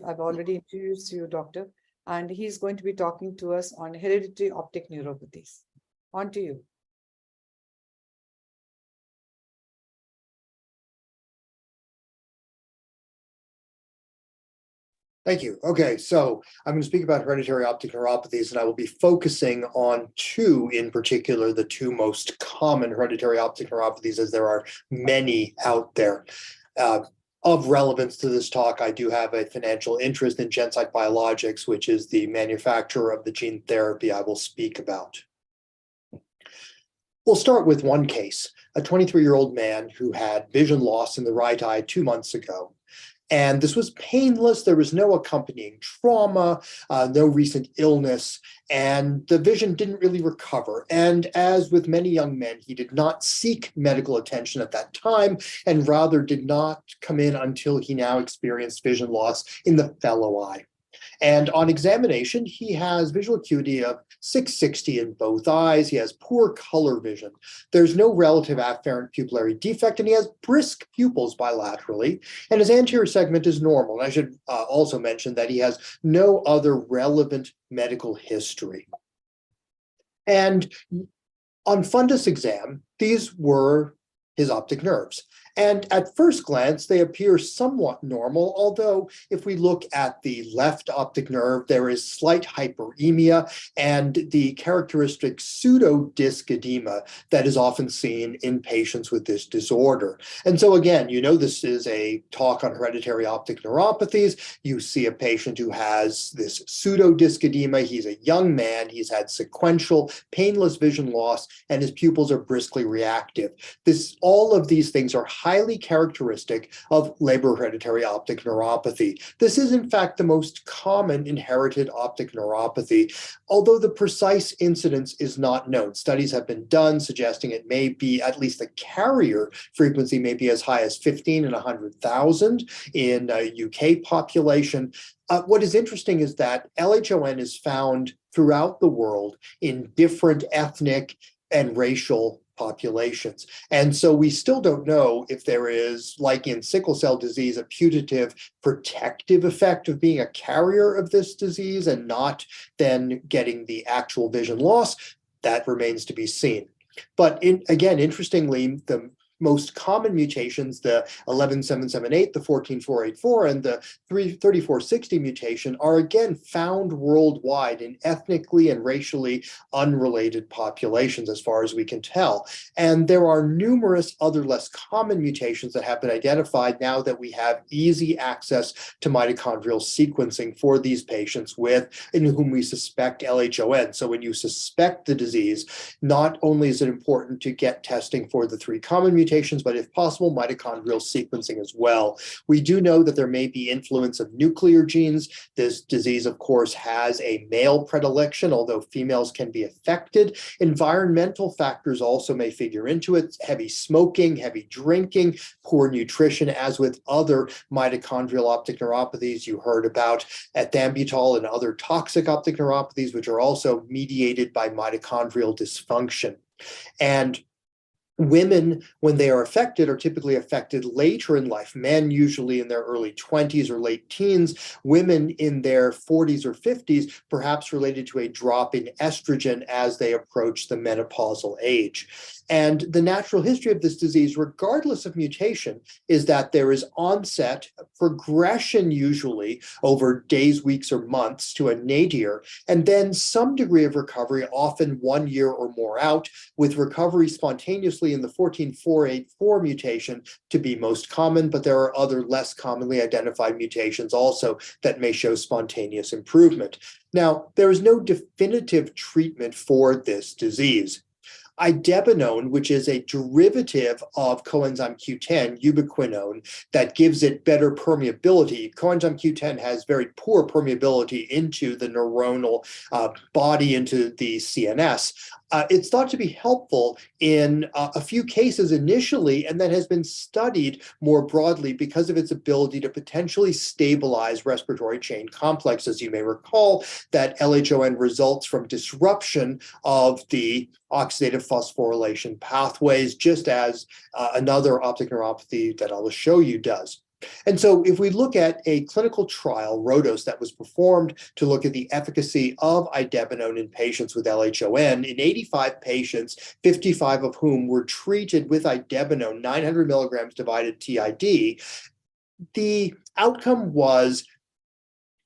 I've already introduced you, doctor, and he's going to be talking to us on hereditary optic neuropathies. On to you. Thank you. Okay, so I'm going to speak about hereditary optic neuropathies, and I will be focusing on two in particular, the two most common hereditary optic neuropathies, as there are many out there. Of relevance to this talk, I do have a financial interest in GenSight Biologics, which is the manufacturer of the gene therapy I will speak about. We'll start with one case, a 23-year-old man who had vision loss in the right eye 2 months ago. And this was painless. There was no accompanying trauma, no recent illness, and the vision didn't really recover. And as with many young men, he did not seek medical attention at that time, and rather did not come in until he now experienced vision loss in the fellow eye. And on examination, he has visual acuity of 660 in both eyes. He has poor color vision. There's no relative afferent pupillary defect, and he has brisk pupils bilaterally, and his anterior segment is normal. And I should also mention that he has no other relevant medical history. And on fundus exam, these were his optic nerves. And at first glance, they appear somewhat normal, although if we look at the left optic nerve, there is slight hyperemia and the characteristic pseudo-disc edema that is often seen in patients with this disorder. And so again, you know, this is a talk on hereditary optic neuropathies. You see a patient who has this pseudo-disc edema. He's a young man. He's had sequential painless vision loss, and his pupils are briskly reactive. All of these things are highly characteristic of labor hereditary optic neuropathy. This is in fact the most common inherited optic neuropathy, although the precise incidence is not known. Studies have been done suggesting it may be, at least the carrier frequency may be as high as 15 in 100,000 in UK population. What is interesting is that LHON is found throughout the world in different ethnic and racial populations. And so we still don't know if there is, like in sickle cell disease, a putative protective effect of being a carrier of this disease and not then getting the actual vision loss. That remains to be seen. But again, interestingly, the most common mutations, the 11778, the 14484, and the 3460 mutation are again found worldwide in ethnically and racially unrelated populations as far as we can tell. And there are numerous other less common mutations that have been identified now that we have easy access to mitochondrial sequencing for these patients in whom we suspect LHON. So when you suspect the disease, not only is it important to get testing for the three common mutations, but if possible, mitochondrial sequencing as well. We do know that there may be influence of nuclear genes. This disease, of course, has a male predilection, although females can be affected. Environmental factors also may figure into it. Heavy smoking, heavy drinking, poor nutrition, as with other mitochondrial optic neuropathies you heard about, ethambutol and other toxic optic neuropathies, which are also mediated by mitochondrial dysfunction. And women, when they are affected, are typically affected later in life. Men usually in their early 20s or late teens, women in their 40s or 50s, perhaps related to a drop in estrogen as they approach the menopausal age. And the natural history of this disease, regardless of mutation, is that there is onset, progression usually over days, weeks, or months to a nadir, and then some degree of recovery, often 1 year or more out, with recovery spontaneously in the 14484 mutation to be most common, but there are other less commonly identified mutations also that may show spontaneous improvement. Now, there is no definitive treatment for this disease. Idebenone, which is a derivative of coenzyme Q10, ubiquinone, that gives it better permeability. Coenzyme Q10 has very poor permeability into the neuronal body, into the CNS. It's thought to be helpful in a few cases initially, and then has been studied more broadly because of its ability to potentially stabilize respiratory chain complexes. You may recall that LHON results from disruption of the oxidative phosphorylation pathways, just as another optic neuropathy that I will show you does. And so if we look at a clinical trial, RODOS, that was performed to look at the efficacy of idebenone in patients with LHON, in 85 patients, 55 of whom were treated with idebenone, 900 milligrams divided TID, the outcome was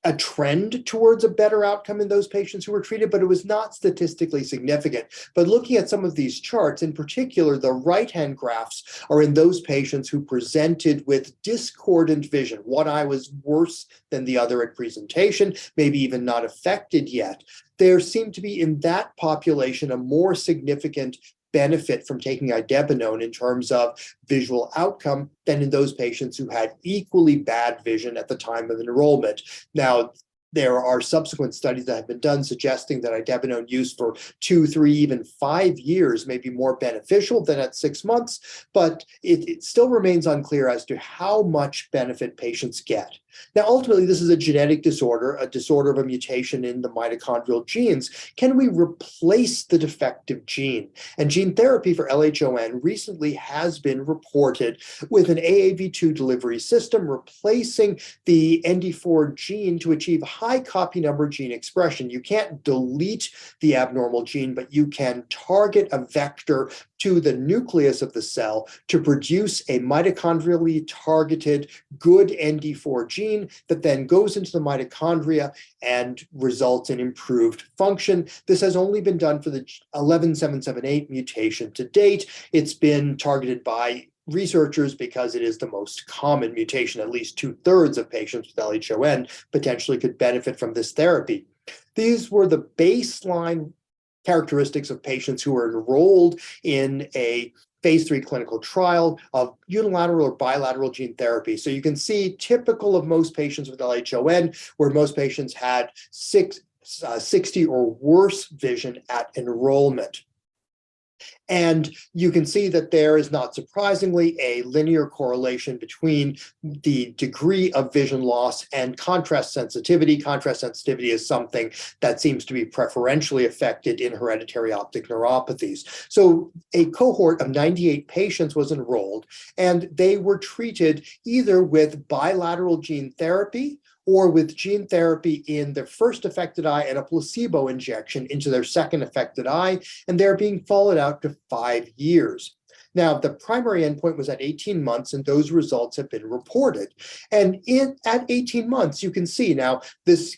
a trend towards a better outcome in those patients who were treated, but it was not statistically significant. But looking at some of these charts, in particular, the right-hand graphs are in those patients who presented with discordant vision. One eye was worse than the other at presentation, maybe even not affected yet. There seemed to be in that population a more significant benefit from taking idebenone in terms of visual outcome than in those patients who had equally bad vision at the time of enrollment. Now, there are subsequent studies that have been done suggesting that idebenone use for 2, 3, even 5 years may be more beneficial than at 6 months, but it still remains unclear as to how much benefit patients get. Now, ultimately, this is a genetic disorder, a disorder of a mutation in the mitochondrial genes. Can we replace the defective gene? And gene therapy for LHON recently has been reported with an AAV2 delivery system replacing the ND4 gene to achieve high copy number gene expression. You can't delete the abnormal gene, but you can target a vector to the nucleus of the cell to produce a mitochondrially targeted good ND4 gene that then goes into the mitochondria and results in improved function. This has only been done for the 11778 mutation to date. It's been targeted by researchers because it is the most common mutation. At least 2/3 of patients with LHON potentially could benefit from this therapy. These were the baseline characteristics of patients who were enrolled in a phase 3 clinical trial of unilateral or bilateral gene therapy. So you can see typical of most patients with LHON, where most patients had 60 or worse vision at enrollment. And you can see that there is, not surprisingly, a linear correlation between the degree of vision loss and contrast sensitivity. Contrast sensitivity is something that seems to be preferentially affected in hereditary optic neuropathies. So a cohort of 98 patients was enrolled, and they were treated either with bilateral gene therapy or with gene therapy in their first affected eye and a placebo injection into their second affected eye, and they're being followed out to 5 years. Now, the primary endpoint was at 18 months, and those results have been reported. And at 18 months, you can see now this,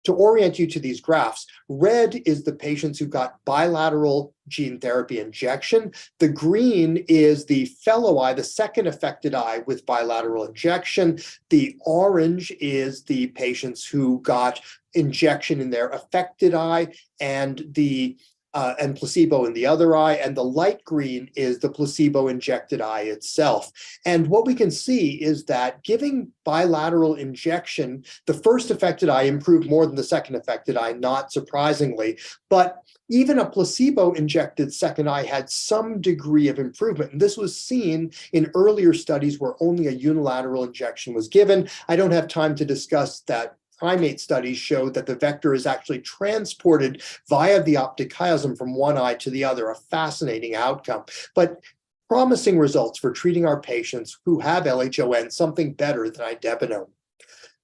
to orient you to these graphs, red is the patients who got bilateral gene therapy injection. The green is the fellow eye, the second affected eye with bilateral injection. The orange is the patients who got injection in their affected eye, and placebo in the other eye, and the light green is the placebo-injected eye itself. And what we can see is that giving bilateral injection, the first affected eye improved more than the second affected eye, not surprisingly, but even a placebo-injected second eye had some degree of improvement. And this was seen in earlier studies where only a unilateral injection was given. I don't have time to discuss that. Primate studies showed that the vector is actually transported via the optic chiasm from one eye to the other, a fascinating outcome. But promising results for treating our patients who have LHON, something better than idebenone.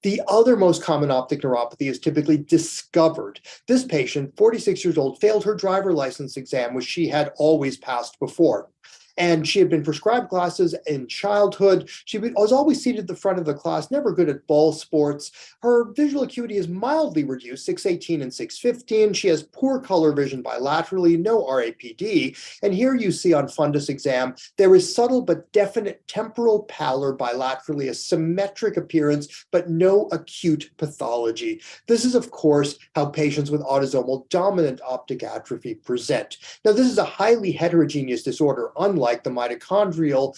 The other most common optic neuropathy is typically discovered. This patient, 46 years old, failed her driver license exam, which she had always passed before. And she had been prescribed glasses in childhood. She was always seated at the front of the class, never good at ball sports. Her visual acuity is mildly reduced, 618 and 615. She has poor color vision bilaterally, no RAPD. And here you see on fundus exam, there is subtle but definite temporal pallor bilaterally, a symmetric appearance, but no acute pathology. This is, of course, how patients with autosomal dominant optic atrophy present. Now, this is a highly heterogeneous disorder, unlike the mitochondrial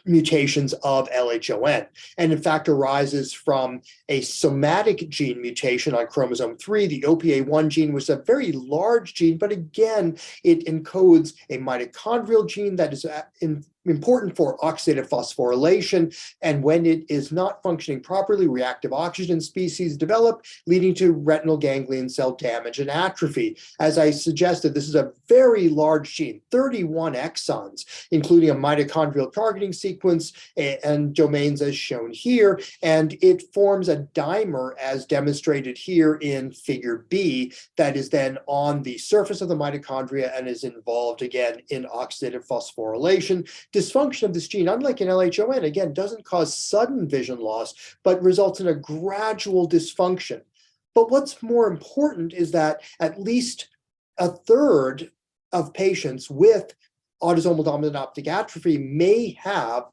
mutations of LHON, and in fact arises from a somatic gene mutation on chromosome 3, the OPA1 gene, was a very large gene, but again, it encodes a mitochondrial gene that is important for oxidative phosphorylation. And when it is not functioning properly, reactive oxygen species develop, leading to retinal ganglion cell damage and atrophy. As I suggested, this is a very large gene, 31 exons, including a mitochondrial targeting sequence and domains as shown here. And it forms a dimer as demonstrated here in figure B that is then on the surface of the mitochondria and is involved again in oxidative phosphorylation. Dysfunction of this gene, unlike in LHON, again, doesn't cause sudden vision loss, but results in a gradual dysfunction. But what's more important is that at least a third of patients with autosomal dominant optic atrophy may have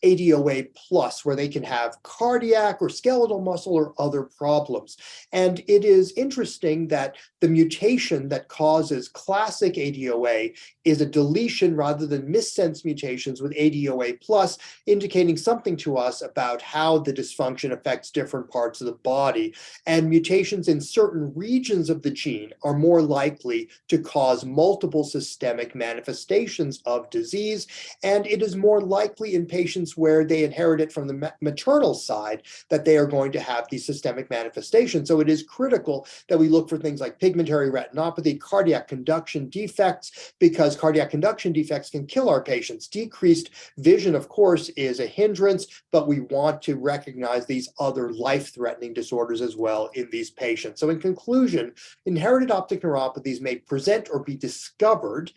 ADOA plus, where they can have cardiac or skeletal muscle or other problems. And it is interesting that the mutation that causes classic ADOA is a deletion rather than missense mutations with ADOA plus, indicating something to us about how the dysfunction affects different parts of the body. And mutations in certain regions of the gene are more likely to cause multiple systemic manifestations of disease. And it is more likely in patients where they inherit it from the maternal side that they are going to have these systemic manifestations. So it is critical that we look for things like pigmentary retinopathy, cardiac conduction defects, because cardiac conduction defects can kill our patients. Decreased vision, of course, is a hindrance, but we want to recognize these other life-threatening disorders as well in these patients. So in conclusion, inherited optic neuropathies may present or be discovered.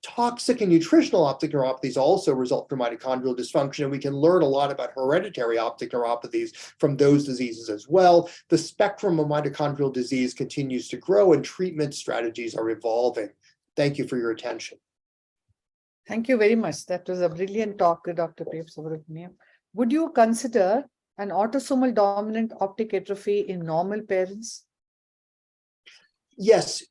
Toxic and nutritional optic neuropathies also result from mitochondrial dysfunction, and we can learn a lot about hereditary optic neuropathies from those diseases as well. The spectrum of mitochondrial disease continues to grow, and treatment strategies are evolving. Thank you for your attention. Thank you very much. That was a brilliant talk, Dr. Subramaniam. Would you consider an autosomal dominant optic atrophy in normal parents? Yes,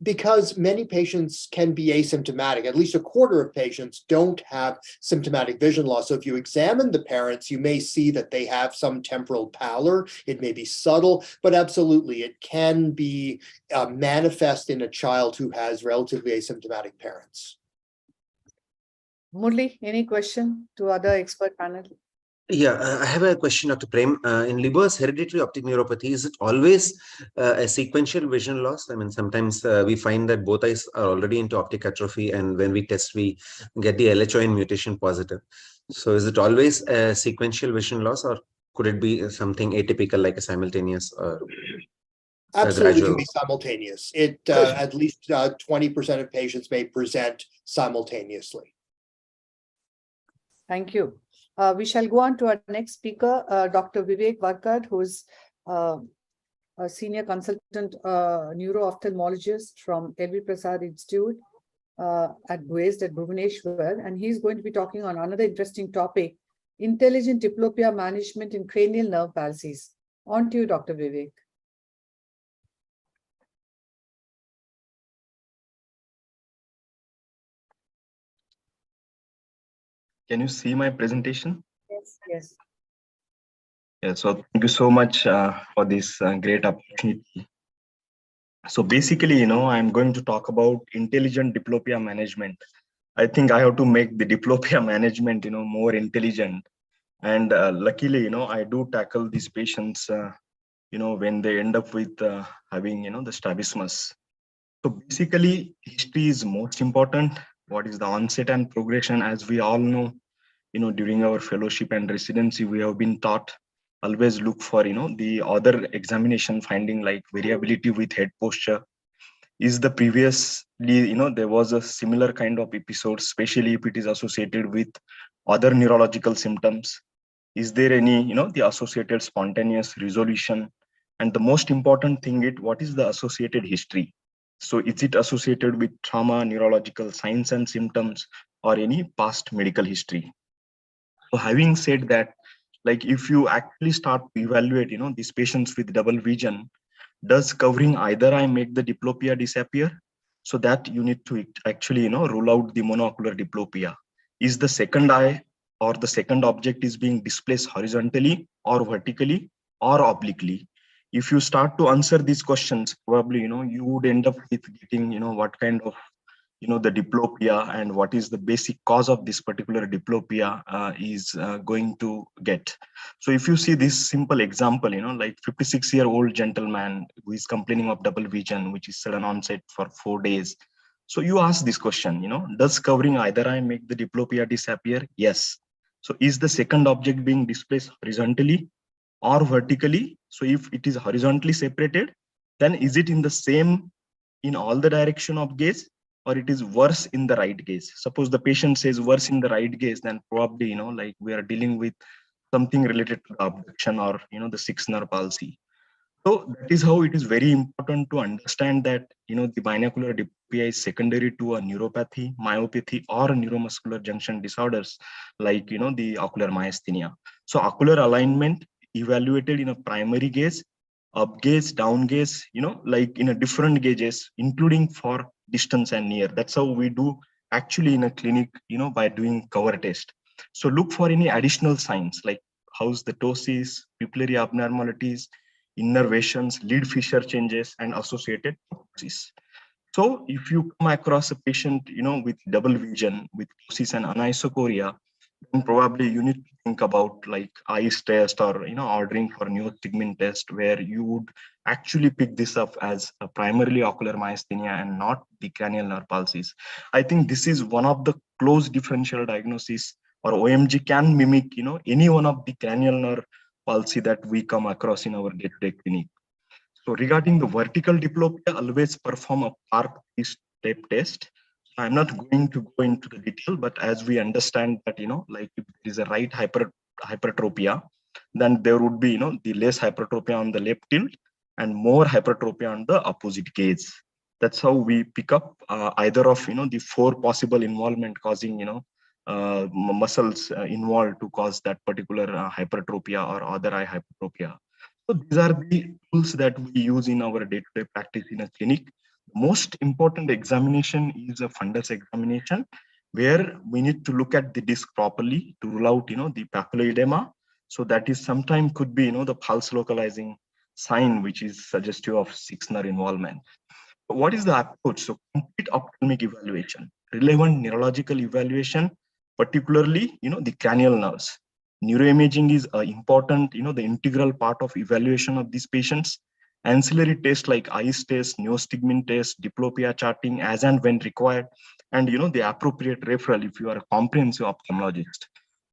because many patients can be asymptomatic. At least a quarter of patients don't have symptomatic vision loss. So if you examine the parents, you may see that they have some temporal pallor. It may be subtle, but absolutely it can be manifest in a child who has relatively asymptomatic parents. Murli, any question to other expert panel? Yeah, I have a question, Dr. Prem. In Leber's hereditary optic neuropathy, is it always a sequential vision loss? I mean, sometimes we find that both eyes are already into optic atrophy, and when we test, we get the LHON mutation positive. So is it always a sequential vision loss, or could it be something atypical like a simultaneous or Absolutely can be simultaneous. It at least 20% of patients may present simultaneously. Thank you. We shall go on to our next speaker, Dr. Vivek Varkad, who is a senior consultant neuro-ophthalmologist from LV Prasad Institute based at Bhubaneswar, and he's going to be talking on another interesting topic, intelligent diplopia management in cranial nerve palsies. On to you, Dr. Vivek. Can you see my presentation? Yes, yes. Yeah, so thank you so much for this great opportunity. So basically, I'm going to talk about intelligent diplopia management. I think I have to make the diplopia management, more intelligent. And luckily, I do tackle these patients, when they end up with having, the strabismus. So basically, history is most important. What is the onset and progression? As we all know, during our fellowship and residency, we have been taught always look for, the other examination finding like variability with head posture. Is the previously, there was a similar kind of episode, especially if it is associated with other neurological symptoms. Is there any, the associated spontaneous resolution? And the most important thing is what is the associated history? So is it associated with trauma, neurological signs and symptoms, or any past medical history? So having said that, like if you actually start to evaluate, these patients with double vision, does covering either eye make the diplopia disappear? So that you need to actually, rule out the monocular diplopia. Is the second eye or the second object is being displaced horizontally or vertically or obliquely? If you start to answer these questions, probably, you would end up with getting, what kind of, the diplopia and what is the basic cause of this particular diplopia is going to get. So if you see this simple example, like 56-year-old gentleman who is complaining of double vision, which is sudden onset for 4 days. So you ask this question, does covering either eye make the diplopia disappear? Yes. So is the second object being displaced horizontally or vertically? So if it is horizontally separated, then is it in the same in all the direction of gaze, or it is worse in the right gaze? Suppose the patient says worse in the right gaze, then probably, like we are dealing with something related to the abduction or, the sixth nerve palsy. So that is how it is very important to understand that, the binocular diplopia is secondary to a neuropathy, myopathy, or neuromuscular junction disorders like, the ocular myasthenia. So ocular alignment evaluated in a primary gaze, up gaze, down gaze, like in a different gauges, including for distance and near. That's how we do actually in a clinic, by doing cover test. So look for any additional signs like how's the ptosis, pupillary abnormalities, innervations, lid fissure changes, and associated ptosis. So if you come across a patient, with double vision, with ptosis and anisocoria, then probably you need to think about like eyes test or, ordering for neuro-ophthalmic test, where you would actually pick this up as a primarily ocular myasthenia and not the cranial nerve palsies. I think this is one of the close differential diagnosis, or OMG can mimic, any one of the cranial nerve palsy that we come across in our day-to-day clinic. So regarding the vertical diplopia, always perform a PARP step test. I'm not going to go into the detail, but as we understand that, like if there is a right hypertropia, then there would be, the less hypertropia on the left tilt and more hypertropia on the opposite gaze. That's how we pick up either of, the 4 possible involvement causing, muscles involved to cause that particular hypertropia or other eye hypertropia. So these are the tools that we use in our day-to-day practice in a clinic. Most important examination is a fundus examination, where we need to look at the disc properly to rule out, the papilloedema. So that is sometimes could be, the pulse localizing sign, which is suggestive of sixth nerve involvement. What is the approach? So complete ophthalmic evaluation, relevant neurological evaluation, particularly, the cranial nerves. Neuroimaging is important, the integral part of evaluation of these patients. Ancillary tests like eyes test, neostigmine test, diplopia charting as and when required, and the appropriate referral if you are a comprehensive ophthalmologist.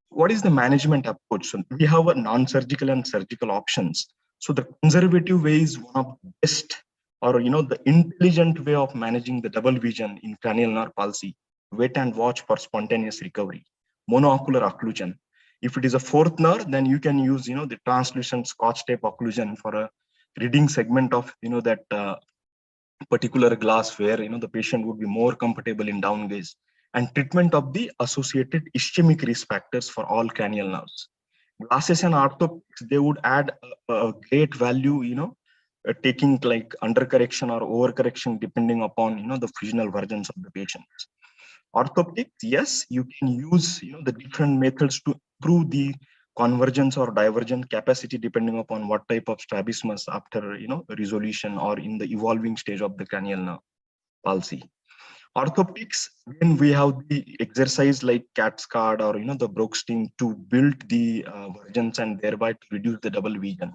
What is the management approach? So we have a non-surgical and surgical options. So the conservative way is one of the best, or the intelligent way of managing the double vision in cranial nerve palsy. Wait and watch for spontaneous recovery. Monoocular occlusion. If it is a fourth nerve, then you can use the translucent Scotch tape occlusion for a reading segment of that particular glass, where the patient would be more comfortable in down gaze, and treatment of the associated ischemic risk factors for all cranial nerves. Glasses and orthoptics, they would add a great value, taking like undercorrection or overcorrection depending upon the fusional versions of the patients. Orthoptics, yes, you can use the different methods to improve the convergence or divergent capacity depending upon what type of strabismus after resolution or in the evolving stage of the cranial nerve palsy. Orthoptics, when we have the exercise like cat's card or the Brookstein to build the versions and thereby to reduce the double vision.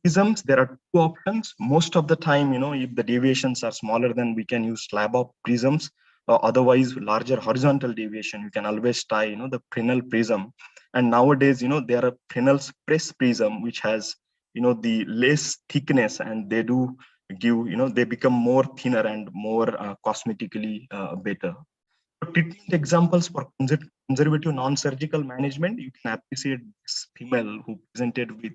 Prisms, there are 2 options. Most of the time, if the deviations are smaller, then we can use slab of prisms. Otherwise, larger horizontal deviation, you can always tie the Fresnel prism. And nowadays, there are Fresnel's press prism, which has the less thickness, and they do give they become more thinner and more cosmetically better. So treatment examples for conservative non-surgical management, you can appreciate this female who presented with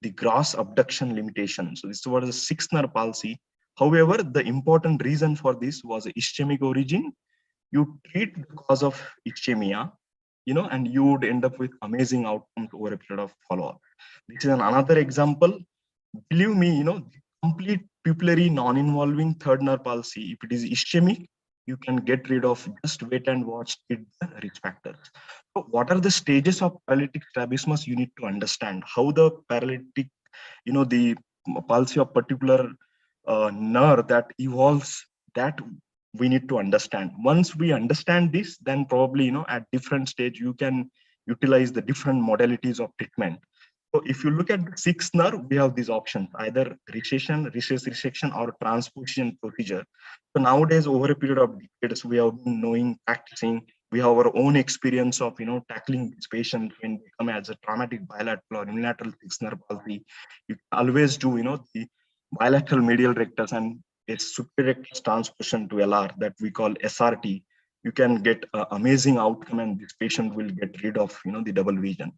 the gross abduction limitation. So this was a sixth nerve palsy. However, the important reason for this was ischemic origin. You treat the cause of ischemia, and you would end up with amazing outcomes over a period of follow-up. This is another example. Believe me, complete pupillary non-involving third nerve palsy, if it is ischemic, you can get rid of, just wait and watch, treat the risk factors. So what are the stages of paralytic strabismus? You need to understand how the paralytic, the palsy of particular nerve that evolves, that we need to understand. Once we understand this, then probably, at different stage, you can utilize the different modalities of treatment. So if you look at the sixth nerve, we have these options, either recession, recess resection, or transposition procedure. So nowadays, over a period of decades, we have been knowing, practicing, we have our own experience of, tackling these patients when they come as a traumatic bilateral or unilateral sixth nerve palsy. You can always do, the bilateral medial rectus and a superior rectus transposition to LR that we call SRT. You can get an amazing outcome, and this patient will get rid of, the double vision.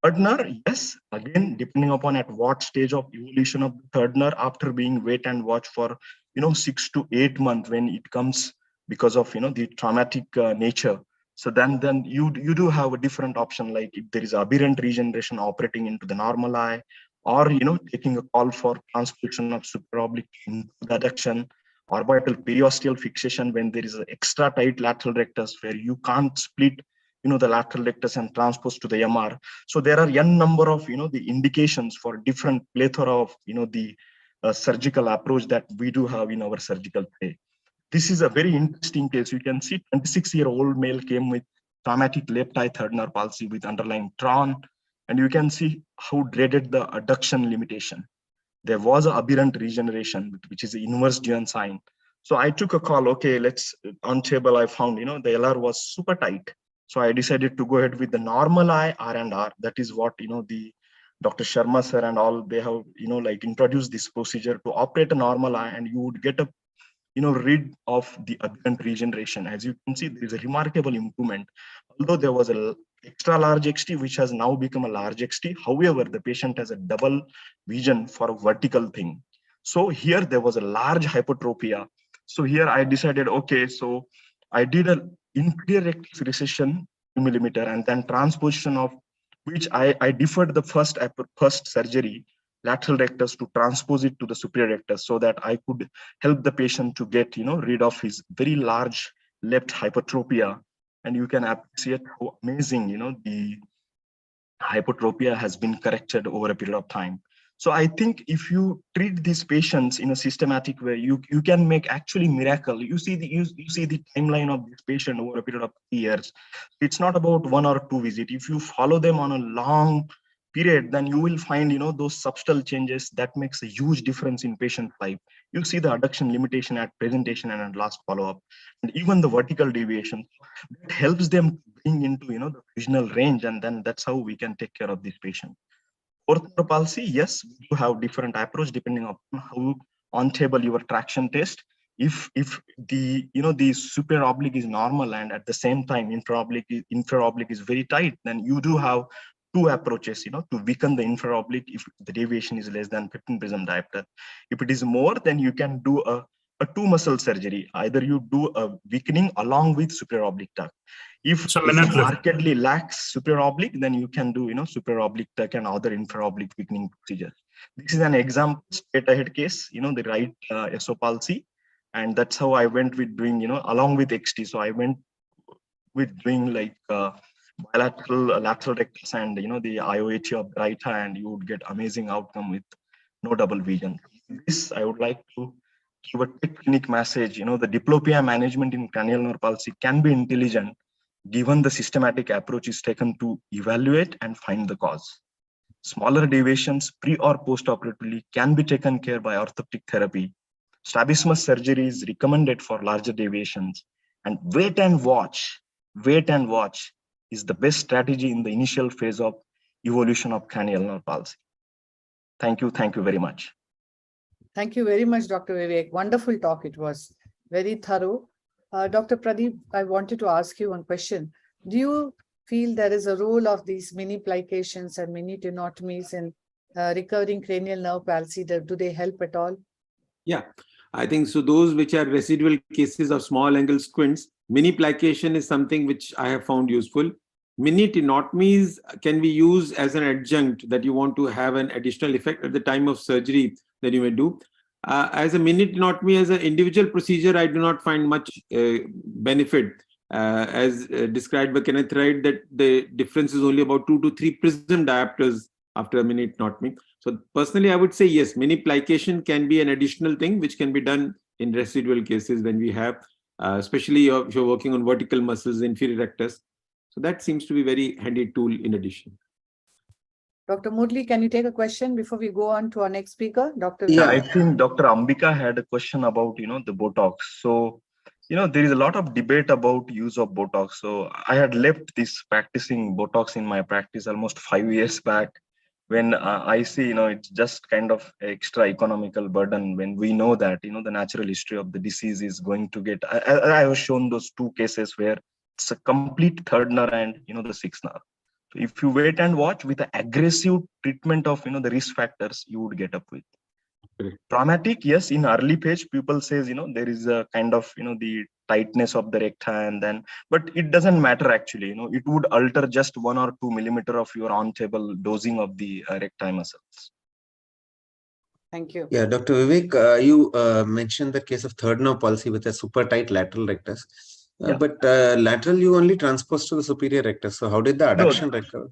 Third nerve, yes, again, depending upon at what stage of evolution of the third nerve, after being wait and watch for, 6 to 8 months when it comes because of, the traumatic nature. So then you do have a different option, like if there is aberrant regeneration operating into the normal eye, or, taking a call for transposition of supraoblique into the adduction, orbital periosteal fixation when there is an extra tight lateral rectus where you can't split the lateral rectus and transpose to the MR. So there are n number of, the indications for different plethora of, the surgical approach that we do have in our surgical tray. This is a very interesting case. You can see 26-year-old male came with traumatic left eye third nerve palsy with underlying TRON, and you can see how dreaded the adduction limitation. There was an aberrant regeneration, which is the inverse Duane sign. So I took a call, okay, on table I found, the LR was super tight. So I decided to go ahead with the normal eye R&R. That is what, the Dr. Sharma sir and all, they have, introduced this procedure to operate a normal eye, and you would get a, rid of the aberrant regeneration. As you can see, there is a remarkable improvement. Although there was a extra large XT, which has now become a large XT. However, the patient has a double vision for a vertical thing. So here there was a large hypertropia. So here I decided, okay, so I did an inferior rectus recession 2 millimeter, and then transposition of which I deferred the first surgery, lateral rectus, to transpose it to the superior rectus so that I could help the patient to get, rid of his very large left hypertropia. And you can appreciate how amazing, the hypertropia has been corrected over a period of time. So I think if you treat these patients in a systematic way, you can make actually miracle. You see the timeline of this patient over a period of 3 years. It's not about 1 or 2 visits. If you follow them on a long period, then you will find, those subtle changes that makes a huge difference in patient life. You see the adduction limitation at presentation and at last follow-up, and even the vertical deviation that helps them bring into, the visional range, and then that's how we can take care of this patient. Ortho palsy, yes, we do have different approach depending on how on table your traction test. If the the superior oblique is normal and at the same time inferior oblique is very tight, then you do have 2 approaches, to weaken the inferior oblique if the deviation is less than 15 prism diopter. If it is more, then you can do a 2 muscle surgery. Either you do a weakening along with superior oblique tuck. If it markedly lacks superior oblique, then you can do, superior oblique tuck and other inferior oblique weakening procedures. This is an example straight ahead case, the right SO palsy. And that's how I went with doing, along with XT. So I went with doing like bilateral lateral rectus and, the IOH of the right eye, and you would get amazing outcome with no double vision. This, I would like to give a technique message, the diplopia management in cranial nerve palsy can be intelligent given the systematic approach is taken to evaluate and find the cause. Smaller deviations pre or post-operatively can be taken care by orthoptic therapy. Strabismus surgery is recommended for larger deviations, and wait and watch is the best strategy in the initial phase of evolution of cranial nerve palsy. Thank you very much. Thank you very much, Dr. Vivek. Wonderful talk. It was very thorough. Dr. Pradeep, I wanted to ask you one question. Do you feel there is a role of these mini plications and mini tenotomies in recurring cranial nerve palsy? Do they help at all? Yeah, I think so. Those which are residual cases of small angle squints, mini plication is something which I have found useful. Mini tenotomies can be used as an adjunct that you want to have an additional effect at the time of surgery that you may do. As a mini tenotomy, as an individual procedure, I do not find much benefit. As described by Kenneth Wright, that the difference is only about 2 to 3 prism diopters after a mini tenotomy. So personally, I would say yes, mini plication can be an additional thing which can be done in residual cases when we have, especially if you're working on vertical muscles, inferior rectus. So that seems to be a very handy tool in addition. Dr. Murli, can you take a question before we go on to our next speaker? Dr. Yeah, Vivek? I think Dr. Ambika had a question about, the Botox. So, there is a lot of debate about use of Botox. So I had left this practicing Botox in my practice almost 5 years back when I see, it's just kind of extra economical burden when we know that, the natural history of the disease is going to get, I was shown those 2 cases where it's a complete third nerve and, the sixth nerve. So if you wait and watch with the aggressive treatment of, the risk factors, you would get up with. Traumatic, yes, in early phase, people says, there is a kind of, the tightness of the recti and then, but it doesn't matter actually, it would alter just 1 or 2 millimeter of your on-table dosing of the recti muscles. Thank you. Yeah, Dr. Vivek, you mentioned the case of third nerve palsy with a super tight lateral rectus. But lateral you only transpose to the superior rectus. So how did the adduction recover?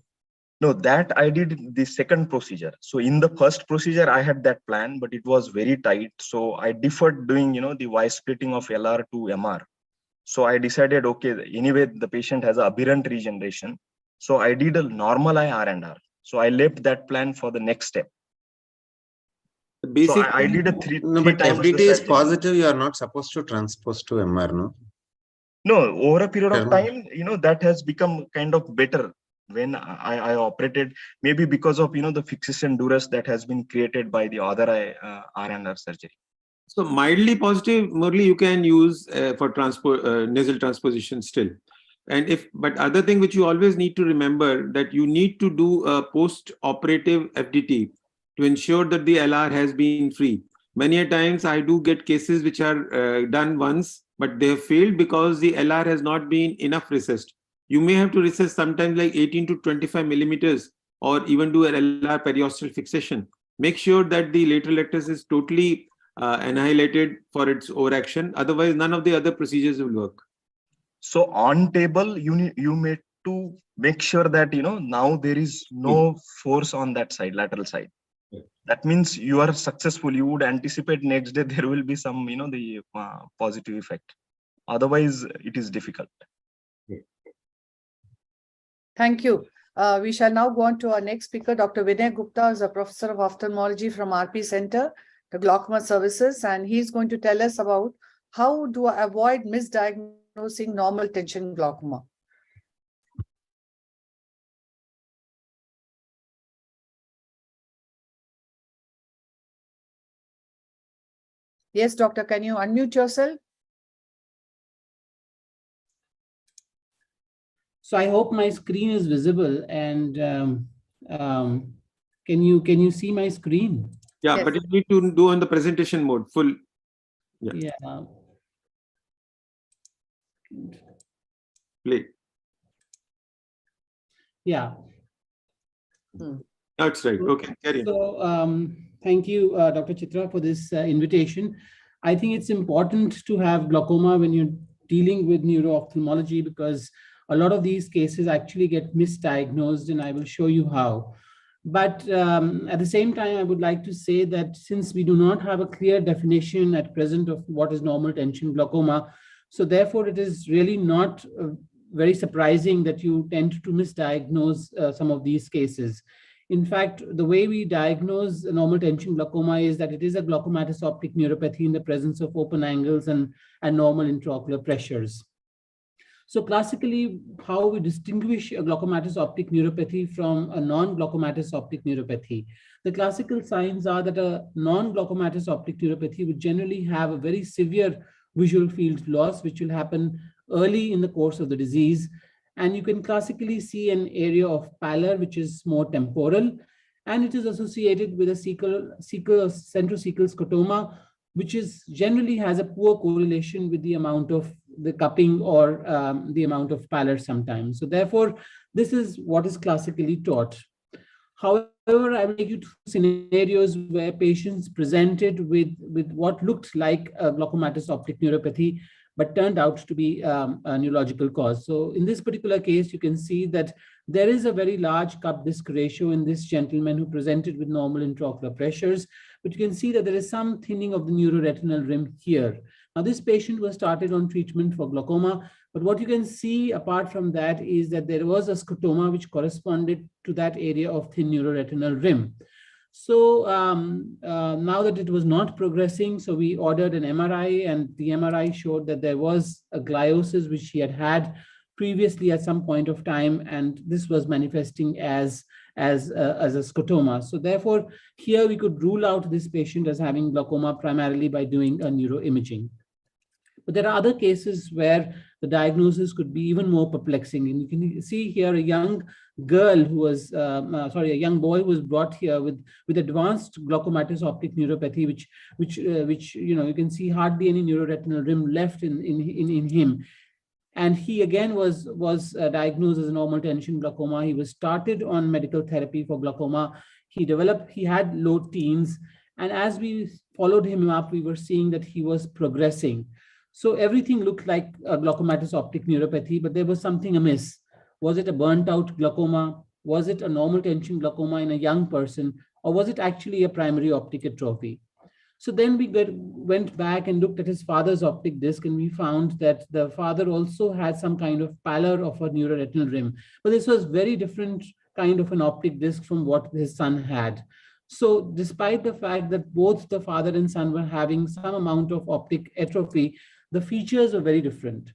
No, that I did the second procedure. So in the first procedure, I had that plan, but it was very tight. So I deferred doing, the Y splitting of LR to MR. So I decided, okay, anyway, the patient has aberrant regeneration. So I did a normal eye R&R. So I left that plan for the next step. So I did a three but times FDT the is surgery. positive. You are not supposed to transpose to MR, no? No, over a period of time, that has become kind of better when I operated, maybe because of, the fixation duress that has been created by the other eye R&R surgery. So mildly positive, Murli, you can use for nasal transposition still. And but other thing which you always need to remember that you need to do a post-operative FDT to ensure that the LR has been free. Many a times I do get cases which are done once, but they have failed because the LR has not been enough recessed. You may have to recess sometimes like 18 to 25 millimeters or even do an LR periosteal fixation. Make sure that the lateral rectus is totally annihilated for its overaction. Otherwise, none of the other procedures will work. So on table, you need to make sure that, now there is no force on that side, lateral side. That means you are successful. You would anticipate next day there will be some, the positive effect. Otherwise, it is difficult. Thank you. We shall now go on to our next speaker. Dr. Vinay Gupta is a professor of ophthalmology from RP Center, the glaucoma services, and he's going to tell us about how to avoid misdiagnosing normal tension glaucoma. Yes, doctor, can you unmute yourself? So I hope my screen is visible, and can you see my screen? Yeah, Yes. but you need to do on the presentation mode, full. Yeah. Play. Yeah. That's right. Okay, carry on. So thank you, Dr. Chitra, for this invitation. I think it's important to have glaucoma when you're dealing with neuro-ophthalmology because a lot of these cases actually get misdiagnosed, and I will show you how. But at the same time, I would like to say that since we do not have a clear definition at present of what is normal tension glaucoma, so therefore it is really not very surprising that you tend to misdiagnose some of these cases. In fact, the way we diagnose normal tension glaucoma is that it is a glaucomatous optic neuropathy in the presence of open angles and normal intraocular pressures. So classically, how we distinguish a glaucomatous optic neuropathy from a non-glaucomatous optic neuropathy. The classical signs are that a non-glaucomatous optic neuropathy would generally have a very severe visual field loss, which will happen early in the course of the disease. And you can classically see an area of pallor, which is more temporal, and it is associated with a centrocecal scotoma, which is generally has a poor correlation with the amount of the cupping or the amount of pallor sometimes. So therefore, this is what is classically taught. However, I will take you to scenarios where patients presented with what looked like a glaucomatous optic neuropathy, but turned out to be a neurological cause. So in this particular case, you can see that there is a very large cup disc ratio in this gentleman who presented with normal intraocular pressures, but you can see that there is some thinning of the neuroretinal rim here. Now, this patient was started on treatment for glaucoma, but what you can see apart from that is that there was a scotoma which corresponded to that area of thin neuroretinal rim. So now that it was not progressing, so we ordered an MRI, and the MRI showed that there was a gliosis which he had previously at some point of time, and this was manifesting as a scotoma. So therefore, here we could rule out this patient as having glaucoma primarily by doing a neuroimaging. But there are other cases where the diagnosis could be even more perplexing. And you can see here a young girl who was, a young boy who was brought here with advanced glaucomatous optic neuropathy, which you can see hardly any neuroretinal rim left in him. And he again was diagnosed as a normal tension glaucoma. He was started on medical therapy for glaucoma. He had low teens. And as we followed him up, we were seeing that he was progressing. So everything looked like a glaucomatous optic neuropathy, but there was something amiss. Was it a burnt out glaucoma? Was it a normal tension glaucoma in a young person? Or was it actually a primary optic atrophy? So then we went back and looked at his father's optic disc, and we found that the father also had some kind of pallor of a neuroretinal rim. But this was very different kind of an optic disc from what his son had. So despite the fact that both the father and son were having some amount of optic atrophy, the features were very different.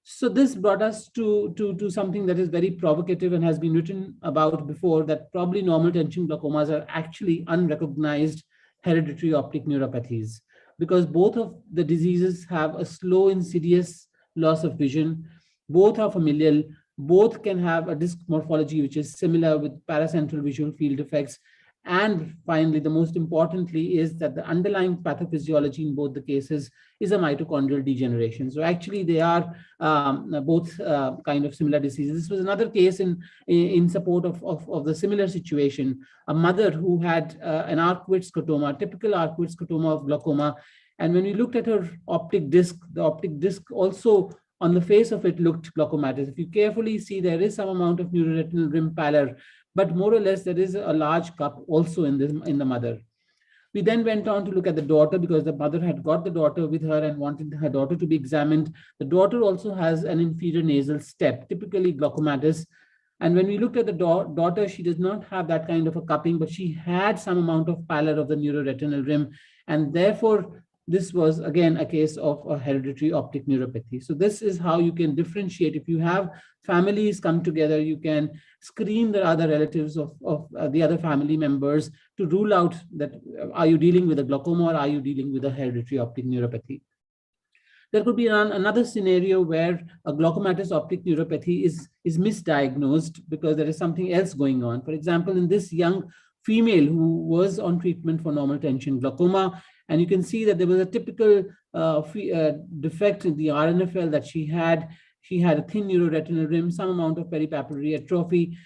So this brought us to something that is very provocative and has been written about before, that probably normal tension glaucomas are actually unrecognized hereditary optic neuropathies, because both of the diseases have a slow, insidious loss of vision. Both are familial. Both can have a disc morphology which is similar with paracentral visual field defects. And finally, the most importantly is that the underlying pathophysiology in both the cases is a mitochondrial degeneration. So actually they are both kind of similar diseases. This was another case in support of the similar situation. A mother who had an arcuate scotoma, typical arcuate scotoma of glaucoma. And when we looked at her optic disc, the optic disc also on the face of it looked glaucomatous. If you carefully see, there is some amount of neuroretinal rim pallor, but more or less there is a large cup also in the mother. We then went on to look at the daughter, because the mother had got the daughter with her and wanted her daughter to be examined. The daughter also has an inferior nasal step, typically glaucomatous. And when we looked at the daughter, she does not have that kind of a cupping, but she had some amount of pallor of the neuroretinal rim. And therefore, this was again a case of a hereditary optic neuropathy. So this is how you can differentiate. If you have families come together, you can screen the other relatives of the other family members to rule out that are you dealing with a glaucoma or are you dealing with a hereditary optic neuropathy. There could be another scenario where a glaucomatous optic neuropathy is misdiagnosed because there is something else going on. For example, in this young female who was on treatment for normal tension glaucoma, and you can see that there was a typical defect in the RNFL that she had. She had a thin neuroretinal rim, some amount of peripapillary atrophy,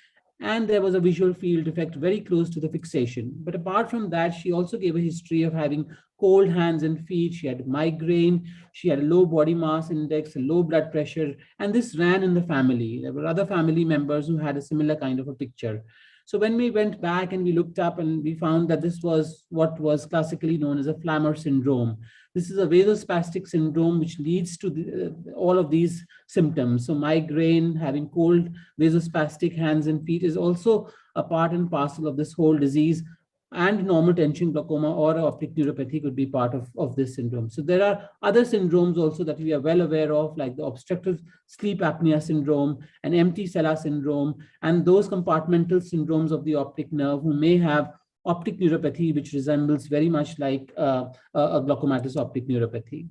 and there was a visual field defect very close to the fixation. But apart from that, she also gave a history of having cold hands and feet. She had migraine. She had a low body mass index, a low blood pressure, and this ran in the family. There were other family members who had a similar kind of a picture. So when we went back and we looked up, and we found that this was what was classically known as a Flammer syndrome. This is a vasospastic syndrome which leads to all of these symptoms. So migraine, having cold, vasospastic hands and feet is also a part and parcel of this whole disease. And normal tension glaucoma or optic neuropathy could be part of this syndrome. So there are other syndromes also that we are well aware of, like the obstructive sleep apnea syndrome and empty sella syndrome, and those compartmental syndromes of the optic nerve who may have optic neuropathy, which resembles very much like a glaucomatous optic neuropathy.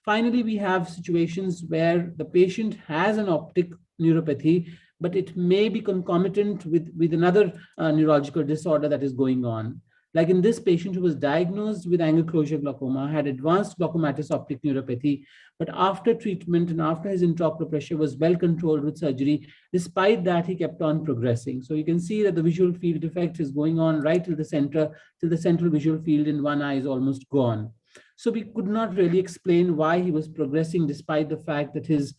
Finally, we have situations where the patient has an optic neuropathy, but it may be concomitant with another neurological disorder that is going on. Like in this patient who was diagnosed with angle closure glaucoma, had advanced glaucomatous optic neuropathy, but after treatment and after his intraocular pressure was well controlled with surgery, despite that, he kept on progressing. So you can see that the visual field defect is going on right till the center, till the central visual field in one eye is almost gone. So we could not really explain why he was progressing, despite the fact that his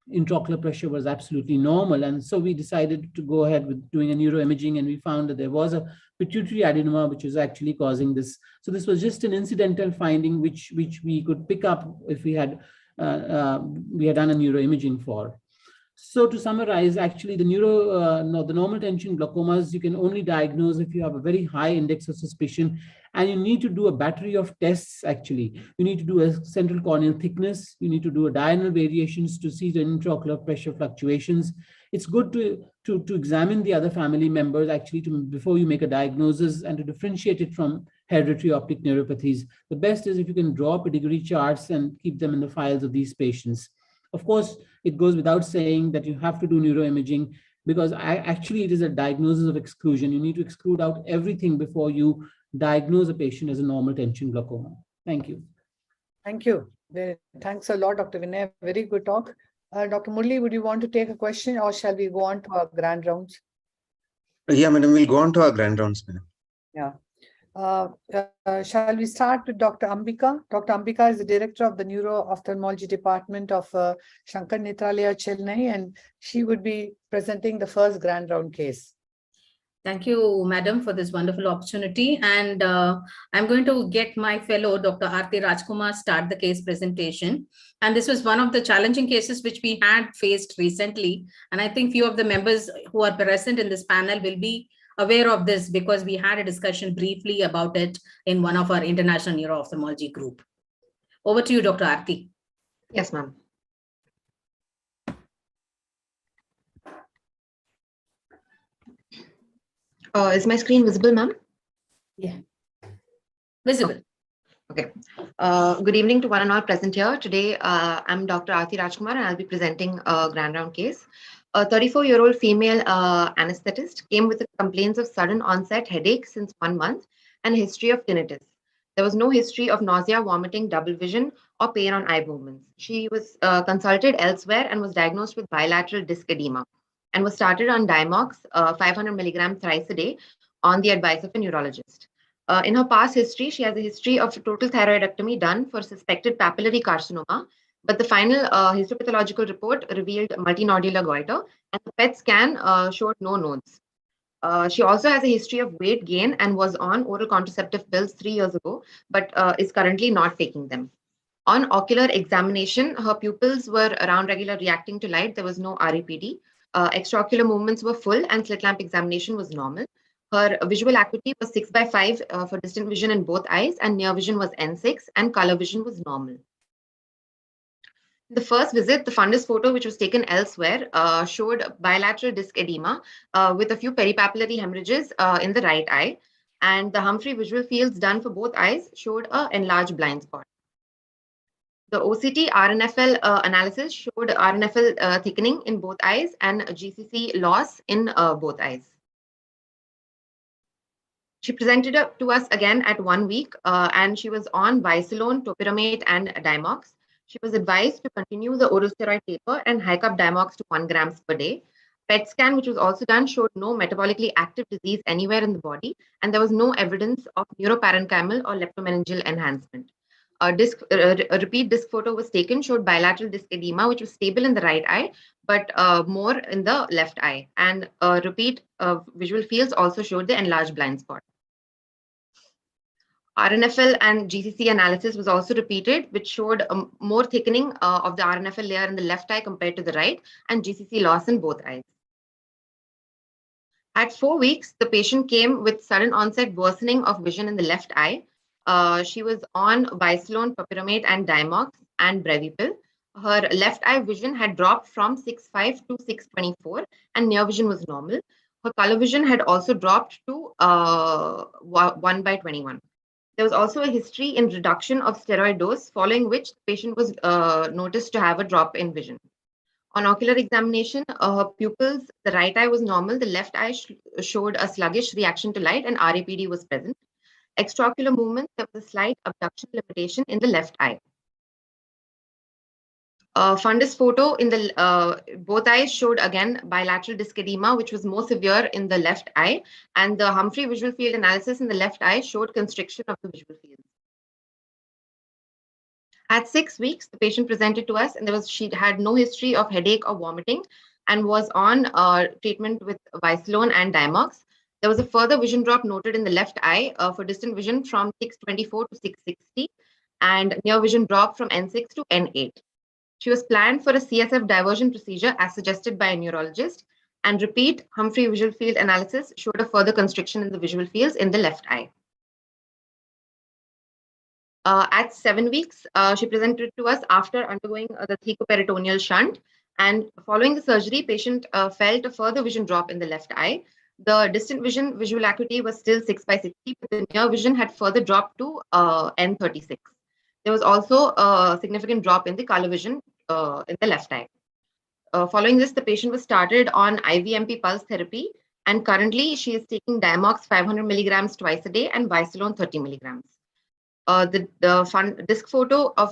intraocular pressure was absolutely normal. And so we decided to go ahead with doing a neuroimaging, and we found that there was a pituitary adenoma which was actually causing this. So this was just an incidental finding which we could pick up if we had done a neuroimaging for. So to summarize, actually the normal tension glaucomas, you can only diagnose if you have a very high index of suspicion, and you need to do a battery of tests. Actually, you need to do a central corneal thickness, you need to do a diurnal variations to see the intraocular pressure fluctuations. It's good to examine the other family members actually before you make a diagnosis, and to differentiate it from hereditary optic neuropathies. The best is if you can draw pedigree charts and keep them in the files of these patients. Of course, it goes without saying that you have to do neuroimaging, because actually it is a diagnosis of exclusion. You need to exclude out everything before you diagnose a patient as a normal tension glaucoma. Thank you. Thank you. Thanks a lot, Dr. Vinay. Very good talk. Dr. Murli, would you want to take a question, or shall we go on to our grand rounds? Yeah, madam, we'll go on to our grand rounds, madam. Yeah. Shall we start with Dr. Ambika? Dr. Ambika is the director of the Neuro Ophthalmology Department of Shankar Nethralaya, Chennai, and she would be presenting the first grand round case. Thank you, madam, for this wonderful opportunity. And I'm going to get my fellow, Dr. Aarti Rajkumar, start the case presentation. And this was one of the challenging cases which we had faced recently. And I think few of the members who are present in this panel will be aware of this, because we had a discussion briefly about it in one of our international neuro-ophthalmology group. Over to you, Dr. Aarti. Yes, ma'am. Is my screen visible, ma'am? Yeah. Visible. Okay. Good evening to one and all present here. Today, I'm Dr. Aarti Rajkumar, and I'll be presenting a grand round case. A 34-year-old female anesthetist came with complaints of sudden onset headache since 1 month and a history of tinnitus. There was no history of nausea, vomiting, double vision, or pain on eye movements. She was consulted elsewhere and was diagnosed with bilateral disc edema and was started on Diamox 500 milligram thrice a day on the advice of a neurologist. In her past history, she has a history of total thyroidectomy done for suspected papillary carcinoma, but the final histopathological report revealed multinodular goiter, and the PET scan showed no nodes. She also has a history of weight gain and was on oral contraceptive pills 3 years ago, but is currently not taking them. On ocular examination, her pupils were around regular, reacting to light. There was no REPD. Extraocular movements were full, and slit lamp examination was normal. Her visual acuity was 6/5 for distant vision in both eyes, and near vision was N6, and color vision was normal. The first visit, the fundus photo, which was taken elsewhere, showed bilateral disc edema with a few peripapillary hemorrhages in the right eye. And the Humphrey visual fields done for both eyes showed an enlarged blind spot. The OCT RNFL analysis showed RNFL thickening in both eyes and GCC loss in both eyes. She presented to us again at 1 week, and she was on bisolone, topiramate, and Diamox. She was advised to continue the oral steroid taper and hike up Diamox to 1 gram per day. PET scan, which was also done, showed no metabolically active disease anywhere in the body, and there was no evidence of neuroparenchymal or leptomeningeal enhancement. A repeat disc photo was taken, showed bilateral disc edema, which was stable in the right eye, but more in the left eye. And repeat visual fields also showed the enlarged blind spot. RNFL and GCC analysis was also repeated, which showed more thickening of the RNFL layer in the left eye compared to the right, and GCC loss in both eyes. At 4 weeks, the patient came with sudden onset worsening of vision in the left eye. She was on bisolone, topiramate, and Diamox, and Brevipil. Her left eye vision had dropped from 6/5 to 6/24, and near vision was normal. Her color vision had also dropped to 1/21. There was also a history in reduction of steroid dose, following which the patient was noticed to have a drop in vision. On ocular examination, her pupils, the right eye was normal, the left eye showed a sluggish reaction to light, and RAPD was present. Extraocular movement, there was a slight abduction limitation in the left eye. Fundus photo in the both eyes showed again bilateral disc edema, which was more severe in the left eye, and the Humphrey visual field analysis in the left eye showed constriction of the visual field. At 6 weeks, the patient presented to us and she had no history of headache or vomiting and was on treatment with Visalone and Diamox. There was a further vision drop noted in the left eye for distant vision from 624 to 660 and near vision drop from N6 to N8. She was planned for a CSF diversion procedure as suggested by a neurologist, and repeat Humphrey visual field analysis showed a further constriction in the visual fields in the left eye. At 7 weeks, she presented to us after undergoing the thecoperitoneal shunt, and following the surgery, patient felt a further vision drop in the left eye. The distant vision visual acuity was still 6/60, but the near vision had further dropped to N36. There was also a significant drop in the color vision in the left eye. Following this, the patient was started on IVMP pulse therapy, and currently she is taking Diamox 500 milligrams twice a day and Visalone 30 milligrams. The disc photo of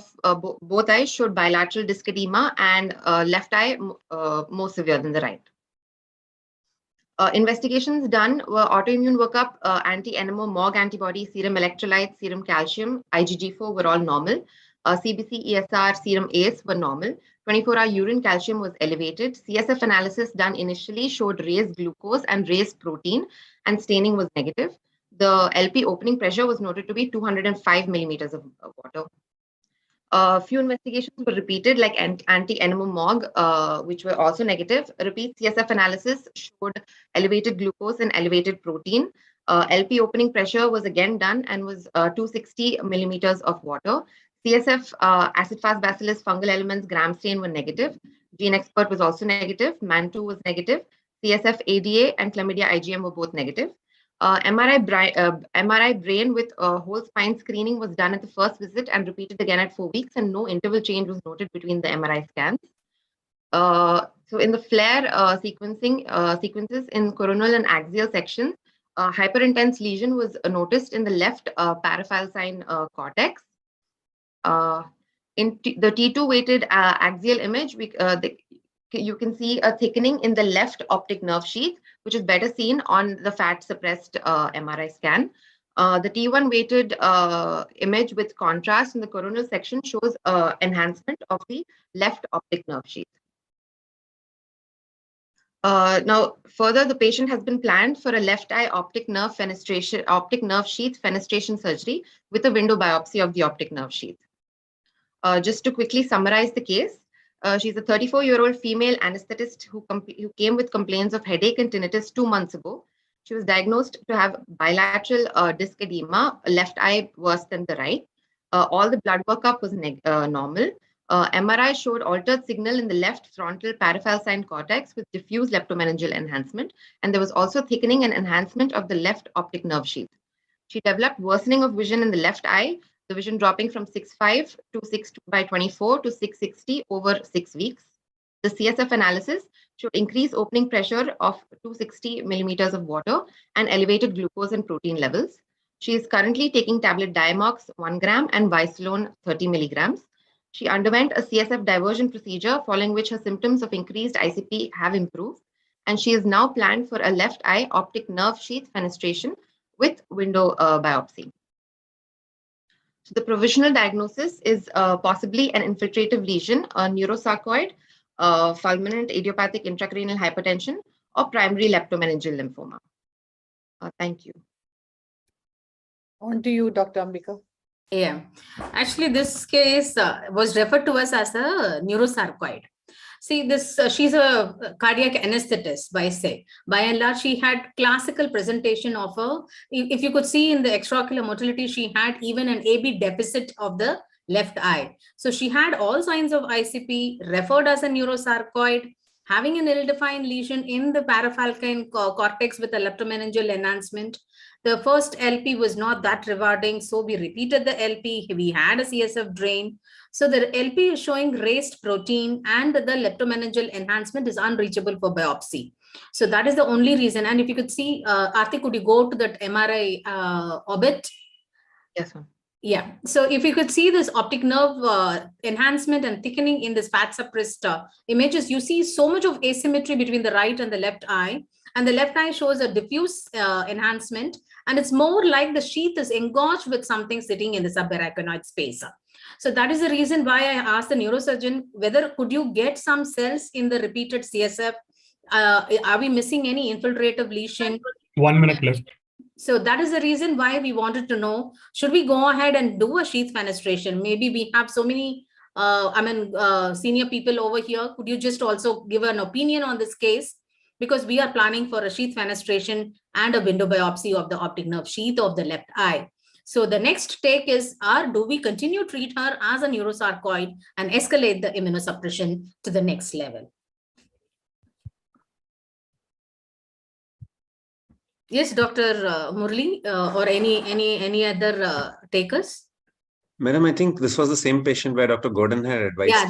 both eyes showed bilateral disc edema, and left eye more severe than the right. Investigations done were autoimmune workup, anti-NMO MOG antibody, serum electrolytes, serum calcium, IgG4 were all normal. CBC, ESR, serum ACE were normal. 24-hour urine calcium was elevated. CSF analysis done initially showed raised glucose and raised protein, and staining was negative. The LP opening pressure was noted to be 205 millimeters of water. A few investigations were repeated, like anti-NMO MOG, which were also negative. Repeat CSF analysis showed elevated glucose and elevated protein. LP opening pressure was again done and was 260 millimeters of water. CSF acid-fast bacillus fungal elements gram stain were negative. Gene expert was also negative. MAN2 was negative. CSF ADA and chlamydia IgM were both negative. MRI brain with whole spine screening was done at the first visit and repeated again at 4 weeks, and no interval change was noted between the MRI scans. So in the flare sequences in coronal and axial sections, hyperintense lesion was noticed in the left paraphylacine cortex. In the T2 weighted axial image, you can see a thickening in the left optic nerve sheath, which is better seen on the fat suppressed MRI scan. The T1 weighted image with contrast in the coronal section shows enhancement of the left optic nerve sheath. Now, further, the patient has been planned for a left eye optic nerve sheath fenestration surgery with a window biopsy of the optic nerve sheath. Just to quickly summarize the case, she's a 34-year-old female anesthetist who came with complaints of headache and tinnitus 2 months ago. She was diagnosed to have bilateral disc edema, left eye worse than the right. All the blood workup was normal. MRI showed altered signal in the left frontal paraphylacine cortex with diffuse leptomeningeal enhancement, and there was also thickening and enhancement of the left optic nerve sheath. She developed worsening of vision in the left eye, the vision dropping from 6.5 to 6/24 to 660 over 6 weeks. The CSF analysis showed increased opening pressure of 260 millimeters of water and elevated glucose and protein levels. She is currently taking tablet Diamox 1 gram and Visalone 30 milligrams. She underwent a CSF diversion procedure, following which her symptoms of increased ICP have improved, and she is now planned for a left eye optic nerve sheath fenestration with window biopsy. So the provisional diagnosis is possibly an infiltrative lesion, a neurosarcoid, fulminant idiopathic intracranial hypertension, or primary leptomeningeal lymphoma. Thank you. On to you, Dr. Ambika. Yeah, actually, this case was referred to us as a neurosarcoid. See, this she's a cardiac anesthetist by and large. She had classical presentation of a, if you could see in the extraocular motility, she had even an AB deficit of the left eye. So she had all signs of ICP, referred as a neurosarcoid, having an ill-defined lesion in the paraphylacine cortex with a leptomeningeal enhancement. The first LP was not that rewarding, so we repeated the LP. We had a CSF drain. So the LP is showing raised protein, and the leptomeningeal enhancement is unreachable for biopsy. So that is the only reason. And if you could see, Aarti, could you go to that MRI orbit? Yes, ma'am. Yeah, so if you could see this optic nerve enhancement and thickening in this fat suppressed images, you see so much of asymmetry between the right and the left eye. And the left eye shows a diffuse enhancement, and it's more like the sheath is engorged with something sitting in the subarachnoid space. So that is the reason why I asked the neurosurgeon whether could you get some cells in the repeated CSF. Are we missing any infiltrative lesion? 1 minute left. So that is the reason why we wanted to know, should we go ahead and do a sheath fenestration? Maybe we have so many, senior people over here. Could you just also give an opinion on this case? Because we are planning for a sheath fenestration and a window biopsy of the optic nerve sheath of the left eye. So the next take is, do we continue to treat her as a neurosarcoid and escalate the immunosuppression to the next level? Yes, Dr. Murli, or any other takers? Madam, I think this was the same patient where Dr. Gordon had advised. Yeah,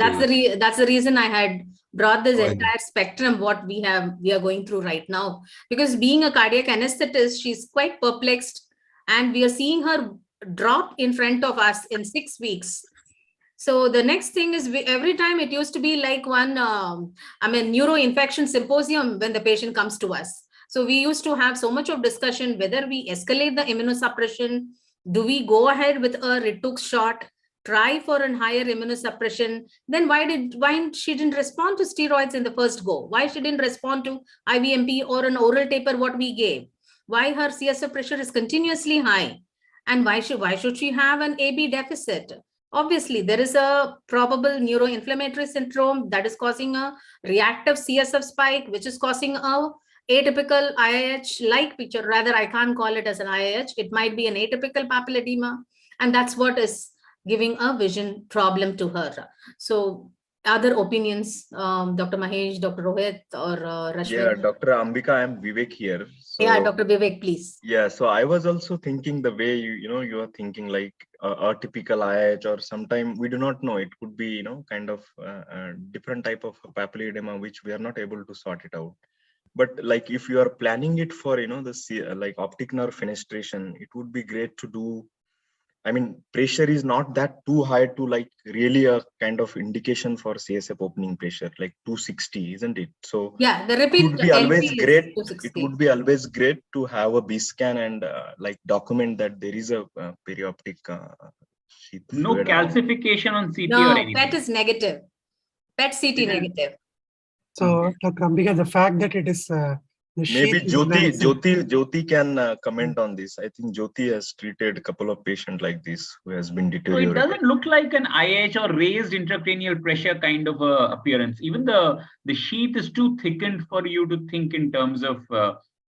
that's the reason I had brought this Go ahead. entire spectrum what we are going through right now. Because being a cardiac anesthetist, she's quite perplexed, and we are seeing her drop in front of us in 6 weeks. So the next thing is, every time it used to be like one, neuro-infection symposium when the patient comes to us. So we used to have so much of discussion whether we escalate the immunosuppression, do we go ahead with a Ritux shot, try for a higher immunosuppression. Then why she didn't respond to steroids in the first go? Why she didn't respond to IVMP or an oral taper what we gave? Why her CSF pressure is continuously high? And why should she have an AB deficit? Obviously, there is a probable neuroinflammatory syndrome that is causing a reactive CSF spike, which is causing a atypical IIH-like picture. Rather, I can't call it as an IIH. It might be an atypical papilledema, and that's what is giving a vision problem to her. So, other opinions, Dr. Mahesh, Dr. Rohit, or Rashmi? Yeah, Dr. Ambika, I'm Vivek here. So, yeah, Dr. Vivek, please. Yeah, so I was also thinking the way you are thinking, like a typical IIH, or sometime we do not know. It could be kind of a different type of papilledema which we are not able to sort it out. But like if you are planning it for like optic nerve fenestration, it would be great to do. I mean, pressure is not that too high to like really a kind of indication for CSF opening pressure, like 260, isn't it? So yeah, the repeat would be always great. 260. It would be always great to have a B scan and like document that there is a perioptic sheath. No calcification on CT no, or anything. PET is negative. PET CT negative. So, Dr. Ambika, the fact that it is the maybe sheath is Jyoti can comment on this. I think Jyoti has treated a couple of patients like this who has been So it deteriorated. doesn't look like an IH or raised intracranial pressure kind of appearance. Even the sheath is too thickened for you to think in terms of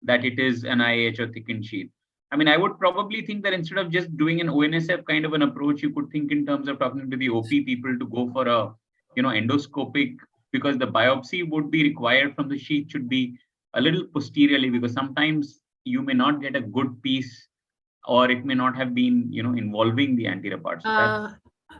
that it is an IH or thickened sheath. I mean, I would probably think that instead of just doing an ONSF kind of an approach, you could think in terms of talking to the OP people to go for a endoscopic, because the biopsy would be required from the sheath should be a little posteriorly, because sometimes you may not get a good piece, or it may not have been, involving the anterior part. So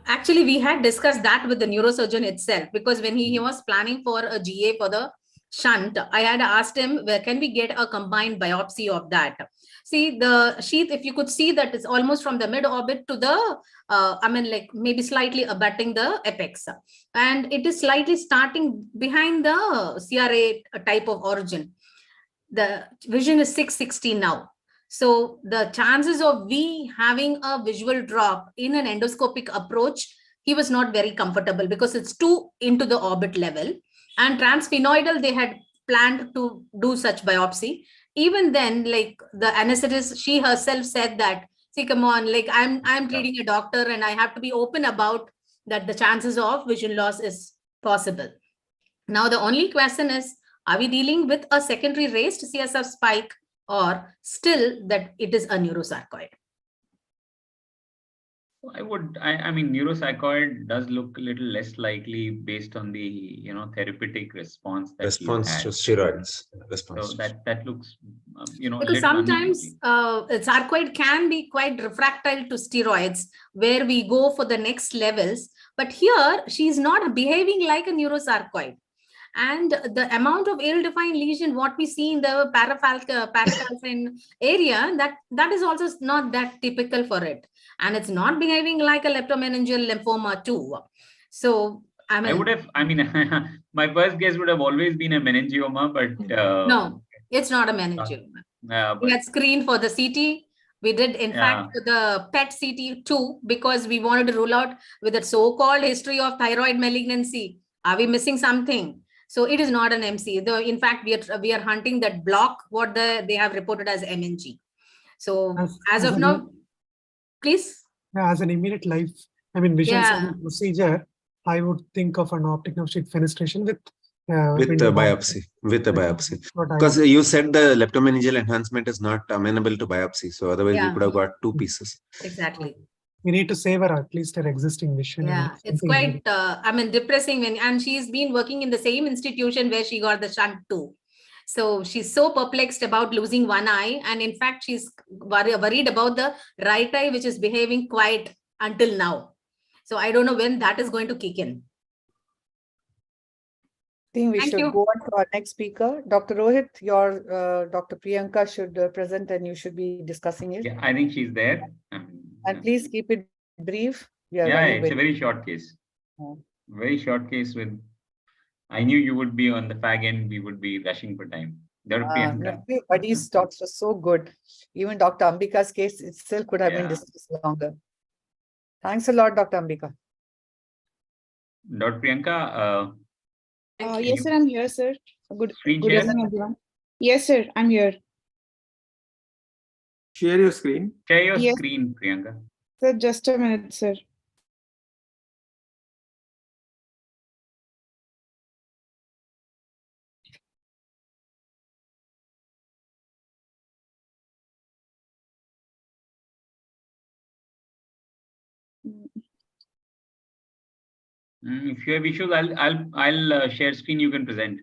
Actually, we had discussed that with the neurosurgeon itself, because when he was planning for a GA for the shunt, I had asked him, where can we get a combined biopsy of that? See, the sheath, if you could see that it's almost from the mid-orbit to the, maybe slightly abutting the apex. And it is slightly starting behind the CRA type of origin. The vision is 660 now. So the chances of we having a visual drop in an endoscopic approach, he was not very comfortable because it's too into the orbit level. And transsphenoidal, they had planned to do such biopsy. Even then, like the anesthetist, she herself said that, see, come on, like I'm treating a doctor and I have to be open about that the chances of vision loss is possible. Now, the only question is, are we dealing with a secondary raised CSF spike, or still that it is a neurosarcoid? I mean, neurosarcoid does look a little less likely based on the, therapeutic response that to steroids. So that looks, because sometimes sarcoid can be quite refractile to steroids, where we go for the next levels. But here, she's not behaving like a neurosarcoid. And the amount of ill-defined lesion, what we see in the parafalcine area, that is also not that typical for it. And it's not behaving like a leptomeningeal lymphoma too. So, my first guess would have always been a meningioma, but no, it's not a meningioma. We had screened for the CT. We did, in fact, the PET CT too, because we wanted to rule out with a so-called history of thyroid malignancy. Are we missing something? So it is not an MC. Though, in fact, we are hunting that block, what they have reported as MNG. So as of now, please. Yeah, as an immediate life, vision saving procedure, I would think of an optic nerve sheath fenestration with a biopsy. Because you said the leptomeningeal enhancement is not amenable to biopsy, so otherwise we could have got two pieces. Exactly. We need to save her at least her existing vision. Yeah, it's quite depressing and she's been working in the same institution where she got the shunt too. So she's so perplexed about losing one eye, and in fact she's worried about the right eye, which is behaving quite until now. So I don't know when that is going to kick in. I think we should go on to our next speaker. Dr. Rohit, your Dr. Priyanka should present and you should be discussing it. Yeah, I think she's there. And please keep it brief. Yeah, it's a very short case. Very short case with, I knew you would be on the fag end, we would be rushing for time. But these talks were so good. Even Dr. Ambika's case itself could have been discussed longer. Thanks a lot, Dr. Ambika. Dr. Priyanka, yes, sir, I'm here, sir. Good evening, everyone. Yes, sir, I'm here. Share your screen. Share your screen, Priyanka. Sir, just a minute, sir. If you have issues, I'll share screen. You can present.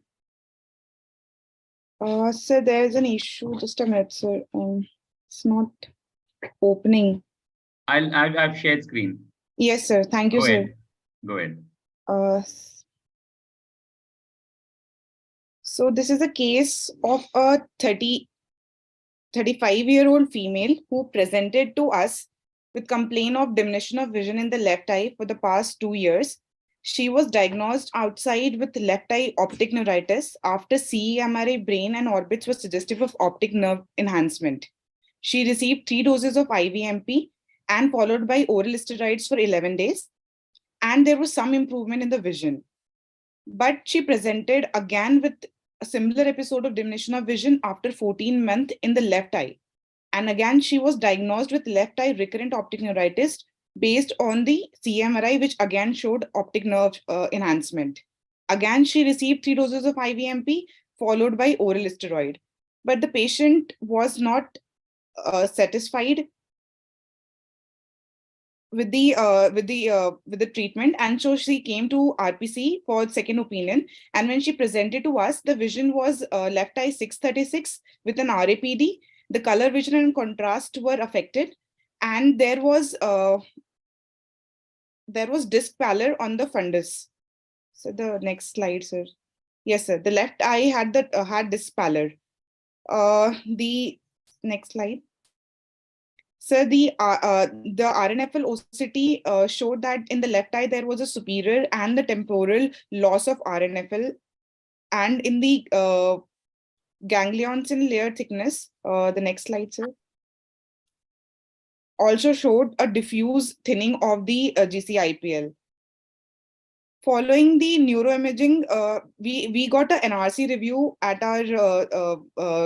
Sir, there is an issue. Just a minute, sir. It's not opening. I've shared screen. Yes, sir. Thank you, sir. Go ahead. So this is a case of a 35-year-old female who presented to us with complaint of diminution of vision in the left eye for the past 2 years. She was diagnosed outside with left eye optic neuritis after CE-MRI brain and orbits was suggestive of optic nerve enhancement. She received 3 doses of IVMP and followed by oral steroids for 11 days. And there was some improvement in the vision. But she presented again with a similar episode of diminution of vision after 14 months in the left eye. And again, she was diagnosed with left eye recurrent optic neuritis based on the CMRI, which again showed optic nerve enhancement. Again, she received 3 doses of IVMP followed by oral steroid. But the patient was not satisfied with the treatment, and so she came to RPC for second opinion. And when she presented to us, the vision was left eye 636 with an RAPD. The color vision and contrast were affected, and there was disc pallor on the fundus. So the next slide, sir. Yes, sir. The left eye had disc pallor. The next slide. So the RNFL OCT showed that in the left eye there was a superior and the temporal loss of RNFL, and in the ganglions in layer thickness, the next slide, sir, also showed a diffuse thinning of the GCIPL. Following the neuroimaging, we got an NRC review at our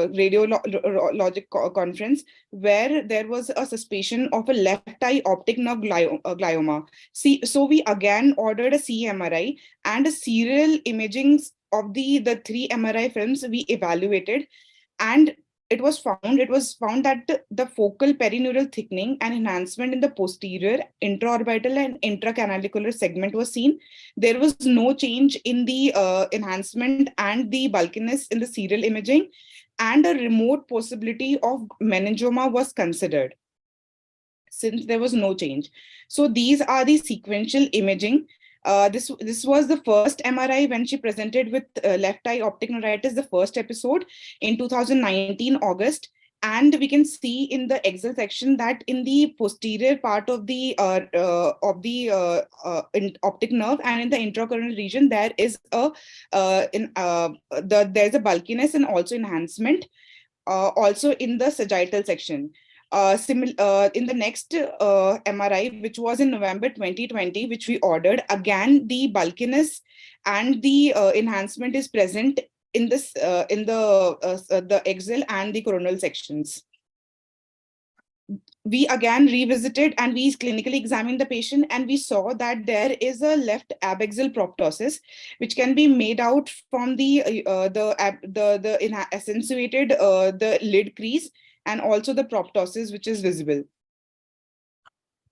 radiologic conference where there was a suspicion of a left eye optic nerve glioma. So we again ordered a CMRI and a serial imaging of the 3 MRI films we evaluated, and it was found that the focal perineural thickening and enhancement in the posterior, intraorbital and intracanalicular segment was seen. There was no change in the enhancement and the bulkiness in the serial imaging, and a remote possibility of meningioma was considered since there was no change. So these are the sequential imaging. This was the first MRI when she presented with left eye optic neuritis, the first episode in 2019 August, and we can see in the Excel section that in the posterior part of the optic nerve and in the intracoronal region there is there's a bulkiness and also enhancement, also in the sagittal section. In the next MRI, which was in November 2020, which we ordered, again the bulkiness and the enhancement is present in this in the axial and the coronal sections. We again revisited and we clinically examined the patient, and we saw that there is a left abaxial proptosis, which can be made out from the accentuated the lid crease and also the proptosis, which is visible.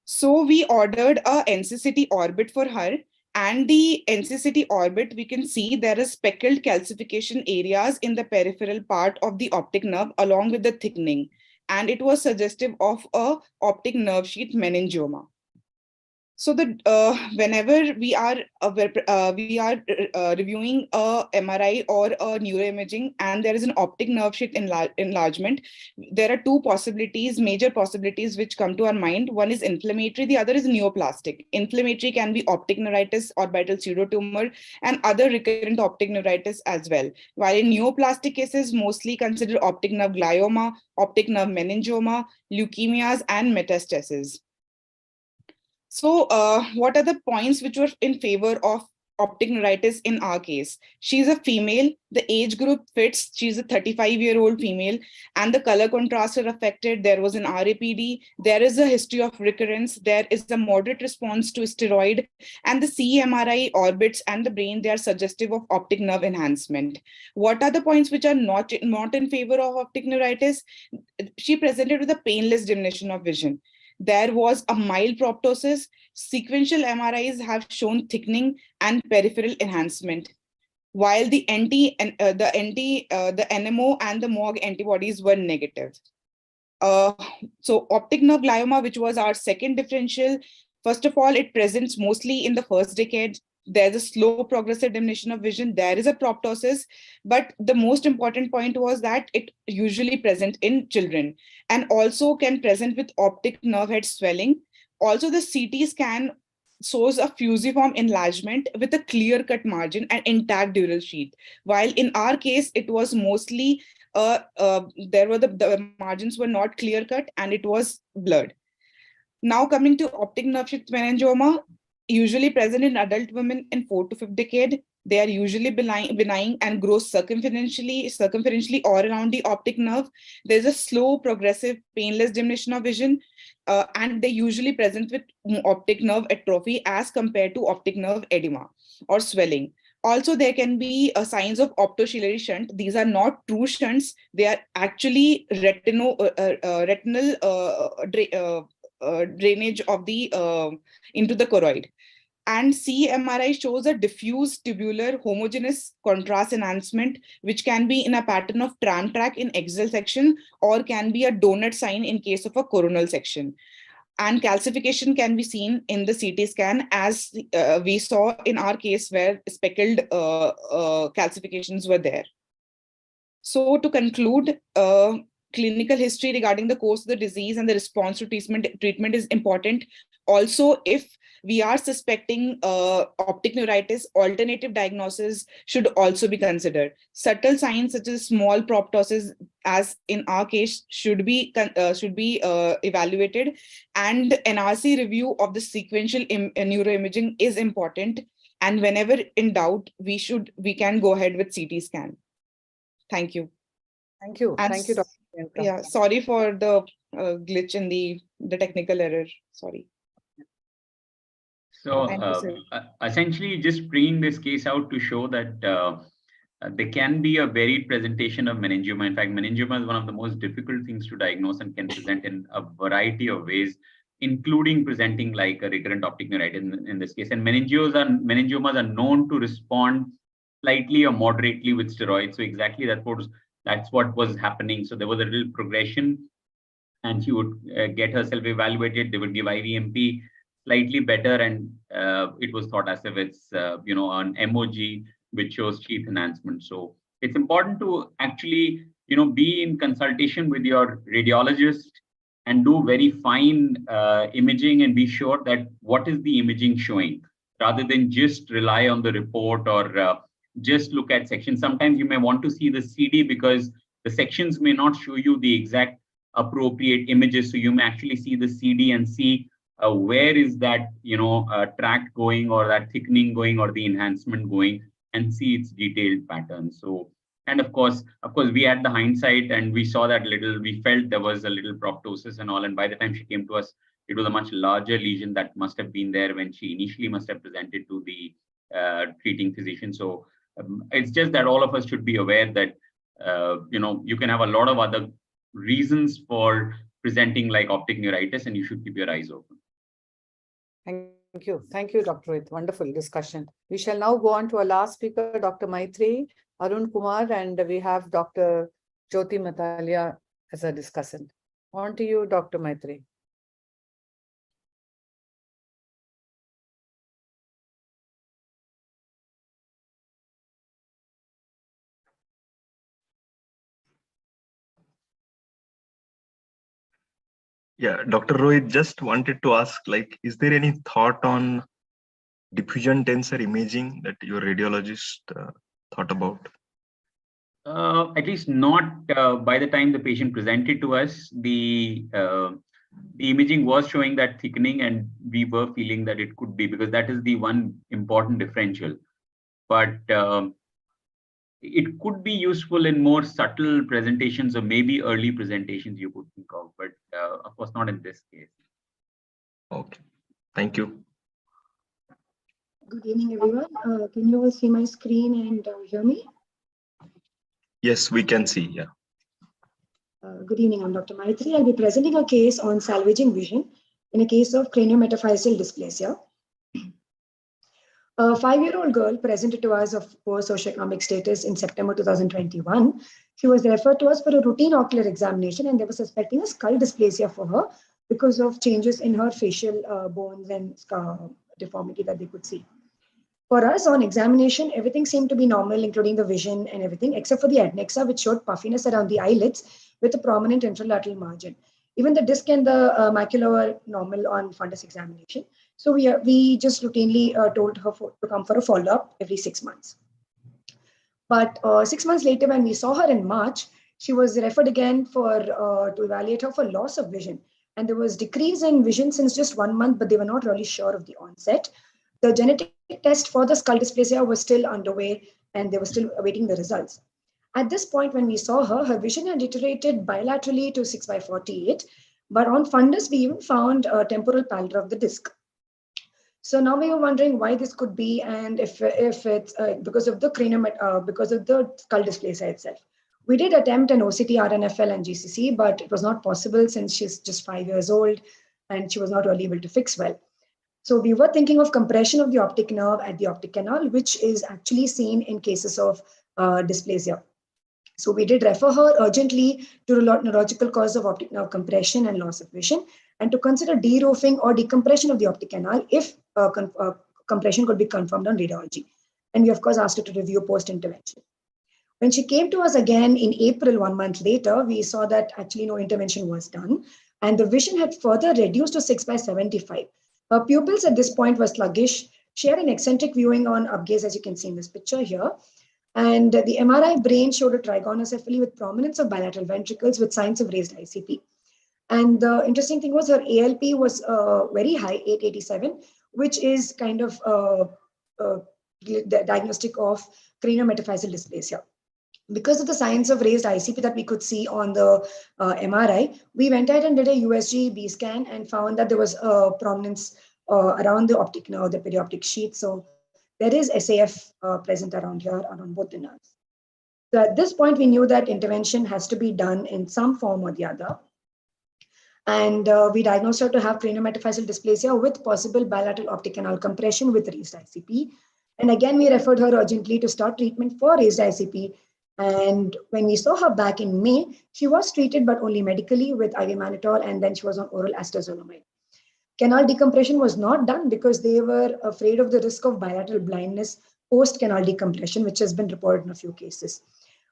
So we ordered a NCCT orbit for her, and the NCCT orbit, we can see there is speckled calcification areas in the peripheral part of the optic nerve along with the thickening. And it was suggestive of a optic nerve sheath meningioma. So whenever we are reviewing a MRI or a neuroimaging and there is an optic nerve sheath enlargement, there are two possibilities, major possibilities which come to our mind. One is inflammatory, the other is neoplastic. Inflammatory can be optic neuritis, orbital pseudotumor, and other recurrent optic neuritis as well. While in neoplastic cases, mostly consider optic nerve glioma, optic nerve meningioma, leukemias, and metastases. So what are the points which were in favor of optic neuritis in our case? She's a female, the age group fits, she's a 35-year-old female, and the color contrast are affected. There was an RAPD, there is a history of recurrence, there is a moderate response to steroid, and the CMRI orbits and the brain, they are suggestive of optic nerve enhancement. What are the points which are not in favor of optic neuritis? She presented with a painless diminution of vision. There was a mild proptosis. Sequential MRIs have shown thickening and peripheral enhancement, while the NMO and the MOG antibodies were negative. So optic nerve glioma, which was our second differential, first of all, it presents mostly in the first decade. There's a slow progressive diminution of vision. There is a proptosis, but the most important point was that it usually present in children and also can present with optic nerve head swelling. Also, the CT scan shows a fusiform enlargement with a clear-cut margin and intact dural sheath. While in our case, it was mostly the margins were not clear-cut and it was blurred. Now coming to optic nerve sheath meningioma, usually present in adult women in 4th to 5th decade. They are usually benign and grow circumferentially or around the optic nerve. There's a slow, progressive, painless diminution of vision, and they usually present with optic nerve atrophy as compared to optic nerve edema or swelling. Also, there can be signs of optociliary shunt. These are not true shunts. They are actually retinal drainage of the into the choroid. And CMRI shows a diffuse tubular homogeneous contrast enhancement, which can be in a pattern of tram track in axial section or can be a donut sign in case of a coronal section. And calcification can be seen in the CT scan, as we saw in our case where speckled calcifications were there. So to conclude, clinical history regarding the course of the disease and the response to treatment is important. Also, if we are suspecting optic neuritis, alternative diagnosis should also be considered. Subtle signs such as small proptosis, as in our case, should be evaluated, and NRC review of the sequential neuroimaging is important. And whenever in doubt, we can go ahead with CT scan. Thank you. Thank you. And Thank you, Dr. Yeah, sorry for the glitch in the technical error. Sorry. So essentially just bringing this case out to show that there can be a varied presentation of meningioma. In fact, meningioma is one of the most difficult things to diagnose and can present in a variety of ways, including presenting like a recurrent optic neuritis in this case. And meningiomas are known to respond slightly or moderately with steroids. So exactly that's what was happening. So there was a little progression, and she would get herself evaluated. They would give IVMP slightly better, and it was thought as if it's an MOG which shows sheath enhancement. So it's important to actually be in consultation with your radiologist and do very fine imaging and be sure that what is the imaging showing, rather than just rely on the report or just look at sections. Sometimes you may want to see the CD because the sections may not show you the exact appropriate images. So you may actually see the CD and see where is that, tract going, or that thickening going, or the enhancement going, and see its detailed pattern. So, and of course, we had the hindsight and we saw that we felt there was a little proptosis and all. And by the time she came to us, it was a much larger lesion that must have been there when she initially must have presented to the treating physician. So it's just that all of us should be aware that, you can have a lot of other reasons for presenting like optic neuritis, and you should keep your eyes open. Thank you. Thank you, Dr. Rohit. Wonderful discussion. We shall now go on to our last speaker, Dr. Maitri, Arun Kumar, and we have Dr. Jyoti Matalia as a discussant. On to you, Dr. Maitri. Yeah, Dr. Rohit, just wanted to ask, is there any thought on diffusion tensor imaging that your radiologist thought about? At least not by the time the patient presented to us. The imaging was showing that thickening, and we were feeling that it could be, because that is the one important differential. But it could be useful in more subtle presentations, or maybe early presentations you could think of, but of course not in this case. Okay, thank you. Good evening, everyone. Can you all see my screen and hear me? Yes, we can see, yeah. Good evening, I'm Dr. Maitri. I'll be presenting a case on salvaging vision in a case of cranio-metaphyseal dysplasia. A 5-year-old girl presented to us of poor socioeconomic status in September 2021. She was referred to us for a routine ocular examination, and they were suspecting a skull dysplasia for her because of changes in her facial bones and deformity that they could see. For us, on examination, everything seemed to be normal, including the vision and everything, except for the adnexa, which showed puffiness around the eyelids with a prominent intralateral margin. Even the disc and the macula were normal on fundus examination. So we just routinely told her to come for a follow-up every 6 months. But 6 months later, when we saw her in March, she was referred again to evaluate her for loss of vision. And there was decrease in vision since just 1 month, but they were not really sure of the onset. The genetic test for the skull dysplasia was still underway, and they were still awaiting the results. At this point, when we saw her, her vision had deteriorated bilaterally to 6/48, but on fundus, we even found a temporal pallor of the disc. So now we were wondering why this could be, and if it's because of the because of the skull dysplasia itself. We did attempt an OCT, RNFL, and GCC, but it was not possible since she's just 5 years old and she was not really able to fix well. So we were thinking of compression of the optic nerve at the optic canal, which is actually seen in cases of dysplasia. So we did refer her urgently to neurological cause of optic nerve compression and loss of vision, and to consider deroofing or decompression of the optic canal if compression could be confirmed on radiology. And we, of course, asked her to review post-intervention. When she came to us again in April, 1 month later, we saw that actually no intervention was done, and the vision had further reduced to 6/75. Her pupils at this point were sluggish. She had an eccentric viewing on upgaze, as you can see in this picture here. And the MRI brain showed a trigonocephaly with prominence of bilateral ventricles with signs of raised ICP. And the interesting thing was her ALP was very high, 887, which is kind of the diagnostic of cranio-metaphyseal dysplasia. Because of the signs of raised ICP that we could see on the MRI, we went ahead and did a USG B scan and found that there was a prominence around the optic nerve, the perioptic sheath. So there is SAF present around here, around both the nerves. So at this point, we knew that intervention has to be done in some form or the other. And we diagnosed her to have cranio-metaphyseal dysplasia with possible bilateral optic canal compression with raised ICP. And again, we referred her urgently to start treatment for raised ICP. And when we saw her back in May, she was treated, but only medically with IV mannitol, and then she was on oral astazolamide. Canal decompression was not done because they were afraid of the risk of bilateral blindness post-canal decompression, which has been reported in a few cases.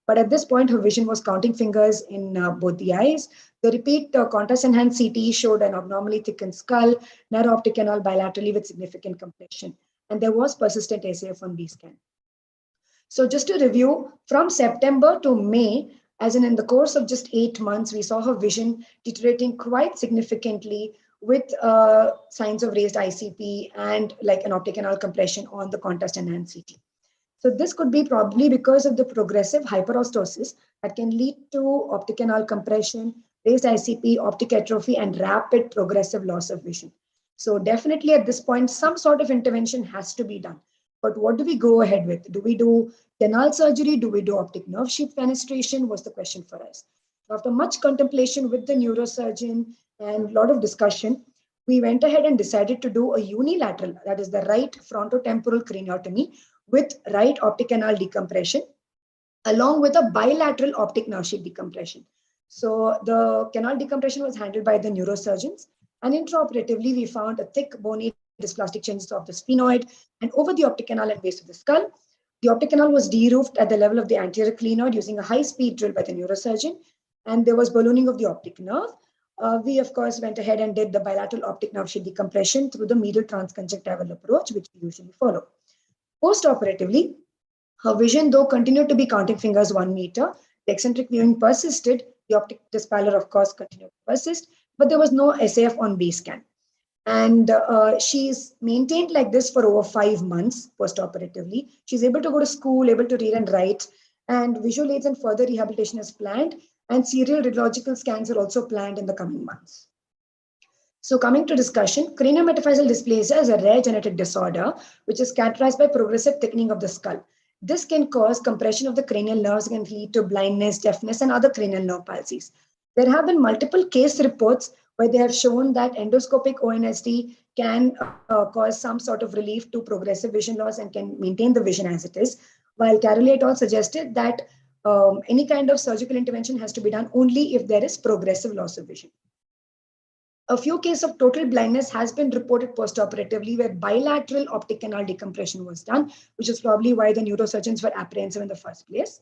But at this point, her vision was counting fingers in both the eyes. The repeat contrast-enhanced CT showed an abnormally thickened skull, narrow optic canal bilaterally with significant compression. And there was persistent SAF on B scan. So just to review, from September to May, As in the course of just 8 months, we saw her vision deteriorating quite significantly with signs of raised ICP and like an optic canal compression on the contrast enhanced CT. So this could be probably because of the progressive hyperostosis that can lead to optic canal compression, raised ICP, optic atrophy, and rapid progressive loss of vision. So definitely at this point, some sort of intervention has to be done. But what do we go ahead with? Do we do canal surgery? Do we do optic nerve sheath fenestration? Was the question for us. After much contemplation with the neurosurgeon and a lot of discussion, we went ahead and decided to do a unilateral, that is the right frontotemporal craniotomy with right optic canal decompression, along with a bilateral optic nerve sheath decompression. So the canal decompression was handled by the neurosurgeons, and intraoperatively we found a thick bony dysplastic changes of the sphenoid and over the optic canal and base of the skull. The optic canal was de-roofed at the level of the anterior clinoid using a high-speed drill by the neurosurgeon, and there was ballooning of the optic nerve. We, of course, went ahead and did the bilateral optic nerve sheath decompression through the medial transconjunctival approach, which we usually follow. Post-operatively, her vision, though, continued to be counting fingers 1 meter. The eccentric viewing persisted. The optic dyspallor, of course, continued to persist, but there was no SAF on base scan. And she's maintained like this for over 5 months post-operatively. She's able to go to school, able to read and write, and visual aids and further rehabilitation is planned, and serial radiological scans are also planned in the coming months. So coming to discussion, cranio-metaphyseal dysplasia is a rare genetic disorder which is characterized by progressive thickening of the skull. This can cause compression of the cranial nerves and lead to blindness, deafness, and other cranial nerve palsies. There have been multiple case reports where they have shown that endoscopic ONSD can cause some sort of relief to progressive vision loss and can maintain the vision as it is, while Caroli et al. Suggested that any kind of surgical intervention has to be done only if there is progressive loss of vision. A few cases of total blindness has been reported post-operatively where bilateral optic canal decompression was done, which is probably why the neurosurgeons were apprehensive in the first place.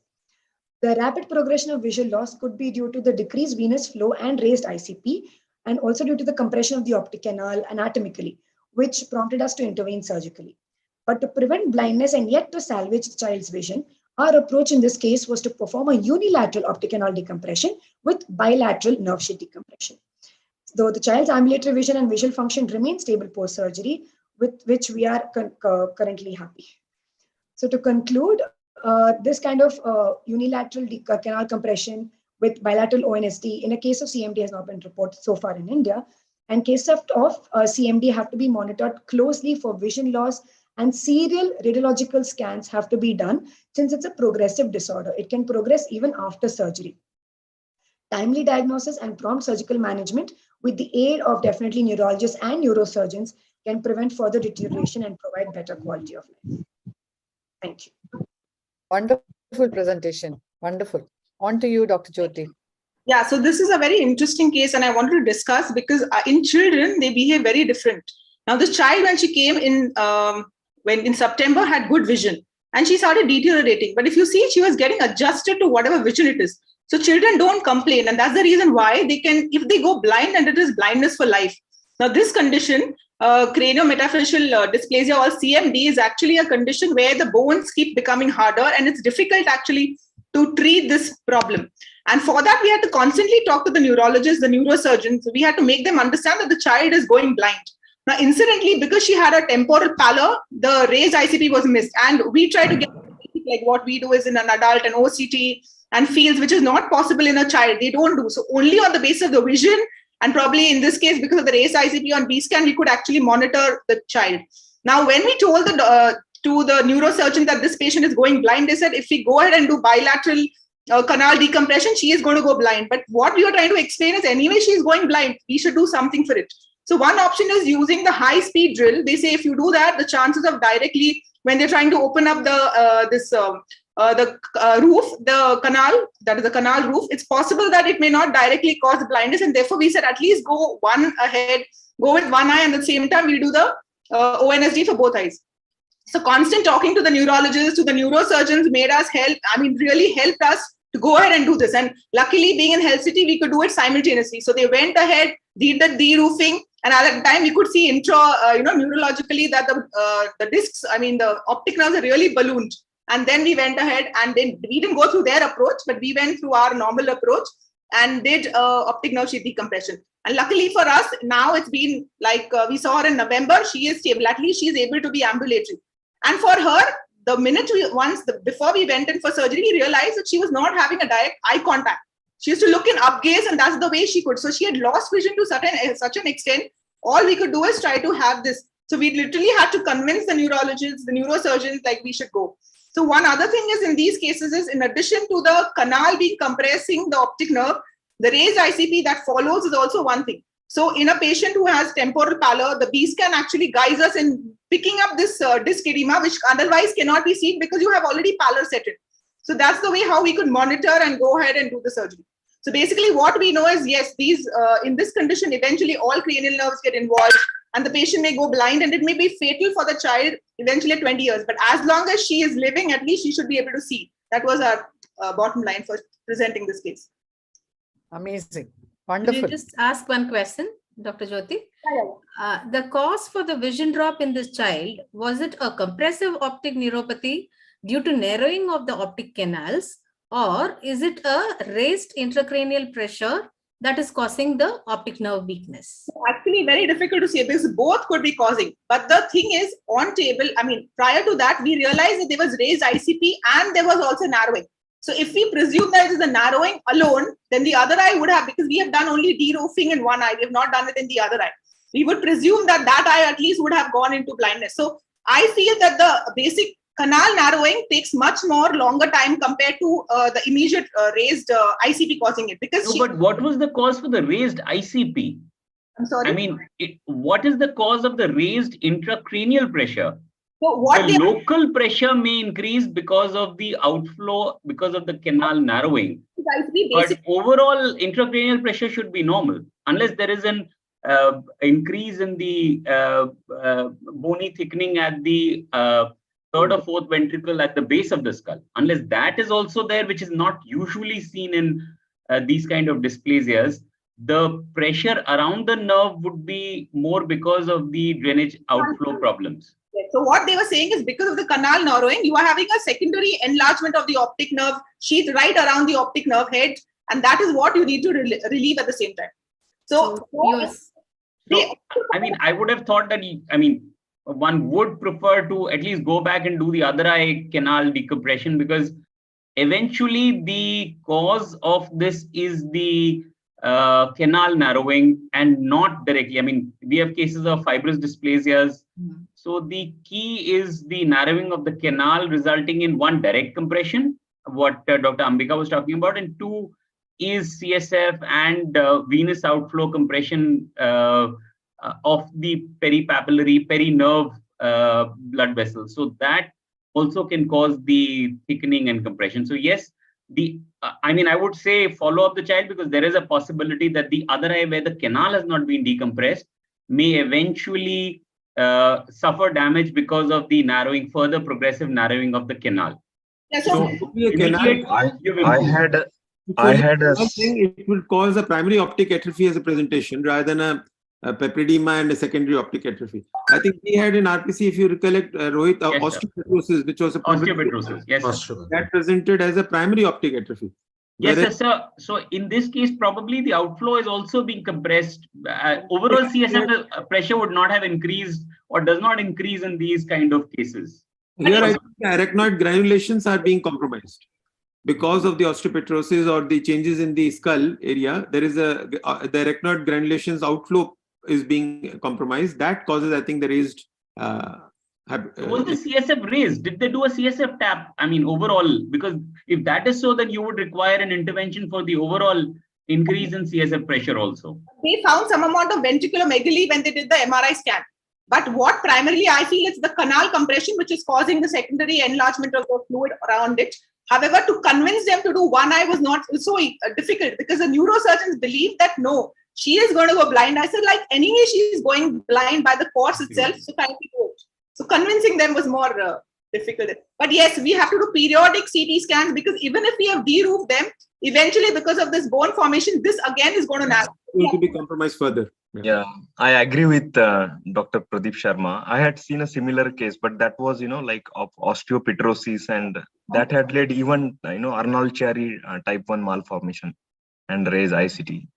The rapid progression of visual loss could be due to the decreased venous flow and raised ICP, and also due to the compression of the optic canal anatomically, which prompted us to intervene surgically. But to prevent blindness and yet to salvage the child's vision, our approach in this case was to perform a unilateral optic canal decompression with bilateral nerve sheath decompression. Though the child's ambulatory vision and visual function remain stable post-surgery, with which we are currently happy. So to conclude, this kind of unilateral canal compression with bilateral ONSD in a case of CMD has not been reported so far in India, and cases of CMD have to be monitored closely for vision loss, and serial radiological scans have to be done since it's a progressive disorder. It can progress even after surgery. Timely diagnosis and prompt surgical management with the aid of definitely neurologists and neurosurgeons can prevent further deterioration and provide better quality of life. Thank you. Wonderful presentation. Wonderful. On to you, Dr. Jyoti. Yeah, so this is a very interesting case and I wanted to discuss because in children, they behave very different. Now this child, when she came in, when in September, had good vision and she started deteriorating. But if you see, she was getting adjusted to whatever vision it is. So children don't complain, and that's the reason why they can, if they go blind, and it is blindness for life. Now this condition, cranio-metaphyseal dysplasia or CMD, is actually a condition where the bones keep becoming harder and it's difficult actually to treat this problem. And for that, we had to constantly talk to the neurologists, the neurosurgeons. We had to make them understand that the child is going blind. Now, incidentally, because she had a temporal pallor, the raised ICP was missed. And we try to get, like what we do is in an adult, an OCT, and fields, which is not possible in a child. They don't do. So only on the basis of the vision, and probably in this case, because of the raised ICP on B-scan, we could actually monitor the child. Now, when we told to the neurosurgeon that this patient is going blind, they said, if we go ahead and do bilateral canal decompression, she is going to go blind. But what we are trying to explain is anyway, she is going blind. We should do something for it. So one option is using the high-speed drill. They say if you do that, the chances of directly, when they're trying to open up the roof, the canal, that is the canal roof, it's possible that it may not directly cause blindness. And therefore, we said at least go one ahead, go with one eye, and at the same time, we'll do the ONSD for both eyes. So constant talking to the neurologists, to the neurosurgeons made us really helped us to go ahead and do this. And luckily, being in Health City, we could do it simultaneously. So they went ahead, did the de-roofing, and at that time, we could see neurologically that the discs, the optic nerves are really ballooned. And then we went ahead and then we didn't go through their approach, but we went through our normal approach and did optic nerve sheath decompression. And luckily for us, now it's been like we saw her in November, she is stable. At least she is able to be ambulatory. And for her, the minute before we went in for surgery, we realized that she was not having a direct eye contact. She used to look in up gaze, and that's the way she could. So she had lost vision to such an extent. All we could do is try to have this. So we literally had to convince the neurologists, the neurosurgeons, like we should go. So one other thing is in these cases is, in addition to the canal being compressing the optic nerve, the raised ICP that follows is also one thing. So in a patient who has temporal pallor, the B scan actually guides us in picking up this disc edema, which otherwise cannot be seen because you have already pallor set in. So that's the way how we could monitor and go ahead and do the surgery. So basically what we know is, yes, these in this condition, eventually all cranial nerves get involved and the patient may go blind, and it may be fatal for the child eventually at 20 years. But as long as she is living, at least she should be able to see. That was our bottom line for presenting this case. Amazing. Can Wonderful. you just ask one question, Dr. Jyoti? The cause for the vision drop in this child, was it a compressive optic neuropathy due to narrowing of the optic canals, or is it a raised intracranial pressure that is causing the optic nerve weakness? Actually, very difficult to say because both could be causing. But the thing is, on table, I mean, prior to that, we realized that there was raised ICP and there was also narrowing. So if we presume that it is the narrowing alone, then the other eye would have, because we have done only de-roofing in one eye, we have not done it in the other eye. We would presume that that eye at least would have gone into blindness. So I feel that the basic canal narrowing takes much more longer time compared to the immediate raised ICP causing it. Because no, but what was the cause for the raised ICP? I'm sorry. I mean, what is the cause of the raised intracranial pressure? So what the local pressure may increase because of the outflow, because of the canal narrowing. But overall intracranial pressure should be normal, unless there is an increase in the bony thickening at the third or fourth ventricle at the base of the skull. Unless that is also there, which is not usually seen in these kind of dysplasias, the pressure around the nerve would be more because of the drainage outflow problems. So what they were saying is, because of the canal narrowing, you are having a secondary enlargement of the optic nerve sheath right around the optic nerve head, and that is what you need to relieve at the same time. So I mean, I would have thought that, I mean, one would prefer to at least go back and do the other eye canal decompression, because eventually the cause of this is the canal narrowing and not directly. I mean, we have cases of fibrous dysplasias. So the key is the narrowing of the canal, resulting in one, direct compression, what Dr. Ambika was talking about, and two is CSF and venous outflow compression of the peripapillary, perinerve blood vessels. So that also can cause the thickening and compression. So yes, I mean, I would say follow up the child, because there is a possibility that the other eye where the canal has not been decompressed may eventually suffer damage because of the narrowing, further progressive narrowing of the canal. Yeah, so I had a thing, it will cause a primary optic atrophy as a presentation rather than a papilledema and a secondary optic atrophy. I think we had in RPC, if you recollect, Rohit, osteopetrosis, which was a osteopetrosis. Yes, that presented as a primary optic atrophy. Yes, sir. So in this case, probably the outflow is also being compressed. Overall CSF pressure would not have increased or does not increase in these kind of cases. Here, I think the arachnoid granulations are being compromised because of the osteopetrosis or the changes in the skull area. There is the arachnoid granulations outflow is being compromised. That causes, I think, the raised. Was the CSF raised? Did they do a CSF tap? I mean, overall, because if that is so, then you would require an intervention for the overall increase in CSF pressure also. They found some amount of ventriculomegaly when they did the MRI scan. But what primarily I feel is the canal compression, which is causing the secondary enlargement of the fluid around it. However, to convince them to do one eye was not so difficult, because the neurosurgeons believe that no, she is going to go blind. I said, like, anyway, she is going blind by the course itself, so kindly do it. So convincing them was more difficult. But yes, we have to do periodic CT scans because even if we have de-roofed them, eventually because of this bone formation, this again is going to narrow. Going to be compromised further. Yeah, I agree with Dr. Pradeep Sharma. I had seen a similar case, but that was, like of osteopetrosis, and that had led even, Arnold-Chiari type 1 malformation and raised ICT.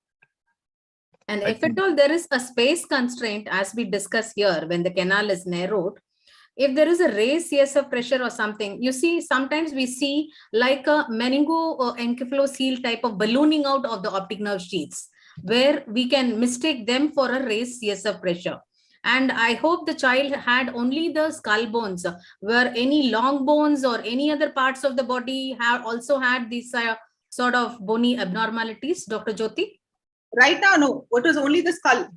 And if at all there is a space constraint, as we discuss here, when the canal is narrowed, if there is a raised CSF pressure or something, you see, sometimes we see like a meningo-encephalocele type of ballooning out of the optic nerve sheaths, where we can mistake them for a raised CSF pressure. And I hope the child had only the skull bones, where any long bones or any other parts of the body have also had these sort of bony abnormalities, Dr. Jyoti? Right now, no. What was only the skull?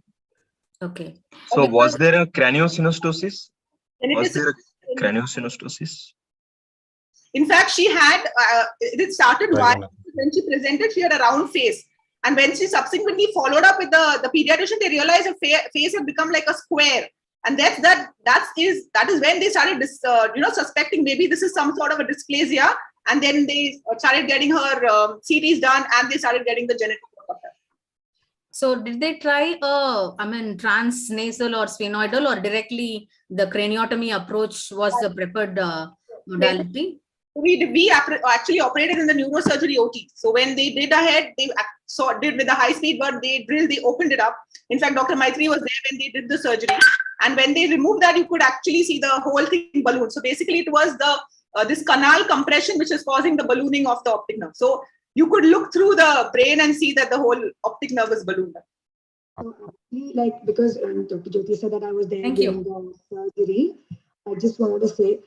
Okay. So was there a craniosynostosis? Was there a craniosynostosis? In fact, she had, it started when she presented, she had a round face. And when she subsequently followed up with the pediatrician, they realized her face had become like a square. And that is when they started suspecting maybe this is some sort of a dysplasia. And then they started getting her CTs done and they started getting the genetic workup done. So did they try transnasal or sphenoidal, or directly the craniotomy approach was the preferred modality? We actually operated in the neurosurgery OT. So when they did ahead, they did with a high speed, but they opened it up. In fact, Dr. Maitri was there when they did the surgery. And when they removed that, you could actually see the whole thing balloon. So basically it was this canal compression which is causing the ballooning of the optic nerve. So you could look through the brain and see that the whole optic nerve is ballooned up. So actually, like, because Dr. Jyoti said that I was there during the surgery, I just wanted to say,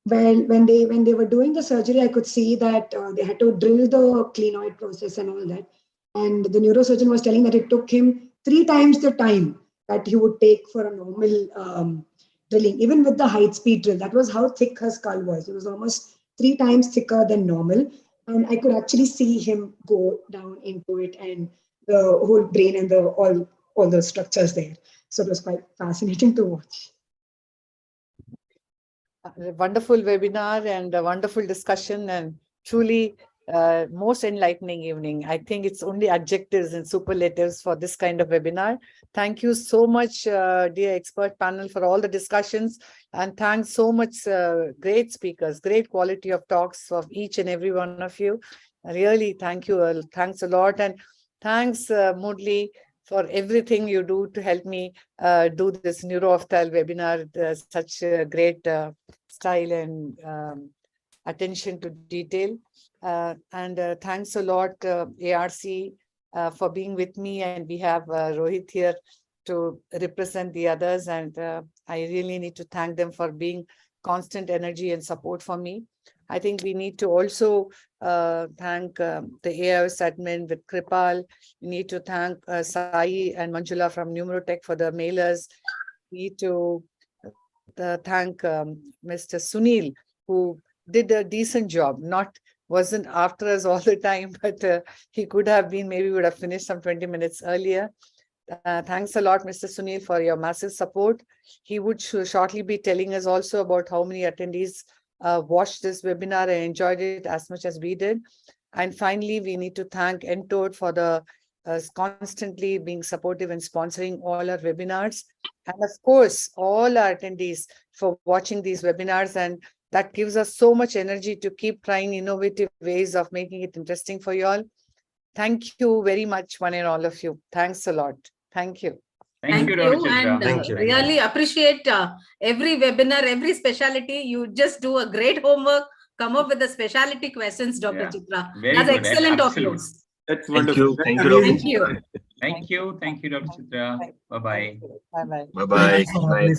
when they were doing the surgery, I could see that they had to drill the clinoid process and all that. And the neurosurgeon was telling that it took him 3 times the time that he would take for a normal drilling, even with the high speed drill. That was how thick her skull was. It was almost 3 times thicker than normal. And I could actually see him go down into it and the whole brain and all the structures there. So it was quite fascinating to watch. A wonderful webinar and a wonderful discussion, and truly most enlightening evening. I think it's only adjectives and superlatives for this kind of webinar. Thank you so much, dear expert panel, for all the discussions, and thanks so much, great speakers, great quality of talks of each and every one of you. Really, thank you. Thanks a lot, and thanks, Murli, for everything you do to help me do this neuro-ophthalm webinar, such great style and attention to detail. And thanks a lot, ARC, for being with me. And we have Rohit here to represent the others. And I really need to thank them for being constant energy and support for me. I think we need to also thank the AIOS admin with Kripal. We need to thank Sai and Manjula from Numerotech for the mailers. We need to thank Mr. Sunil, who did a decent job, wasn't after us all the time, but he could have been, maybe would have finished some 20 minutes earlier. Thanks a lot, Mr. Sunil, for your massive support. He would shortly be telling us also about how many attendees watched this webinar and enjoyed it as much as we did. And finally, we need to thank NTOD for the constantly being supportive and sponsoring all our webinars. And of course, all our attendees for watching these webinars. And that gives us so much energy to keep trying innovative ways of making it interesting for you all. Thank you very much, one and all of you. Thanks a lot. Thank you. Thank you, Dr. Chitra. And Thank you. really appreciate every webinar, every specialty. You just do a great homework, come up with the specialty questions, Dr. Chitra. Very That's good. excellent of you. Absolutely. That's wonderful. Thank you. Thank you. Thank you. Thank you, Dr. Chitra. Bye-bye. Bye-bye. Bye-bye. Good night.